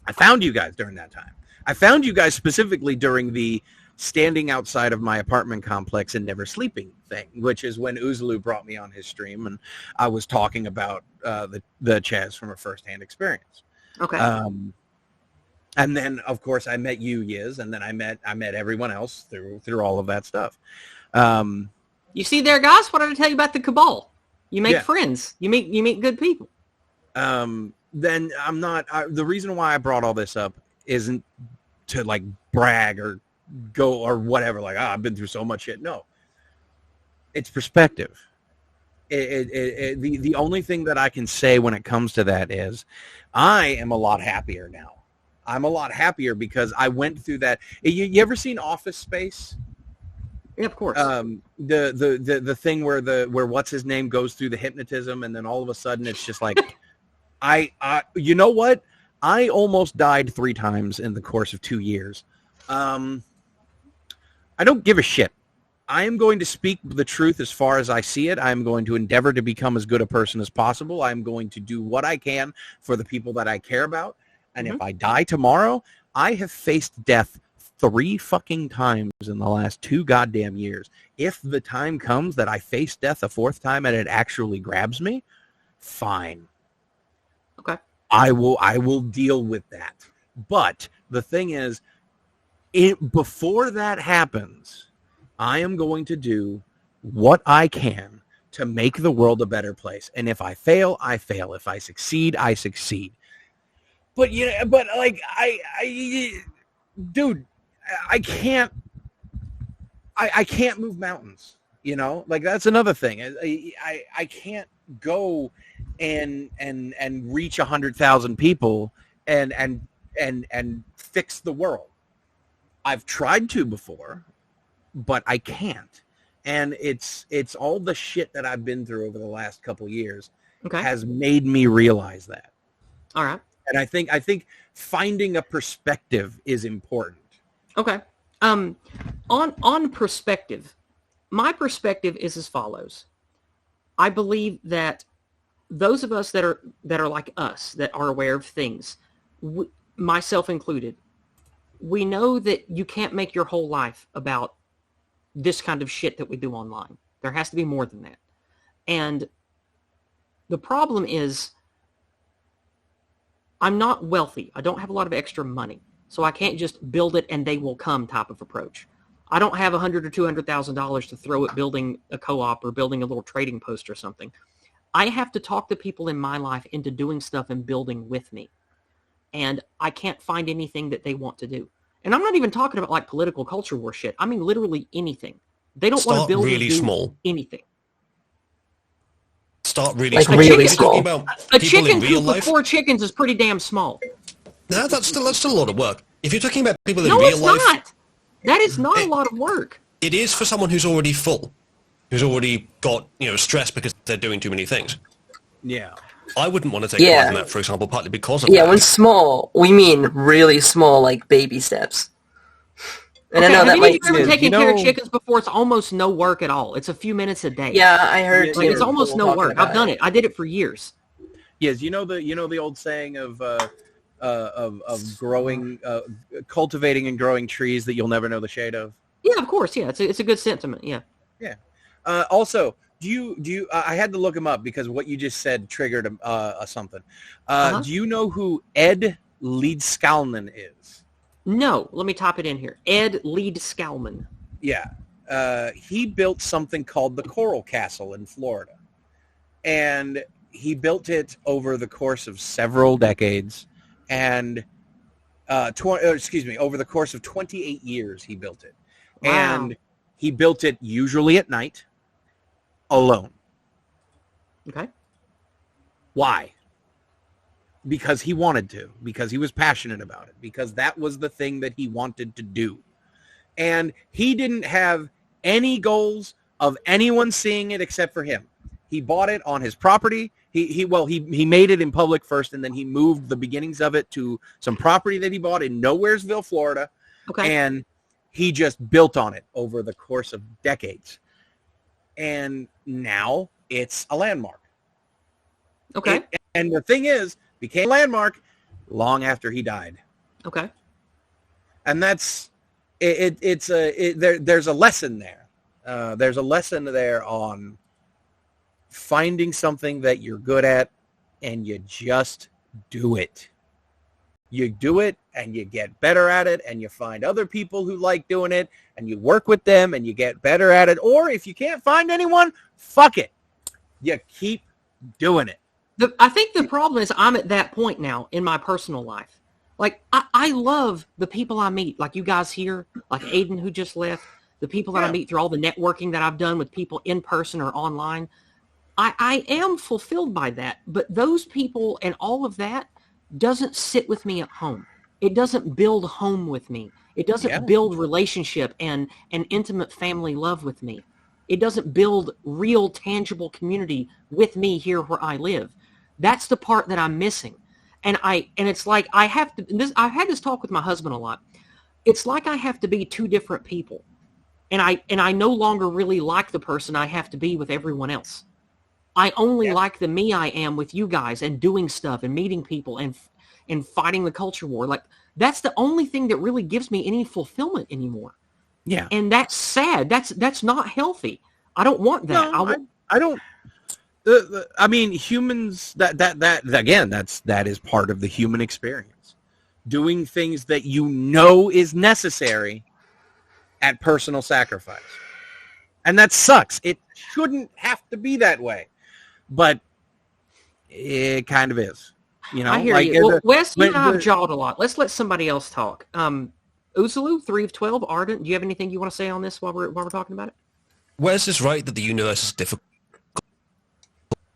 I found you guys during that time. I found you guys specifically during the standing outside of my apartment complex and never sleeping thing, which is when Uzulu brought me on his stream, and I was talking about the Chaz from a firsthand experience. Okay. And then, of course, I met you, Yizz, and then I met everyone else through all of that stuff. You see there, guys? What did I tell you about the cabal? You make friends. You meet good people. Then I'm not. The reason why I brought all this up isn't to like brag or go or whatever. Like, I've been through so much shit. No, it's perspective. The only thing that I can say when it comes to that is, I am a lot happier now. I'm a lot happier because I went through that. You ever seen Office Space? Yeah, of course. The thing where what's his name goes through the hypnotism and then all of a sudden it's just like, I you know what? I almost died 3 times in the course of 2 years. I don't give a shit. I am going to speak the truth as far as I see it. I am going to endeavor to become as good a person as possible. I am going to do what I can for the people that I care about. And if I die tomorrow, I have faced death 3 fucking times in the last 2 goddamn years. If the time comes that I face death a 4th time and it actually grabs me, fine. Okay. I will deal with that. But the thing is, before that happens, I am going to do what I can to make the world a better place. And if I fail, I fail. If I succeed, I succeed. But like dude, I can't move mountains, you know? Like that's another thing. I can't go and reach 100,000 people and fix the world. I've tried to before, but I can't. And it's all the shit that I've been through over the last couple years has made me realize that. All right. And I think finding a perspective is important. Okay. On perspective, my perspective is as follows. I believe that those of us that are like us, that are aware of things, myself included, we know that you can't make your whole life about this kind of shit that we do online. There has to be more than that. And the problem is, I'm not wealthy. I don't have a lot of extra money. So I can't just build it and they will come type of approach. I don't have $100,000 or $200,000 to throw at building a co-op or building a little trading post or something. I have to talk the people in my life into doing stuff and building with me. And I can't find anything that they want to do. And I'm not even talking about like political culture war shit. I mean literally anything. They don't want to build really small. anything. Start really like small. really small. A chicken coop with 4 chickens is pretty damn small. No, that's still a lot of work. If you're talking about people in No, real it's life, not. That is not a lot of work. It is for someone who's already full, who's already got stress because they're doing too many things. Yeah. I wouldn't want to take part in that, for example, partly because of that. Yeah, when small, we mean really small, like baby steps. And Okay, I know that have might... you ever taken care of chickens before? It's almost no work at all. It's a few minutes a day. Yeah, I heard too. Like, it's almost no work. I've done it. I did it for years. Yes, you know the old saying of growing, cultivating and growing trees that you'll never know the shade of. Yeah, of course. Yeah, it's a good sentiment. Yeah. Yeah. Also, do you? I had to look him up because what you just said triggered something. Do you know who Ed Leedskalnin is? No, let me type it in here. Ed Leedskalnin. Yeah. He built something called the Coral Castle in Florida. And he built it over the course of several decades. And, over the course of 28 years, he built it. Wow. And he built it usually at night, alone. Okay. Why? Because he wanted to, because he was passionate about it, because that was the thing that he wanted to do. And he didn't have any goals of anyone seeing it except for him. He bought it on his property. He made it in public first, and then he moved the beginnings of it to some property that he bought in Nowheresville, Florida. Okay. And he just built on it over the course of decades. And now it's a landmark. Okay. And the thing is, became a landmark long after he died. Okay. And that's there's a lesson there. There's a lesson there on finding something that you're good at and you just do it. You do it and you get better at it, and you find other people who like doing it and you work with them and you get better at it. Or if you can't find anyone, fuck it. You keep doing it. I think the problem is I'm at that point now in my personal life. Like, I love the people I meet, like you guys here, like Aiden who just left, the people that I meet through all the networking that I've done with people in person or online. I am fulfilled by that, but those people and all of that doesn't sit with me at home. It doesn't build home with me. It doesn't build relationship and intimate family love with me. It doesn't build real tangible community with me here where I live. That's the part that I'm missing. And it's like I've had this talk with my husband a lot. It's like I have to be two different people. And I no longer really like the person I have to be with everyone else. I only like the me I am with you guys and doing stuff and meeting people and fighting the culture war. Like, that's the only thing that really gives me any fulfillment anymore. Yeah. And that's sad. That's not healthy. I don't want that. No, I don't. I mean, humans, that again, that is part of the human experience. Doing things that you know is necessary at personal sacrifice. And that sucks. It shouldn't have to be that way. But it kind of is. You know, I hear you. Well, Wes, you and I have jawed a lot. Let's let somebody else talk. Uzulu, 3 of 12, Ardent, do you have anything you want to say on this while we're talking about it? Wes is right that the universe is difficult,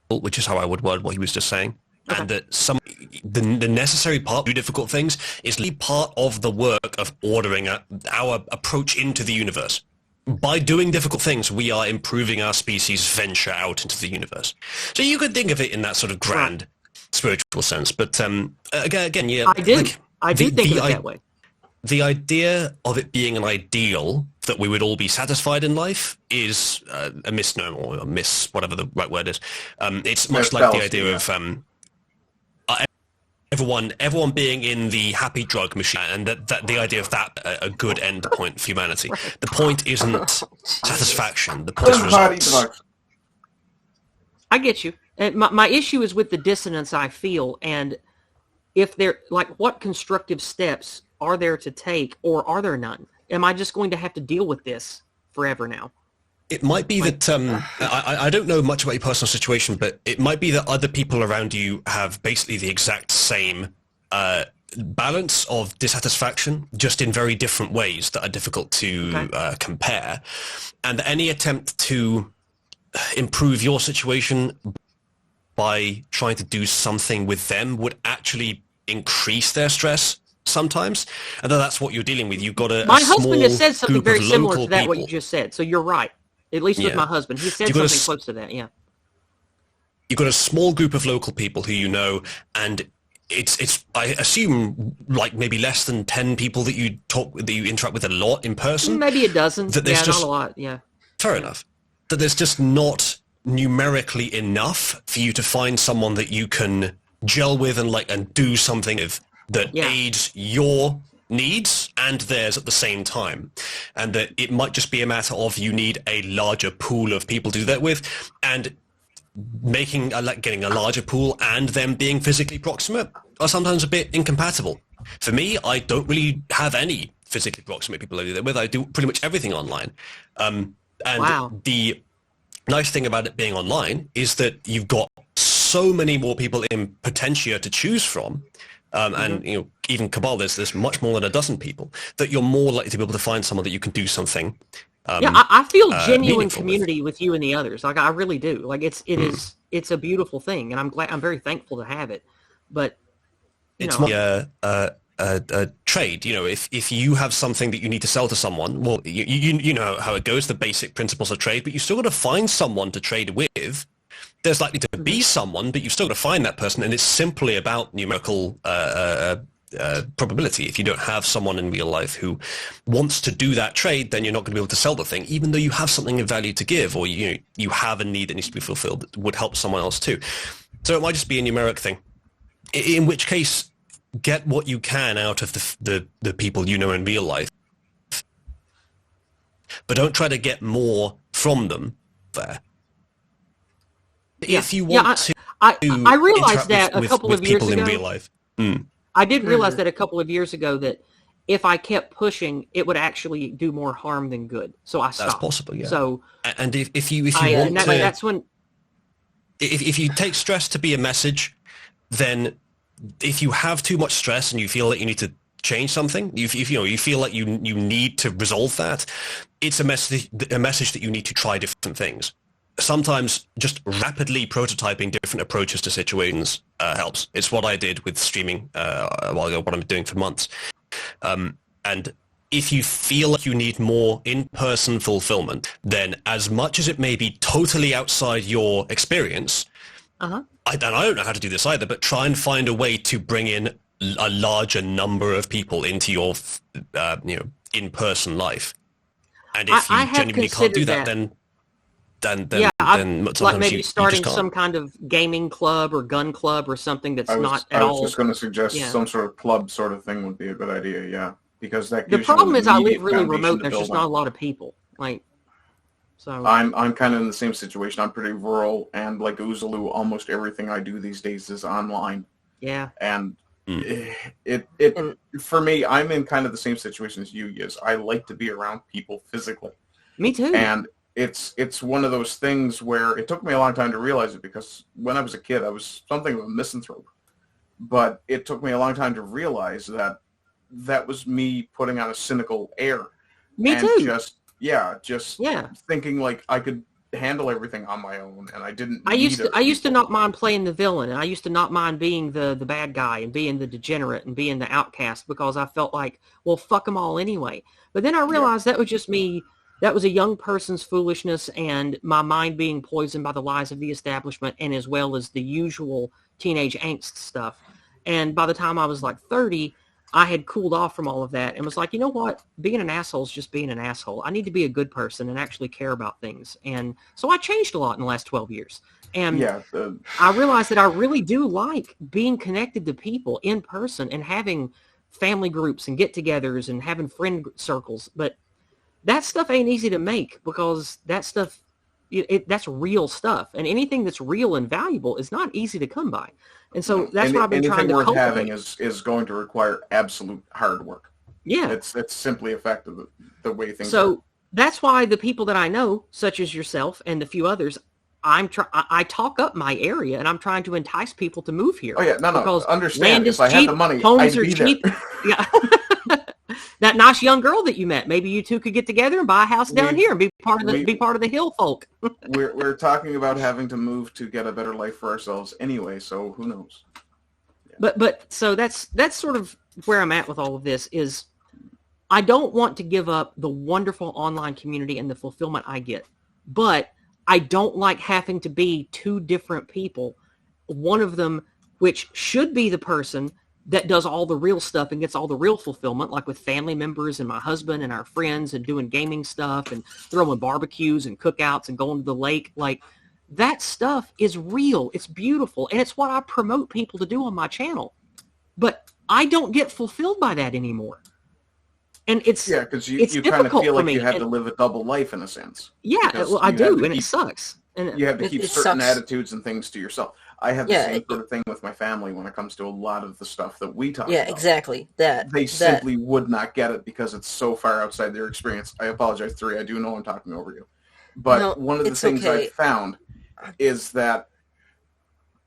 which is how I would word what he was just saying. Okay. And that the necessary part to do difficult things is part of the work of ordering our approach into the universe. By doing difficult things, we are improving our species' venture out into the universe. So you could think of it in that sort of grand spiritual sense. But again, yeah. I do think of it that way. The idea of it being an ideal that we would all be satisfied in life is a misnomer, or a whatever the right word is. It's much like the idea of everyone being in the happy drug machine, and that the idea of that a good end point for humanity. The point isn't satisfaction. The point is results. I get you. And my issue is with the dissonance I feel, and if there, like, what constructive steps are there to take, or are there none? Am I just going to have to deal with this forever now? It might be that, I don't know much about your personal situation, but it might be that other people around you have basically the exact same balance of dissatisfaction, just in very different ways that are difficult to compare. And any attempt to improve your situation by trying to do something with them would actually increase their stress sometimes. And that's what you're dealing with. You've got my husband has said something very similar to that, what you just said. So you're right. At least with my husband. He said something close to that, yeah. You've got a small group of local people who you know, and it's I assume, like, maybe less than 10 people that you interact with a lot in person. Maybe a dozen. Not a lot, yeah. Fair enough. That there's just not numerically enough for you to find someone that you can gel with and do something with that aids your needs and theirs at the same time, and that it might just be a matter of you need a larger pool of people to do that with, and getting a larger pool and them being physically proximate are sometimes a bit incompatible. For me, I don't really have any physically proximate people I do that with. I do pretty much everything online, and the nice thing about it being online is that you've got so many more people in Potentia to choose from. And even Cabal, there's much more than a dozen people, that you're more likely to be able to find someone that you can do something. I feel genuine community with you and the others. Like, I really do. Like, it's a beautiful thing, and I'm very thankful to have it. But it's not a trade. If you have something that you need to sell to someone, well, you know how it goes, the basic principles of trade. But you still got to find someone to trade with. There's likely to be someone, but you've still got to find that person, and it's simply about numerical probability. If you don't have someone in real life who wants to do that trade, then you're not going to be able to sell the thing, even though you have something of value to give, or you have a need that needs to be fulfilled that would help someone else too. So it might just be a numeric thing. In which case, get what you can out of the people you know in real life, but don't try to get more from them there. If you want to I realized that a couple of years ago. In real life. I did realize that a couple of years ago that if I kept pushing, it would actually do more harm than good. So I stopped. That's possible, yeah. So, and if you want to, that's when. If you take stress to be a message, then if you have too much stress and you feel that you need to change something, you feel like you need to resolve that, it's a message that you need to try different things. Sometimes just rapidly prototyping different approaches to situations helps. It's what I did with streaming a while ago, what I'm doing for months. And if you feel like you need more in-person fulfillment, then as much as it may be totally outside your experience, I don't know how to do this either, but try and find a way to bring in a larger number of people into your in-person life. And if you genuinely can't do that, then like maybe starting some kind of gaming club or gun club or something that's not at all. I was just going to suggest some sort of club sort of thing would be a good idea, yeah. Because that the problem is I live really remote and there's just not a lot of people. So I'm kind of in the same situation. I'm pretty rural, and like Oozaloo, almost everything I do these days is online. Yeah. And it for me, I'm in kind of the same situation as you, Yizz. I like to be around people physically. Me too. And it's one of those things where it took me a long time to realize it, because when I was a kid, I was something of a misanthrope. But it took me a long time to realize that was me putting on a cynical air. Me and too. Just thinking like I could handle everything on my own, and I didn't. I used to not mind playing the villain, and I used to not mind being the bad guy and being the degenerate and being the outcast, because I felt like, well, fuck them all anyway. But then I realized that was just me. That was a young person's foolishness and my mind being poisoned by the lies of the establishment, and as well as the usual teenage angst stuff. And by the time I was like 30, I had cooled off from all of that and was like, you know what? Being an asshole is just being an asshole. I need to be a good person and actually care about things. And so I changed a lot in the last 12 years. And I realized that I really do like being connected to people in person and having family groups and get-togethers and having friend circles. But that stuff ain't easy to make, because that stuff, that's real stuff. And anything that's real and valuable is not easy to come by. And so that's what I've been trying to cultivate. Anything worth having is going to require absolute hard work. Yeah. It's simply a fact of the way things are. So that's why the people that I know, such as yourself and a few others, I talk up my area, and I'm trying to entice people to move here. Oh, yeah. No. Because understand. land is if I cheap, had the money, homes I'd are be cheap. there. Yeah. That nice young girl that you met, maybe you two could get together and buy a house down here and be part of the hill folk. we're talking about having to move to get a better life for ourselves anyway, so who knows? Yeah. But so that's sort of where I'm at with all of this. Is I don't want to give up the wonderful online community and the fulfillment I get, but I don't like having to be two different people. One of them, which should be the person that does all the real stuff and gets all the real fulfillment, like with family members and my husband and our friends and doing gaming stuff and throwing barbecues and cookouts and going to the lake. Like, that stuff is real. It's beautiful. And it's what I promote people to do on my channel. But I don't get fulfilled by that anymore. And it's because you kind of feel like you have to live a double life in a sense. Yeah, well, I do, and it sucks. And you have to keep certain attitudes and things to yourself. I have the same sort of thing with my family when it comes to a lot of the stuff that we talk about. Yeah, exactly. They simply would not get it because it's so far outside their experience. I apologize, Three. I do know I'm talking over you. But one of the things I've found is that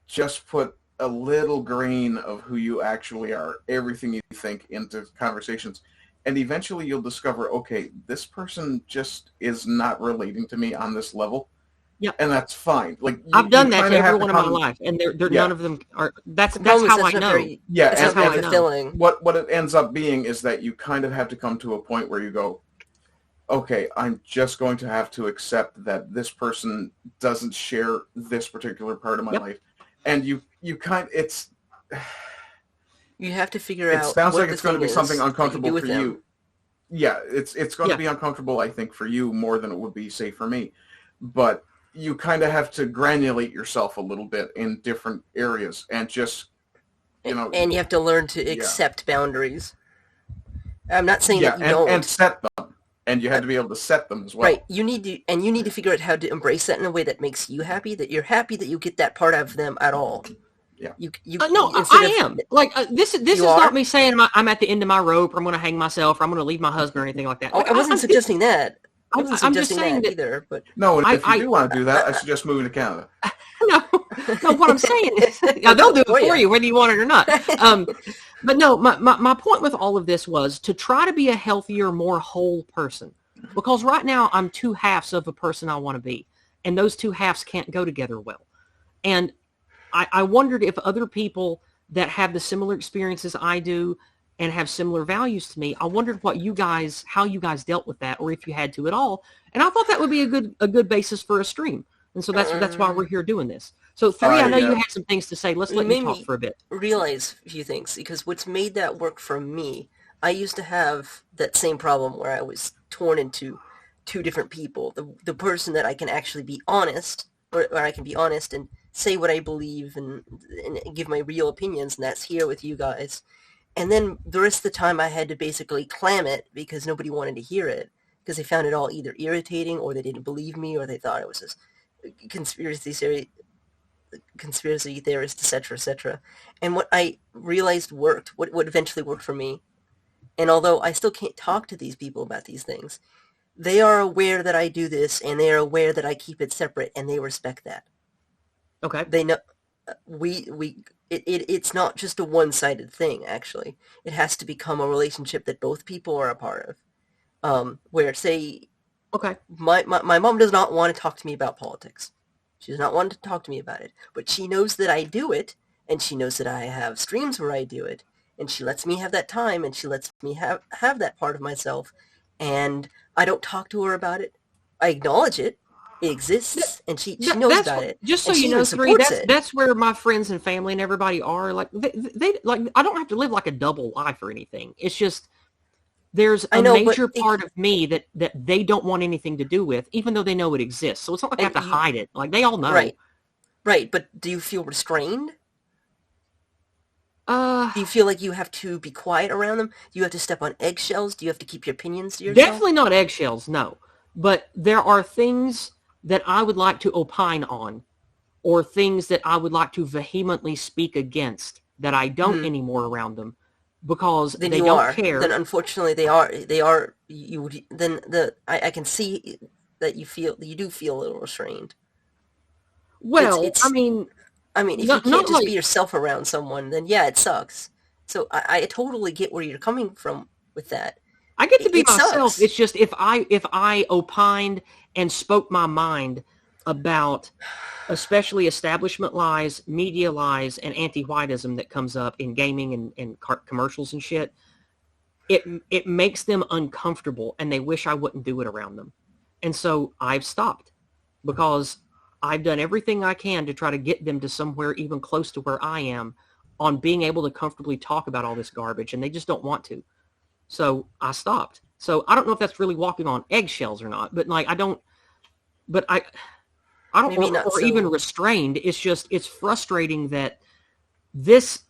just put a little grain of who you actually are, everything you think, into conversations. And eventually you'll discover, okay, this person just is not relating to me on this level. Yeah, and that's fine. Like I've done that to everyone in my life, and they're none of them are. That's how I know. That's how I know. What it ends up being is that you kind of have to come to a point where you go, okay, I'm just going to have to accept that this person doesn't share this particular part of my life, and you have to figure out. It sounds like it's going to be something uncomfortable for you. Yeah, it's going to be uncomfortable, I think, for you more than it would be, say, for me, but you kind of have to granulate yourself a little bit in different areas and just, And you have to learn to accept boundaries. I'm not saying that you don't. And set them. And you have to be able to set them as well. Right. You need to figure out how to embrace that in a way that makes you happy, that you're happy that you get that part of them at all. Yeah. No, I am. Like, this is not me saying I'm at the end of my rope, or I'm going to hang myself, or I'm going to leave my husband, or anything like that. Like, I wasn't suggesting that. I wasn't I'm just suggesting saying that either. But no, and if you do want to do that, I suggest moving to Canada. No, what I'm saying is, they'll do it for you, whether you want it or not. But no, my point with all of this was to try to be a healthier, more whole person. Because right now I'm two halves of a person I want to be. And those two halves can't go together well. And I wondered if other people that have the similar experiences I do and have similar values to me, I wondered how you guys dealt with that, or if you had to at all. And I thought that would be a good basis for a stream. And so that's why we're here doing this. So, I know you had some things to say. Let's let you talk for a bit. Realize a few things, because what's made that work for me, I used to have that same problem where I was torn into two different people. The person that I can actually be honest, or I can be honest and say what I believe and give my real opinions, and that's here with you guys. And then the rest of the time I had to basically clam it because nobody wanted to hear it, because they found it all either irritating, or they didn't believe me, or they thought it was this conspiracy theorist, etc. And what I realized worked, what eventually worked for me, and although I still can't talk to these people about these things, they are aware that I do this, and they are aware that I keep it separate, and they respect that. Okay. They know it's not just a one-sided thing, actually. It has to become a relationship that both people are a part of. Where, say, okay, my mom does not want to talk to me about politics. She does not want to talk to me about it. But she knows that I do it, and she knows that I have streams where I do it, and she lets me have that time, and she lets me have that part of myself, and I don't talk to her about it. I acknowledge it. It exists, and she knows about it. Just so you know, that's where my friends and family and everybody are. Like, they like, I don't have to live like a double life or anything. It's just there's a major part of me that they don't want anything to do with, even though they know it exists. So it's not like I have to hide it. Like, they all know. Right. But do you feel restrained? Do you feel like you have to be quiet around them? Do you have to step on eggshells? Do you have to keep your opinions to yourself? Definitely not eggshells, no. But there are things that I would like to opine on, or things that I would like to vehemently speak against that I don't anymore around them, because they don't care. Then unfortunately they are. I can see that you do feel a little restrained. Well, I mean, if you can't just be yourself around someone, then yeah, it sucks. So I totally get where you're coming from with that. I get to be myself. Sucks. It's just if I opined and spoke my mind about especially establishment lies, media lies, and anti-whiteism that comes up in gaming and commercials and shit, it makes them uncomfortable, and they wish I wouldn't do it around them. And so I've stopped, because I've done everything I can to try to get them to somewhere even close to where I am on being able to comfortably talk about all this garbage, and they just don't want to. So I stopped. So I don't know if that's really walking on eggshells or not, but like I don't or even restrained. It's just, it's frustrating that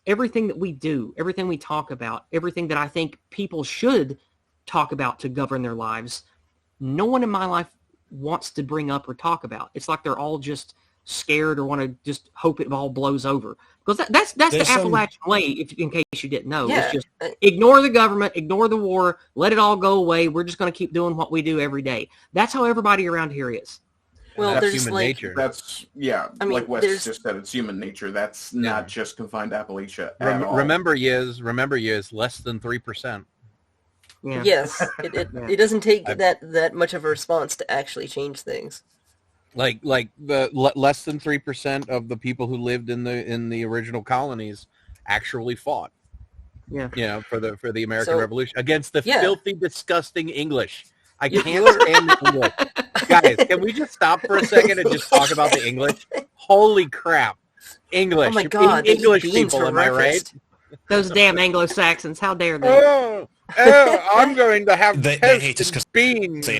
everything that we do, everything we talk about, everything that I think people should talk about to govern their lives, no one in my life wants to bring up or talk about. It's like they're all just scared or want to just hope it all blows over. Because that's the Appalachian way, in case you didn't know. Yeah. It's just ignore the government, ignore the war, let it all go away. We're just going to keep doing what we do every day. That's how everybody around here is. Well, that's human nature. That's, like Wes just said, it's human nature. That's not just confined to Appalachia at all. Remember, Yizz, less than 3%. Yeah. Yes, it doesn't take that much of a response to actually change things. Like the less than 3% of the people who lived in the original colonies actually fought. Yeah. For the American Revolution against the filthy, disgusting English. I can't stand the English. Guys, can we just stop for a second and just talk about the English? Holy crap. English. Oh my God. English people, am I right? Those damn Anglo-Saxons, how dare they? I'm going to have they hate us because beans.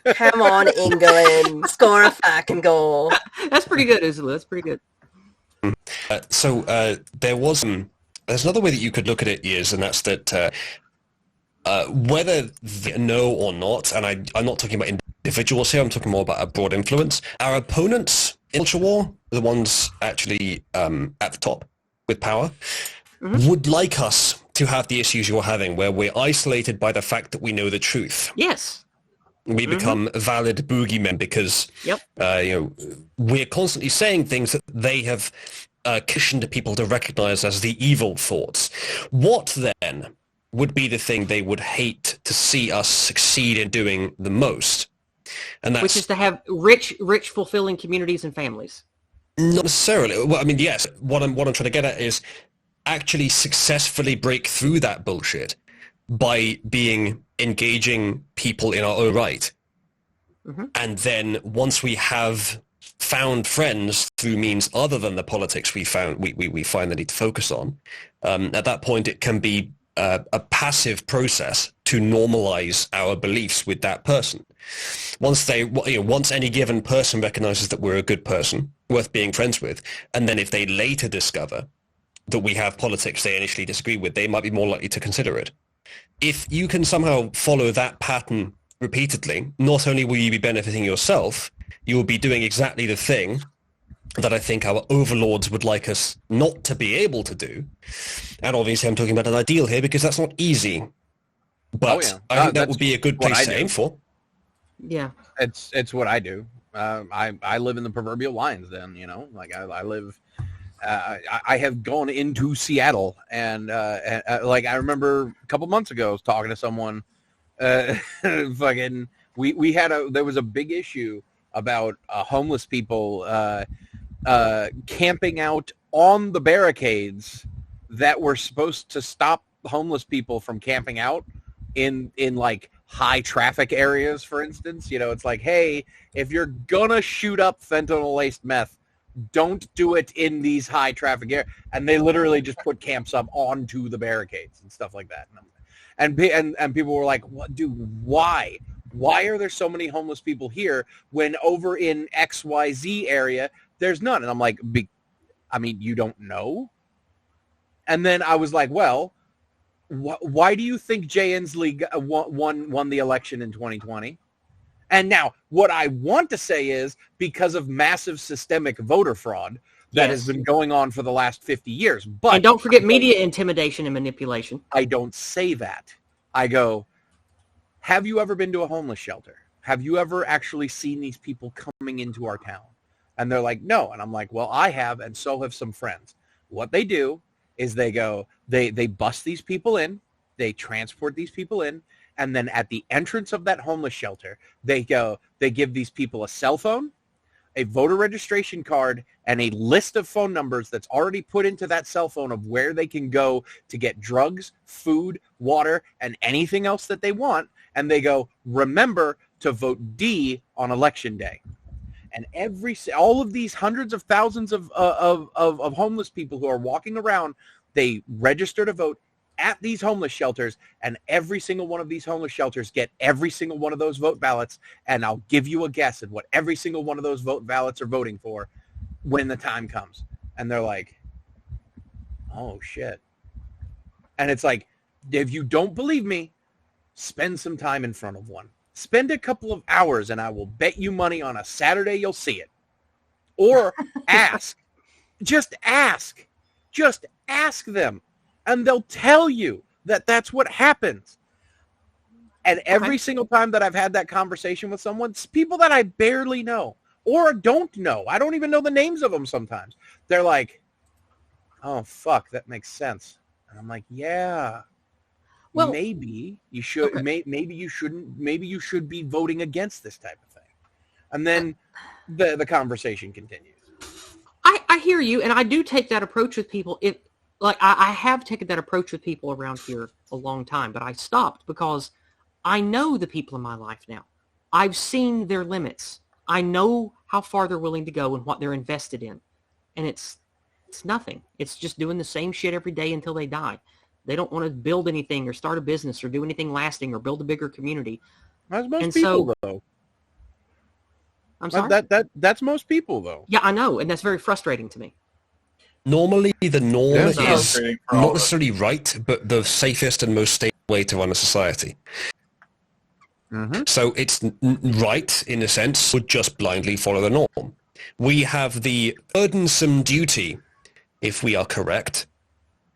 Come on, England. Score a fucking goal. That's pretty good, Isla. That's pretty good. There's another way that you could look at it, Yizz, and that's that whether they know or not, and I'm not talking about individuals here, I'm talking more about a broad influence. Our opponents in culture war the ones actually at the top with power, would like us to have the issues you're having, where we're isolated by the fact that we know the truth. Yes. We become valid boogeymen because we're constantly saying things that they have conditioned people to recognize as the evil thoughts. What then would be the thing they would hate to see us succeed in doing the most? And that's, which is to have rich, fulfilling communities and families. Not necessarily. Well, I mean, yes. What I'm trying to get at is actually successfully break through that bullshit by being engaging people in our own right. And then once we have found friends through means other than the politics we find the need to focus on, at that point it can be a passive process to normalize our beliefs with that person. Once any given person recognizes that we're a good person worth being friends with, and then if they later discover that we have politics they initially disagree with, they might be more likely to consider it. If you can somehow follow that pattern repeatedly, not only will you be benefiting yourself, you will be doing exactly the thing that I think our overlords would like us not to be able to do. And obviously I'm talking about an ideal here because that's not easy. But I think that would be a good place to aim for. Yeah. It's what I do. I live in the proverbial lines then, like I live... I have gone into Seattle and like I remember a couple months ago I was talking to someone there was a big issue about homeless people camping out on the barricades that were supposed to stop homeless people from camping out in like high traffic areas, for instance. It's like, hey, if you're gonna shoot up fentanyl laced meth, don't do it in these high traffic areas. And they literally just put camps up onto the barricades and stuff like that. And people were like, "What, dude? Why? Why are there so many homeless people here when over in XYZ area there's none?" And I'm like, you don't know? And then I was like, well, why do you think Jay Inslee won the election in 2020? And now, what I want to say is because of massive systemic voter fraud that has been going on for the last 50 years. But and don't forget media intimidation and manipulation. I don't say that. I go, have you ever been to a homeless shelter? Have you ever actually seen these people coming into our town? And they're like, no. And I'm like, well, I have, and so have some friends. What they do is they go, they bust these people in, they transport these people in, and then at the entrance of that homeless shelter, they give these people a cell phone, a voter registration card, and a list of phone numbers that's already put into that cell phone of where they can go to get drugs, food, water, and anything else that they want. And they go, remember to vote D on election day. And all of these hundreds of thousands of homeless people who are walking around, they register to vote at these homeless shelters, and every single one of these homeless shelters get every single one of those vote ballots, and I'll give you a guess at what every single one of those vote ballots are voting for when the time comes. And they're like, oh, shit. And it's like, if you don't believe me, spend some time in front of one. Spend a couple of hours, and I will bet you money on a Saturday you'll see it. Or ask. Just ask. Just ask them. And they'll tell you that that's what happens. And every single time that I've had that conversation with someone, it's people that I barely know or don't know. I don't even know the names of them sometimes. They're like, oh, fuck, that makes sense. And I'm like, yeah, well, maybe you should. Okay. Maybe you shouldn't. Maybe you should be voting against this type of thing. And then the conversation continues. I hear you, and I do take that approach with people. I have taken that approach with people around here a long time, but I stopped because I know the people in my life now. I've seen their limits. I know how far they're willing to go and what they're invested in. And it's nothing. It's just doing the same shit every day until they die. They don't want to build anything or start a business or do anything lasting or build a bigger community. That's most people, though. I'm sorry? That's most people, though. Yeah, I know, and that's very frustrating to me. Normally, the norm is not necessarily right, but the safest and most stable way to run a society. Mm-hmm. So it's right, in a sense, would just blindly follow the norm. we have the burdensome duty, if we are correct,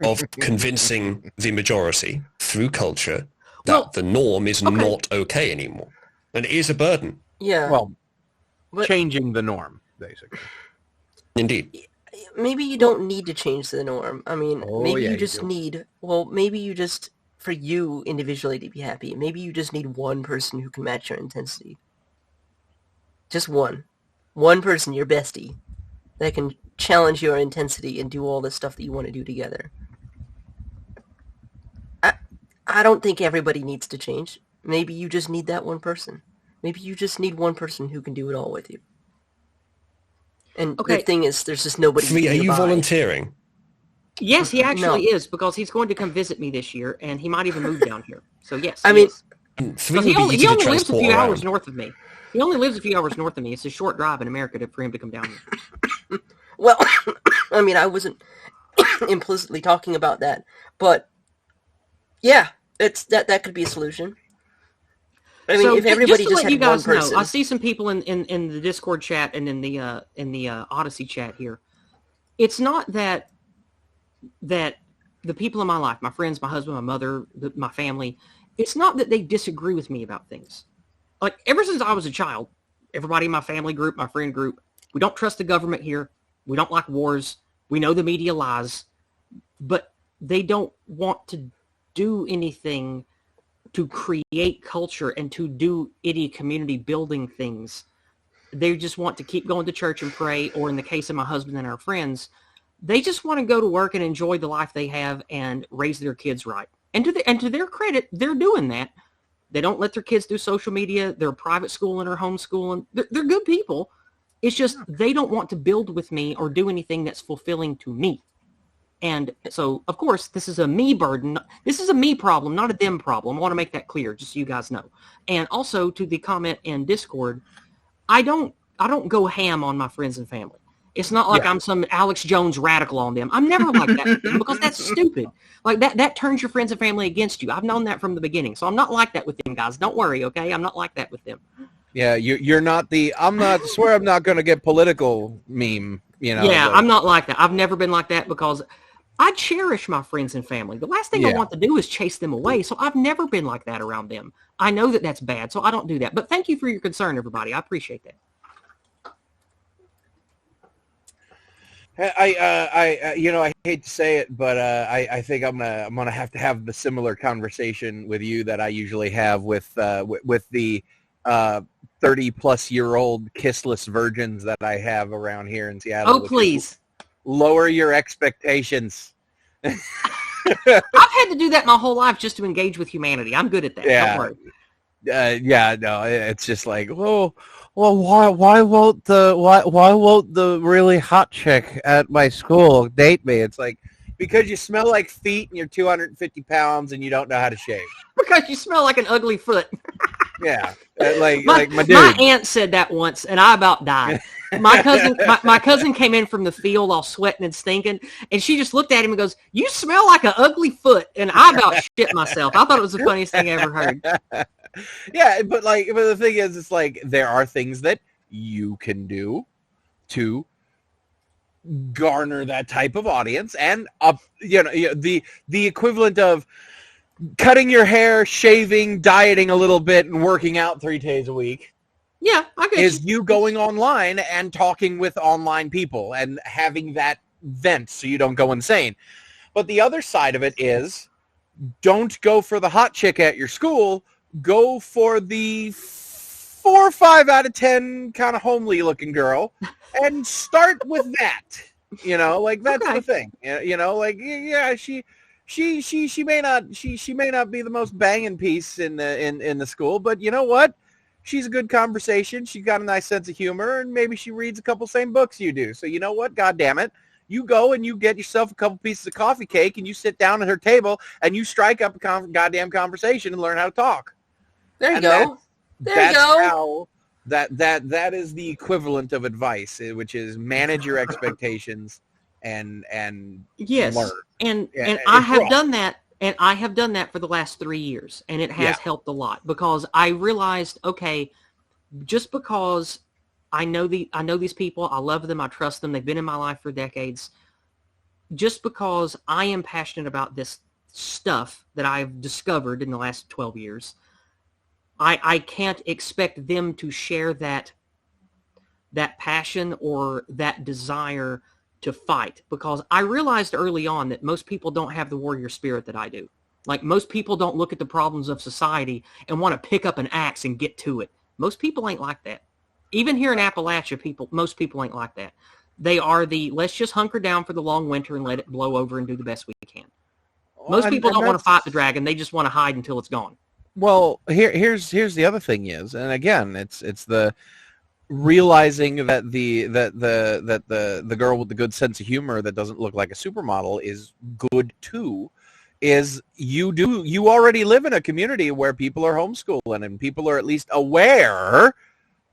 of convincing the majority through culture that the norm is not okay anymore. And it is a burden. Yeah. Well, changing the norm, basically. Indeed. Maybe you don't need to change the norm. I mean, maybe you just need, maybe you just, for you individually to be happy, maybe you just need one person who can match your intensity. Just one. One person, your bestie, that can challenge your intensity and do all the stuff that you want to do together. I don't think everybody needs to change. Maybe you just need that one person. Maybe you just need one person who can do it all with you. And the thing is, there's just nobody. For me, are you volunteering? Yes, he actually is, because he's going to come visit me this year, and he might even move down here. So yes, I mean, he only lives a few hours north of me. He only lives a few hours north of me. It's a short drive in America for him to come down here. Well, I mean, I wasn't implicitly talking about that, but yeah, that could be a solution. I mean, if everybody just had one person. I see some people in the Discord chat and in the Odyssey chat here. It's not that the people in my life, my friends, my husband, my mother, my family, it's not that they disagree with me about things. Like, ever since I was a child, everybody in my family group, my friend group, we don't trust the government here. We don't like wars. We know the media lies. But they don't want to do anything to create culture and to do any community building things. They just want to keep going to church and pray, or in the case of my husband and our friends, they just want to go to work and enjoy the life they have and raise their kids right. And to their credit, they're doing that. They don't let their kids do social media. They're private schooling or homeschooling. They're good people. It's just they don't want to build with me or do anything that's fulfilling to me. And so, of course, this is a me burden. This is a me problem, not a them problem. I want to make that clear, just so you guys know. And also, to the comment in Discord, I don't go ham on my friends and family. It's not like I'm some Alex Jones radical on them. I'm never like that with them, because that's stupid. Like, that turns your friends and family against you. I've known that from the beginning. So I'm not like that with them, guys. Don't worry, okay? I'm not like that with them. Yeah, you're not the I'm not going to get political meme, you know. Yeah, I'm not like that. I've never been like that, because I cherish my friends and family. The last thing I want to do is chase them away. So I've never been like that around them. I know that that's bad, so I don't do that. But thank you for your concern, everybody. I appreciate that. I hate to say it, but I think I'm gonna have to have the similar conversation with you that I usually have with the 30-plus-year-old kissless virgins that I have around here in Seattle. Oh, please. Lower your expectations. I've had to do that my whole life just to engage with humanity. I'm good at that. Yeah. Don't worry. It's just like, well, why won't the really hot chick at my school date me? It's like, because you smell like feet and you're 250 pounds and you don't know how to shave. Because you smell like an ugly foot. Yeah, like my dude. My aunt said that once, and I about died. My cousin came in from the field all sweating and stinking, and she just looked at him and goes, "You smell like an ugly foot," and I about shit myself. I thought it was the funniest thing I ever heard. Yeah, but the thing is, it's like, there are things that you can do to garner that type of audience, and the equivalent of cutting your hair, shaving, dieting a little bit, and working out 3 days a week. Yeah, I get is you going online and talking with online people and having that vent so you don't go insane. But the other side of it is, don't go for the hot chick at your school. Go for the 4 or 5 out of 10 kind of homely looking girl, and start with that. That's the thing. She may not be the most banging piece in the school, but you know what? She's a good conversation. She's got a nice sense of humor, and maybe she reads a couple same books you do. So you know what? God damn it. You go and you get yourself a couple pieces of coffee cake, and you sit down at her table, and you strike up a goddamn conversation and learn how to talk. There you go. How that is the equivalent of advice, which is manage your expectations and yes, learn. And I have done that. And I have done that for the last 3 years, and it has helped a lot, because I realized, okay, just because I know these people. I love them. I trust them. They've been in my life for decades. Just because I am passionate about this stuff that I've discovered in the last 12 years, I can't expect them to share that passion or that desire to fight, because I realized early on that most people don't have the warrior spirit that I do. Like, most people don't look at the problems of society and want to pick up an axe and get to it. Most people ain't like that. Even here in Appalachia, most people ain't like that. They are let's just hunker down for the long winter and let it blow over and do the best we can. Most people don't want to fight the dragon. They just want to hide until it's gone. Well, here's the other thing is, and again, it's the realizing that the girl with the good sense of humor that doesn't look like a supermodel is good too. Is you already live in a community where people are homeschooling and people are at least aware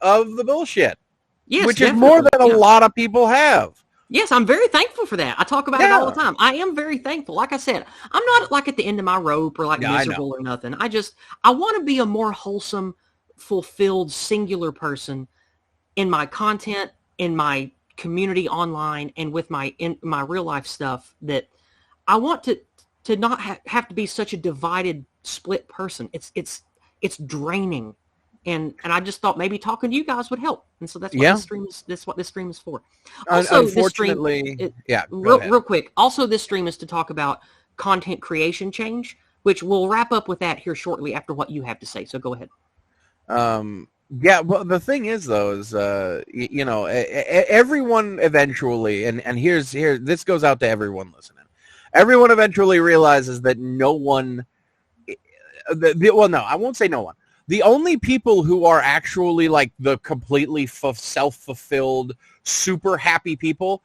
of the bullshit, yes, which definitely. is more than a lot of people have. Yes, I'm very thankful for that. I talk about it all the time. I am very thankful. Like I said, I'm not like at the end of my rope or like miserable or nothing. I want to be a more wholesome, fulfilled, singular person in my content, in my community online, and with in my real life stuff. That I want to not have to be such a divided, split person. It's draining. And I just thought maybe talking to you guys would help, and so that's what this stream is for. Also, unfortunately, real quick. Also, this stream is to talk about content creation change, which we'll wrap up with that here shortly after what you have to say. So go ahead. Yeah, well, the thing is, though, is everyone eventually, and this goes out to everyone listening. Everyone eventually realizes that no one. Well, no, I won't say no one. The only people who are actually like the completely self-fulfilled, super happy people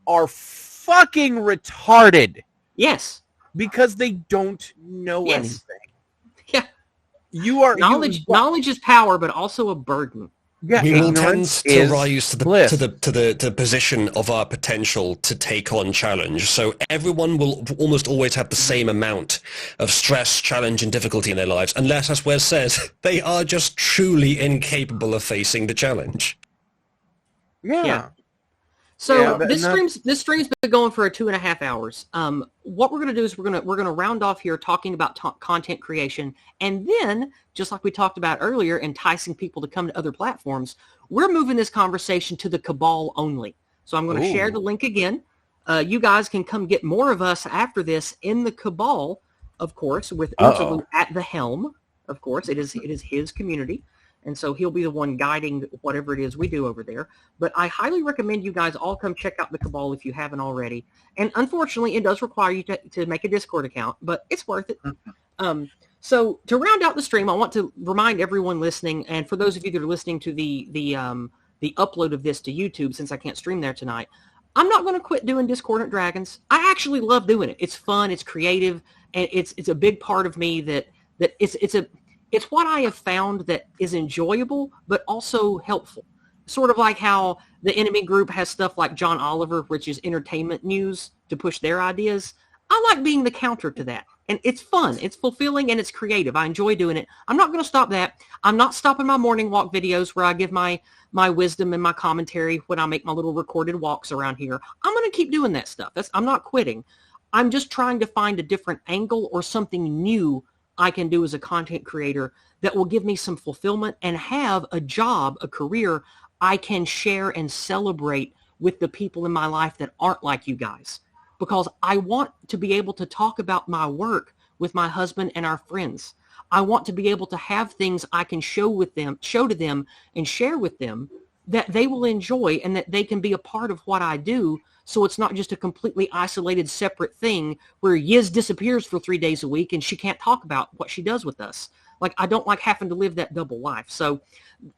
are fucking retarded. Yes. Because they don't know anything. Yeah. Knowledge is power, but also a burden. Yeah, we will tend to rise to the position of our potential to take on challenge. So everyone will almost always have the same amount of stress, challenge, and difficulty in their lives, unless, as Wes says, they are just truly incapable of facing the challenge. Yeah. So this stream's been going for 2.5 hours. What we're going to do is we're going to round off here talking about content creation, and then, just like we talked about earlier, enticing people to come to other platforms, we're moving this conversation to the Cabal only. So I'm going to share the link again. You guys can come get more of us after this in the Cabal, of course, with Interlude at the helm. Of course, it is his community. And so he'll be the one guiding whatever it is we do over there. But I highly recommend you guys all come check out the Cabal if you haven't already. And unfortunately, it does require you to make a Discord account, but it's worth it. So to round out the stream, I want to remind everyone listening, and for those of you that are listening to the upload of this to YouTube, since I can't stream there tonight, I'm not going to quit doing Discordant Dragons. I actually love doing it. It's fun. It's creative. And it's a big part of me that it's what I have found that is enjoyable, but also helpful. Sort of like how the enemy group has stuff like John Oliver, which is entertainment news to push their ideas. I like being the counter to that. And it's fun. It's fulfilling and it's creative. I enjoy doing it. I'm not going to stop that. I'm not stopping my morning walk videos where I give my wisdom and my commentary when I make my little recorded walks around here. I'm going to keep doing that stuff. I'm not quitting. I'm just trying to find a different angle or something new I can do as a content creator that will give me some fulfillment and have a job, a career I can share and celebrate with the people in my life that aren't like you guys. Because I want to be able to talk about my work with my husband and our friends. I want to be able to have things I can show to them and share with them that they will enjoy and that they can be a part of what I do. So it's not just a completely isolated, separate thing where Yizz disappears for 3 days a week and she can't talk about what she does with us. Like, I don't like having to live that double life. So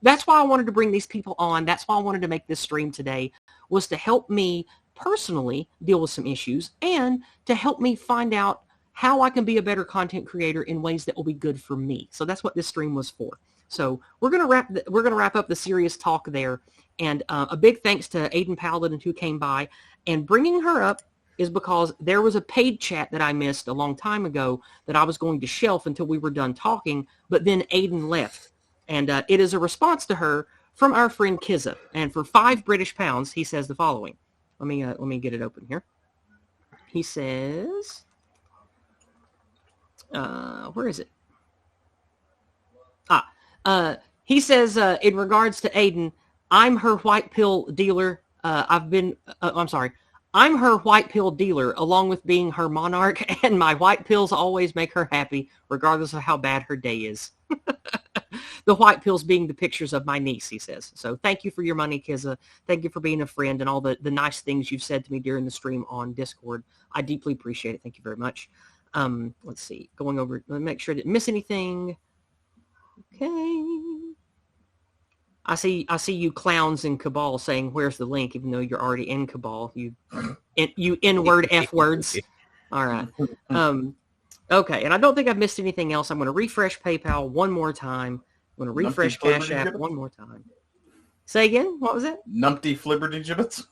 that's why I wanted to bring these people on. That's why I wanted to make this stream today, was to help me personally deal with some issues and to help me find out how I can be a better content creator in ways that will be good for me. So that's what this stream was for. So we're gonna wrap up the serious talk there. And a big thanks to Aiden Paladin who came by. And bringing her up is because there was a paid chat that I missed a long time ago that I was going to shelf until we were done talking, but then Aiden left. And it is a response to her from our friend Kizza. And for £5 he says the following. Let me get it open here. He says, where is it? He says, in regards to Aiden, I'm her white pill dealer. I'm her white pill dealer, along with being her monarch, and my white pills always make her happy, regardless of how bad her day is. The white pills being the pictures of my niece, he says. So thank you for your money, Kizza. Thank you for being a friend and all the nice things you've said to me during the stream on Discord. I deeply appreciate it. Thank you very much. Let's see. Going over, let me make sure I didn't miss anything. Okay. I see you clowns in Cabal saying, where's the link, even though you're already in Cabal. You N-word F words. All right. Okay, and I don't think I've missed anything else. I'm going to refresh PayPal one more time. I'm going to refresh Cash App one more time. Say again? What was that? Numpty Flibberty Gibbets?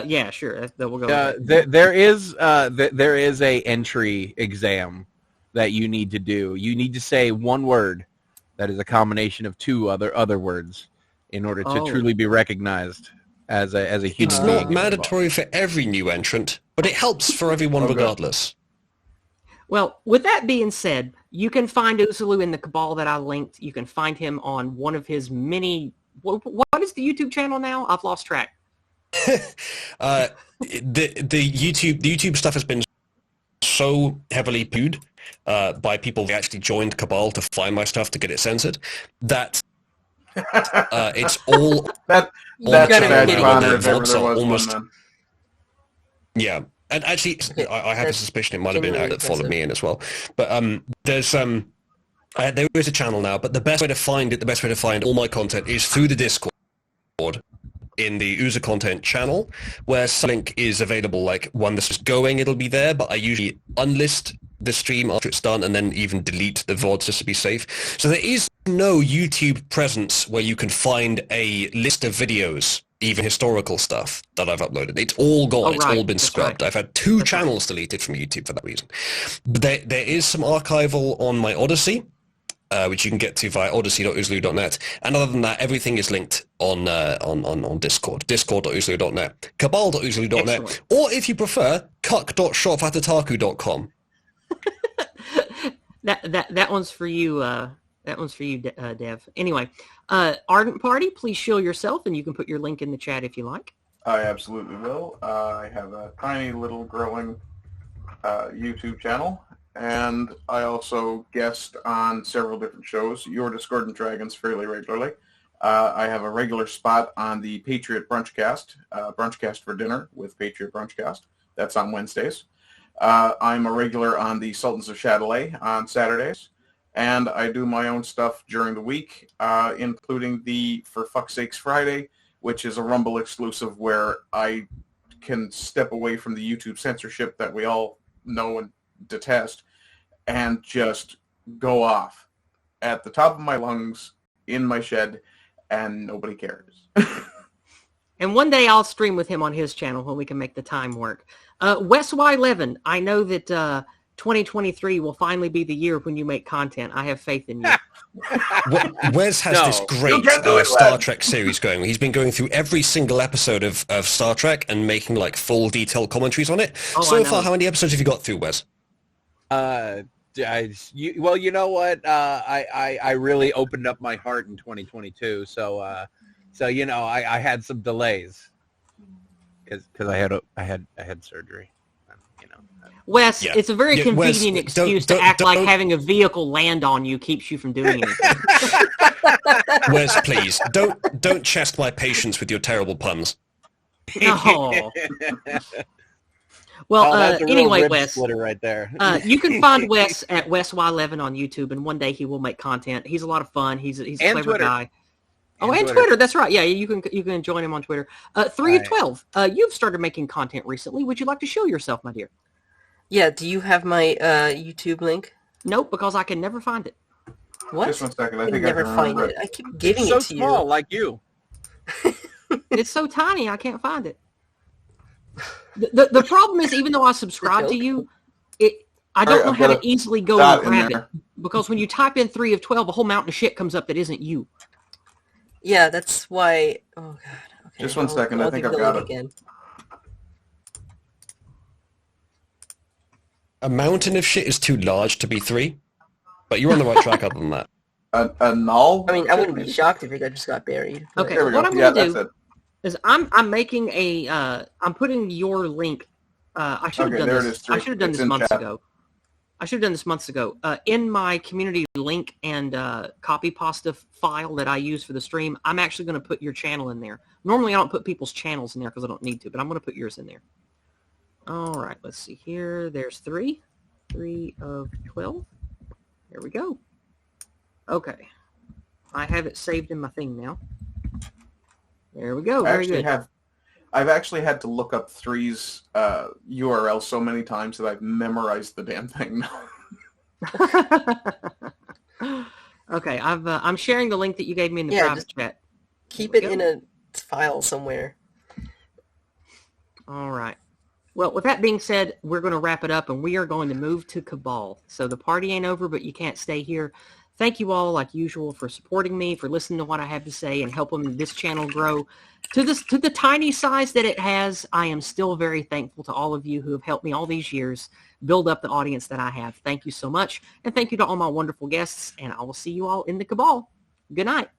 Yeah, sure. That will go. There is a entry exam that you need to do. You need to say one word that is a combination of two other words in order to truly be recognized as a human being. It's not mandatory for every new entrant, but it helps for everyone regardless. Well, with that being said, you can find Usulu in the Cabal that I linked. You can find him on one of his many... What is the YouTube channel now? I've lost track. The YouTube stuff has been so heavily pooed by people who actually joined Cabal to find my stuff to get it censored that it's all that's almost... Yeah. And actually, I have a suspicion it might have been out that followed me in as well. But there is a channel now, but the best way to find all my content is through the Discord in the User Content channel, where some link is available. Like when this is going, it'll be there, but I usually unlist the stream after it's done and then even delete the VODs just to be safe. So there is no YouTube presence where you can find a list of videos, even historical stuff that I've uploaded. It's all gone. It's all been scrubbed. I've had 2 channels deleted from YouTube for that reason. But there is some archival on my Odyssey, which you can get to via odyssey.uslu.net. And other than that, everything is linked on Discord, discord.uslu.net, cabal.uslu.net, or if you prefer, cuck.shopfatataku.com. That one's for you. That one's for you, Dev. Anyway, Ardent Party, please shill yourself, and you can put your link in the chat if you like. I absolutely will. I have a tiny little growing YouTube channel, and I also guest on several different shows, Your Discordant Dragons, fairly regularly. I have a regular spot on the Patriot Brunchcast, Brunchcast for Dinner with Patriot Brunchcast. That's on Wednesdays. I'm a regular on the Sultans of Chatelet on Saturdays. And I do my own stuff during the week, including the For Fuck's Sakes Friday, which is a Rumble exclusive where I can step away from the YouTube censorship that we all know and detest and just go off at the top of my lungs in my shed, and nobody cares. And one day I'll stream with him on his channel when we can make the time work. Wes Y11, I know that 2023 will finally be the year when you make content. I have faith in you. Wes has this great Star Trek series going. He's been going through every single episode of Star Trek and making like full detailed commentaries on it. So far, how many episodes have you got through, Wes? You know what? I really opened up my heart in 2022. So I had some delays because I had surgery. Wes, it's a very convenient excuse to act like having a vehicle land on you keeps you from doing anything. Wes, please, don't chest my patience with your terrible puns. No. Well, anyway, Wes, right there. You can find Wes at WesY11 on YouTube, and one day he will make content. He's a lot of fun. He's a clever Twitter. guy. And Twitter. That's right. Yeah, you can join him on Twitter. 3 of 12. You've started making content recently. Would you like to show yourself, my dear? Yeah, do you have my YouTube link? Nope, because I can never find it. What? Just 1 second. I can think never I find it. I keep giving it to you. So small, like you. It's so tiny, I can't find it. The problem is, even though I subscribe to you, I don't know how to easily go and grab it. Because when you type in 3 of 12, a whole mountain of shit comes up that isn't you. Yeah, that's why. Oh god. Okay. Just one second, I think give I've the got link it. again. A mountain of shit is too large to be 3, but you're on the right track other than that. A null? I mean, I wouldn't be shocked if it just got buried. But... Okay, There we what go. I'm Yeah, going to that's do it. is I'm making a I'm putting your link. I should have Okay, done there it this. is, I should have done it's this in months chat. ago. I should have done this months ago. In my community link and copy pasta file that I use for the stream, I'm actually going to put your channel in there. Normally, I don't put people's channels in there because I don't need to, but I'm going to put yours in there. All right, let's see here. There's 3 of 12. There we go. Okay. I have it saved in my thing now. There we go. Very good. I've actually had to look up 3's URL so many times that I've memorized the damn thing now. Okay, I'm sharing the link that you gave me in the private chat. Keep it in a file somewhere. All right. Well, with that being said, we're going to wrap it up, and we are going to move to Cabal. So the party ain't over, but you can't stay here. Thank you all, like usual, for supporting me, for listening to what I have to say, and helping this channel grow to the tiny size that it has. I am still very thankful to all of you who have helped me all these years build up the audience that I have. Thank you so much, and thank you to all my wonderful guests, and I will see you all in the Cabal. Good night.